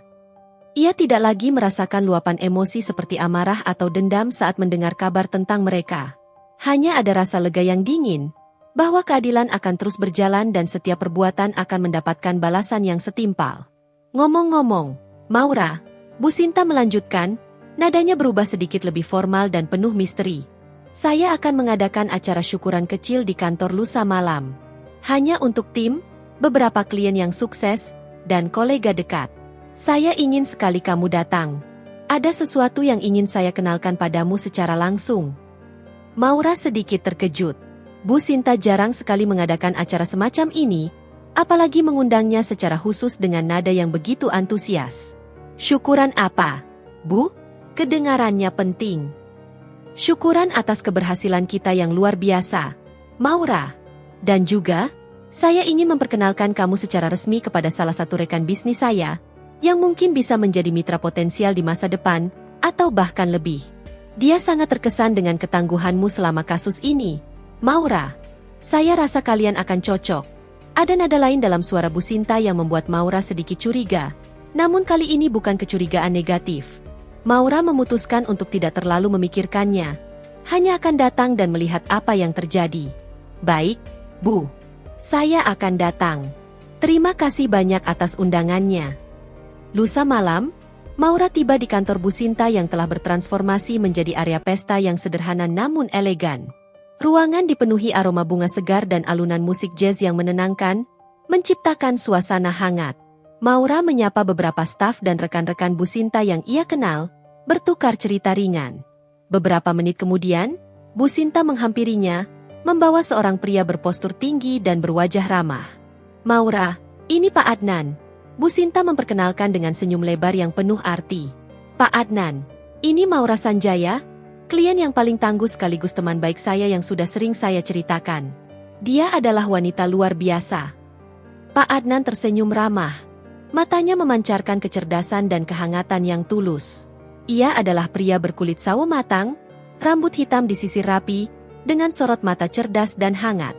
Ia tidak lagi merasakan luapan emosi seperti amarah atau dendam saat mendengar kabar tentang mereka. Hanya ada rasa lega yang dingin, bahwa keadilan akan terus berjalan dan setiap perbuatan akan mendapatkan balasan yang setimpal. "Ngomong-ngomong, Maura," Bu Sinta melanjutkan, nadanya berubah sedikit lebih formal dan penuh misteri. "Saya akan mengadakan acara syukuran kecil di kantor lusa malam. Hanya untuk tim, beberapa klien yang sukses, dan kolega dekat. Saya ingin sekali kamu datang. Ada sesuatu yang ingin saya kenalkan padamu secara langsung." Maura sedikit terkejut. Bu Sinta jarang sekali mengadakan acara semacam ini, apalagi mengundangnya secara khusus dengan nada yang begitu antusias. "Syukuran apa, Bu?" Kedengarannya penting. "Syukuran atas keberhasilan kita yang luar biasa, Maura. Dan juga, saya ingin memperkenalkan kamu secara resmi kepada salah satu rekan bisnis saya, yang mungkin bisa menjadi mitra potensial di masa depan, atau bahkan lebih. Dia sangat terkesan dengan ketangguhanmu selama kasus ini, Maura. Saya rasa kalian akan cocok." Ada nada lain dalam suara Bu Sinta yang membuat Maura sedikit curiga, namun kali ini bukan kecurigaan negatif. Maura memutuskan untuk tidak terlalu memikirkannya, hanya akan datang dan melihat apa yang terjadi. "Baik, Bu. Saya akan datang. Terima kasih banyak atas undangannya." Lusa malam, Maura tiba di kantor Bu Sinta yang telah bertransformasi menjadi area pesta yang sederhana namun elegan. Ruangan dipenuhi aroma bunga segar dan alunan musik jazz yang menenangkan, menciptakan suasana hangat. Maura menyapa beberapa staf dan rekan-rekan Bu Sinta yang ia kenal, bertukar cerita ringan. Beberapa menit kemudian, Bu Sinta menghampirinya, membawa seorang pria berpostur tinggi dan berwajah ramah. "Maura, ini Pak Adnan." Bu Sinta memperkenalkan dengan senyum lebar yang penuh arti. "Pak Adnan, ini Maura Sanjaya, klien yang paling tangguh sekaligus teman baik saya yang sudah sering saya ceritakan. Dia adalah wanita luar biasa." Pak Adnan tersenyum ramah. Matanya memancarkan kecerdasan dan kehangatan yang tulus. Ia adalah pria berkulit sawo matang, rambut hitam disisir rapi, dengan sorot mata cerdas dan hangat.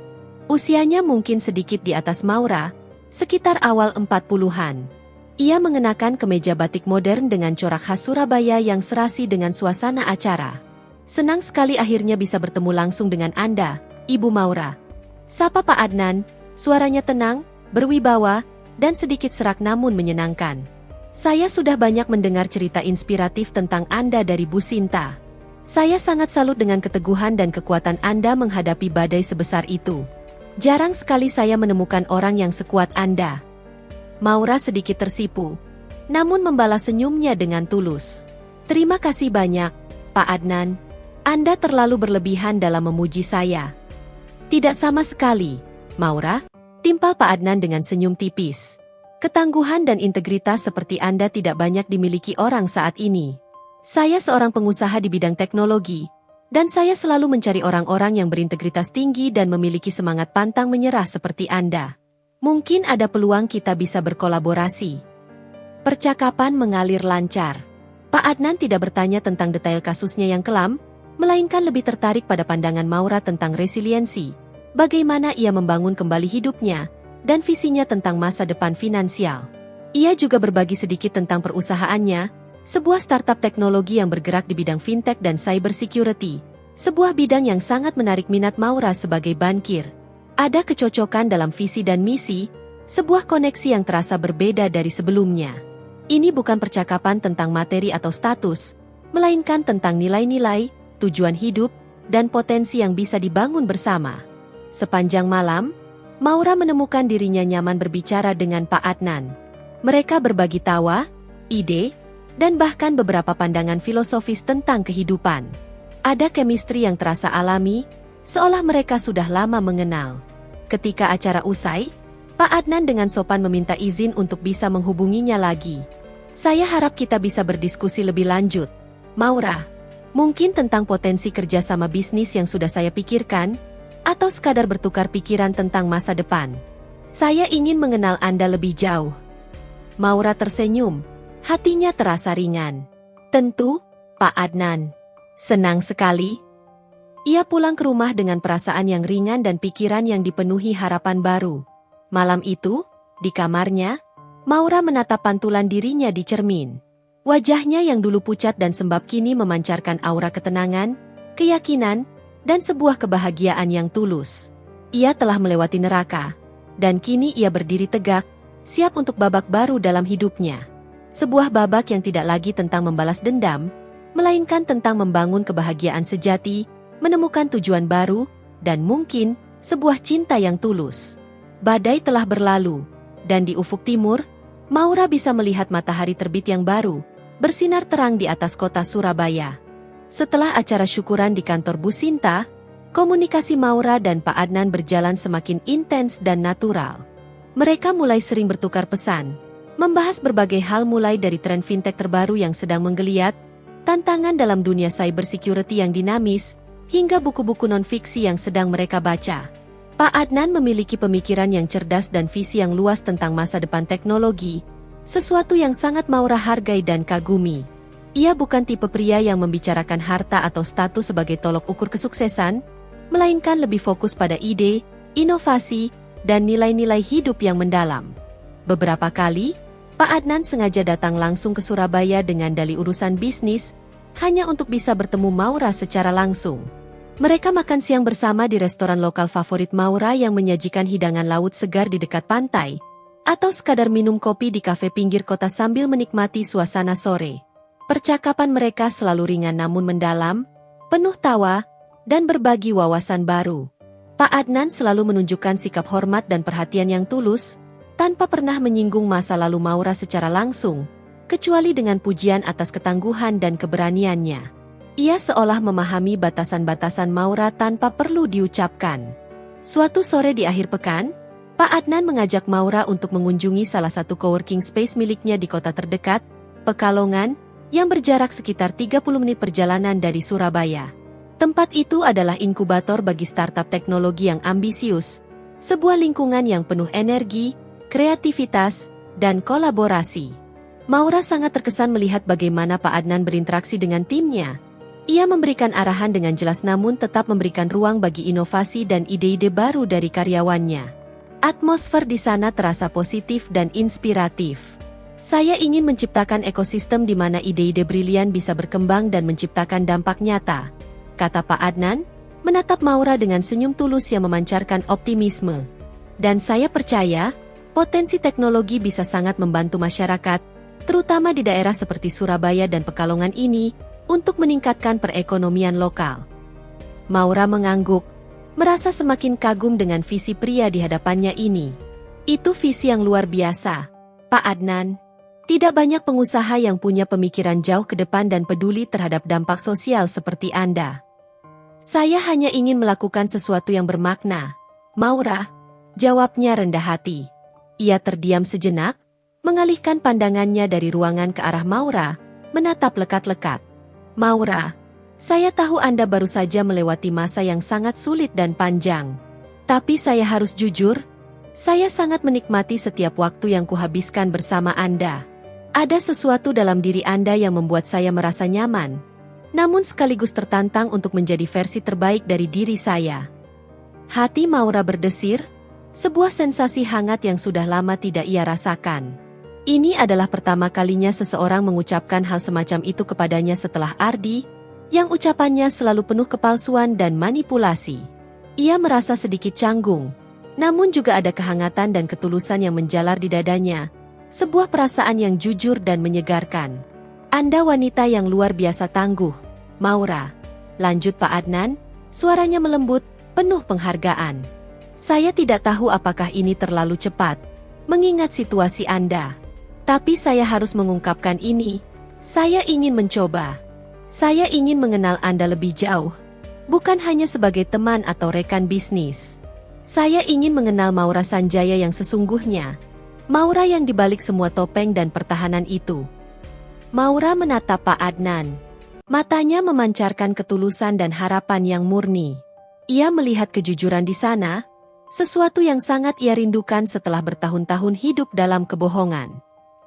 Usianya mungkin sedikit di atas Maura, sekitar awal 40-an. Ia mengenakan kemeja batik modern dengan corak khas Surabaya yang serasi dengan suasana acara. "Senang sekali akhirnya bisa bertemu langsung dengan Anda, Ibu Maura." Sapa Pak Adnan, suaranya tenang, berwibawa, dan sedikit serak namun menyenangkan. "Saya sudah banyak mendengar cerita inspiratif tentang Anda dari Bu Sinta. Saya sangat salut dengan keteguhan dan kekuatan Anda menghadapi badai sebesar itu. Jarang sekali saya menemukan orang yang sekuat Anda." Maura sedikit tersipu, namun membalas senyumnya dengan tulus. "Terima kasih banyak, Pak Adnan. Anda terlalu berlebihan dalam memuji saya." "Tidak sama sekali, Maura," timpal Pak Adnan dengan senyum tipis. "Ketangguhan dan integritas seperti Anda tidak banyak dimiliki orang saat ini. Saya seorang pengusaha di bidang teknologi, dan saya selalu mencari orang-orang yang berintegritas tinggi dan memiliki semangat pantang menyerah seperti Anda. Mungkin ada peluang kita bisa berkolaborasi." Percakapan mengalir lancar. Pak Adnan tidak bertanya tentang detail kasusnya yang kelam, melainkan lebih tertarik pada pandangan Maura tentang resiliensi, bagaimana ia membangun kembali hidupnya, dan visinya tentang masa depan finansial. Ia juga berbagi sedikit tentang perusahaannya, sebuah startup teknologi yang bergerak di bidang fintech dan cybersecurity, sebuah bidang yang sangat menarik minat Maura sebagai bankir. Ada kecocokan dalam visi dan misi, sebuah koneksi yang terasa berbeda dari sebelumnya. Ini bukan percakapan tentang materi atau status, melainkan tentang nilai-nilai, tujuan hidup, dan potensi yang bisa dibangun bersama. Sepanjang malam, Maura menemukan dirinya nyaman berbicara dengan Pak Adnan. Mereka berbagi tawa, ide, dan bahkan beberapa pandangan filosofis tentang kehidupan. Ada chemistry yang terasa alami, seolah mereka sudah lama mengenal. Ketika acara usai, Pak Adnan dengan sopan meminta izin untuk bisa menghubunginya lagi. Saya harap kita bisa berdiskusi lebih lanjut, Maura. Mungkin tentang potensi kerjasama bisnis yang sudah saya pikirkan, atau sekadar bertukar pikiran tentang masa depan. Saya ingin mengenal Anda lebih jauh. Maura tersenyum, hatinya terasa ringan. Tentu, Pak Adnan. Senang sekali. Ia pulang ke rumah dengan perasaan yang ringan dan pikiran yang dipenuhi harapan baru. Malam itu, di kamarnya, Maura menatap pantulan dirinya di cermin. Wajahnya yang dulu pucat dan sembab kini memancarkan aura ketenangan, keyakinan, dan sebuah kebahagiaan yang tulus. Ia telah melewati neraka, dan kini ia berdiri tegak, siap untuk babak baru dalam hidupnya. Sebuah babak yang tidak lagi tentang membalas dendam, melainkan tentang membangun kebahagiaan sejati, menemukan tujuan baru, dan mungkin sebuah cinta yang tulus. Badai telah berlalu, dan di ufuk timur, Maura bisa melihat matahari terbit yang baru, bersinar terang di atas kota Surabaya. Setelah acara syukuran di kantor Bu Sinta, komunikasi Maura dan Pak Adnan berjalan semakin intens dan natural. Mereka mulai sering bertukar pesan, membahas berbagai hal mulai dari tren fintech terbaru yang sedang menggeliat, tantangan dalam dunia cybersecurity yang dinamis, hingga buku-buku non-fiksi yang sedang mereka baca. Pak Adnan memiliki pemikiran yang cerdas dan visi yang luas tentang masa depan teknologi, sesuatu yang sangat Maura hargai dan kagumi. Ia bukan tipe pria yang membicarakan harta atau status sebagai tolok ukur kesuksesan, melainkan lebih fokus pada ide, inovasi, dan nilai-nilai hidup yang mendalam. Beberapa kali, Pak Adnan sengaja datang langsung ke Surabaya dengan dalih urusan bisnis, hanya untuk bisa bertemu Maura secara langsung. Mereka makan siang bersama di restoran lokal favorit Maura yang menyajikan hidangan laut segar di dekat pantai, atau sekadar minum kopi di kafe pinggir kota sambil menikmati suasana sore. Percakapan mereka selalu ringan namun mendalam, penuh tawa, dan berbagi wawasan baru. Pak Adnan selalu menunjukkan sikap hormat dan perhatian yang tulus, tanpa pernah menyinggung masa lalu Maura secara langsung, kecuali dengan pujian atas ketangguhan dan keberaniannya. Ia seolah memahami batasan-batasan Maura tanpa perlu diucapkan. Suatu sore di akhir pekan, Pak Adnan mengajak Maura untuk mengunjungi salah satu coworking space miliknya di kota terdekat, Pekalongan, yang berjarak sekitar 30 menit perjalanan dari Surabaya. Tempat itu adalah inkubator bagi startup teknologi yang ambisius, sebuah lingkungan yang penuh energi, kreativitas, dan kolaborasi. Maura sangat terkesan melihat bagaimana Pak Adnan berinteraksi dengan timnya. Ia memberikan arahan dengan jelas namun tetap memberikan ruang bagi inovasi dan ide-ide baru dari karyawannya. Atmosfer di sana terasa positif dan inspiratif. Saya ingin menciptakan ekosistem di mana ide-ide brilian bisa berkembang dan menciptakan dampak nyata, kata Pak Adnan, menatap Maura dengan senyum tulus yang memancarkan optimisme. Dan saya percaya, potensi teknologi bisa sangat membantu masyarakat, terutama di daerah seperti Surabaya dan Pekalongan ini, untuk meningkatkan perekonomian lokal. Maura mengangguk, merasa semakin kagum dengan visi pria di hadapannya ini. Itu visi yang luar biasa, Pak Adnan. Tidak banyak pengusaha yang punya pemikiran jauh ke depan dan peduli terhadap dampak sosial seperti Anda. Saya hanya ingin melakukan sesuatu yang bermakna, Maura, jawabnya rendah hati. Ia terdiam sejenak, mengalihkan pandangannya dari ruangan ke arah Maura, menatap lekat-lekat. Maura, saya tahu Anda baru saja melewati masa yang sangat sulit dan panjang. Tapi saya harus jujur, saya sangat menikmati setiap waktu yang kuhabiskan bersama Anda. Ada sesuatu dalam diri Anda yang membuat saya merasa nyaman, namun sekaligus tertantang untuk menjadi versi terbaik dari diri saya. Hati Maura berdesir, Sebuah sensasi hangat yang sudah lama tidak ia rasakan. Ini adalah pertama kalinya seseorang mengucapkan hal semacam itu kepadanya setelah Ardi, yang ucapannya selalu penuh kepalsuan dan manipulasi. Ia merasa sedikit canggung, namun juga ada kehangatan dan ketulusan yang menjalar di dadanya, sebuah perasaan yang jujur dan menyegarkan. Anda wanita yang luar biasa tangguh, Maura. Lanjut Pak Adnan, suaranya melembut, penuh penghargaan. Saya tidak tahu apakah ini terlalu cepat, mengingat situasi Anda. Tapi saya harus mengungkapkan ini. Saya ingin mencoba. Saya ingin mengenal Anda lebih jauh. Bukan hanya sebagai teman atau rekan bisnis. Saya ingin mengenal Maura Sanjaya yang sesungguhnya. Maura yang dibalik semua topeng dan pertahanan itu. Maura menatap Pak Adnan. Matanya memancarkan ketulusan dan harapan yang murni. Ia melihat kejujuran di sana, sesuatu yang sangat ia rindukan setelah bertahun-tahun hidup dalam kebohongan.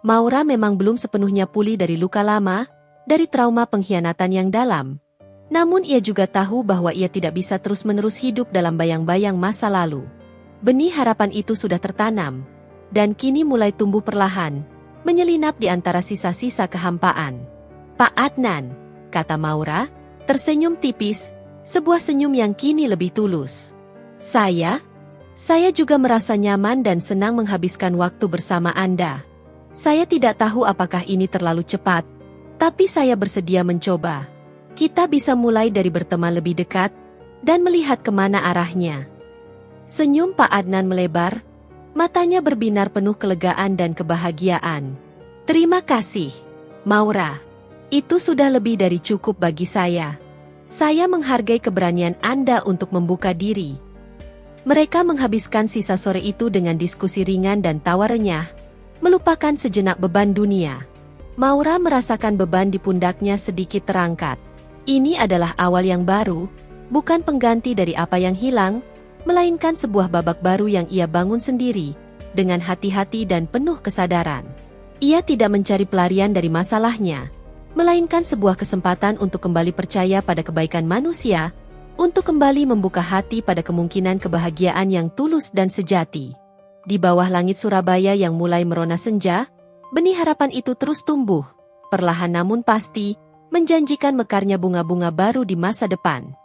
Maura memang belum sepenuhnya pulih dari luka lama, dari trauma pengkhianatan yang dalam. Namun ia juga tahu bahwa ia tidak bisa terus-menerus hidup dalam bayang-bayang masa lalu. Benih harapan itu sudah tertanam, dan kini mulai tumbuh perlahan, menyelinap di antara sisa-sisa kehampaan. Pak Adnan, kata Maura, tersenyum tipis, sebuah senyum yang kini lebih tulus. Saya juga merasa nyaman dan senang menghabiskan waktu bersama Anda. Saya tidak tahu apakah ini terlalu cepat, tapi saya bersedia mencoba. Kita bisa mulai dari berteman lebih dekat, dan melihat kemana arahnya. Senyum Pak Adnan melebar, matanya berbinar penuh kelegaan dan kebahagiaan. Terima kasih, Maura. Itu sudah lebih dari cukup bagi saya. Saya menghargai keberanian Anda untuk membuka diri. Mereka menghabiskan sisa sore itu dengan diskusi ringan dan tawa renyah, melupakan sejenak beban dunia. Maura merasakan beban di pundaknya sedikit terangkat. Ini adalah awal yang baru, bukan pengganti dari apa yang hilang, melainkan sebuah babak baru yang ia bangun sendiri, dengan hati-hati dan penuh kesadaran. Ia tidak mencari pelarian dari masalahnya, melainkan sebuah kesempatan untuk kembali percaya pada kebaikan manusia, untuk kembali membuka hati pada kemungkinan kebahagiaan yang tulus dan sejati. Di bawah langit Surabaya yang mulai merona senja, benih harapan itu terus tumbuh, perlahan namun pasti, menjanjikan mekarnya bunga-bunga baru di masa depan.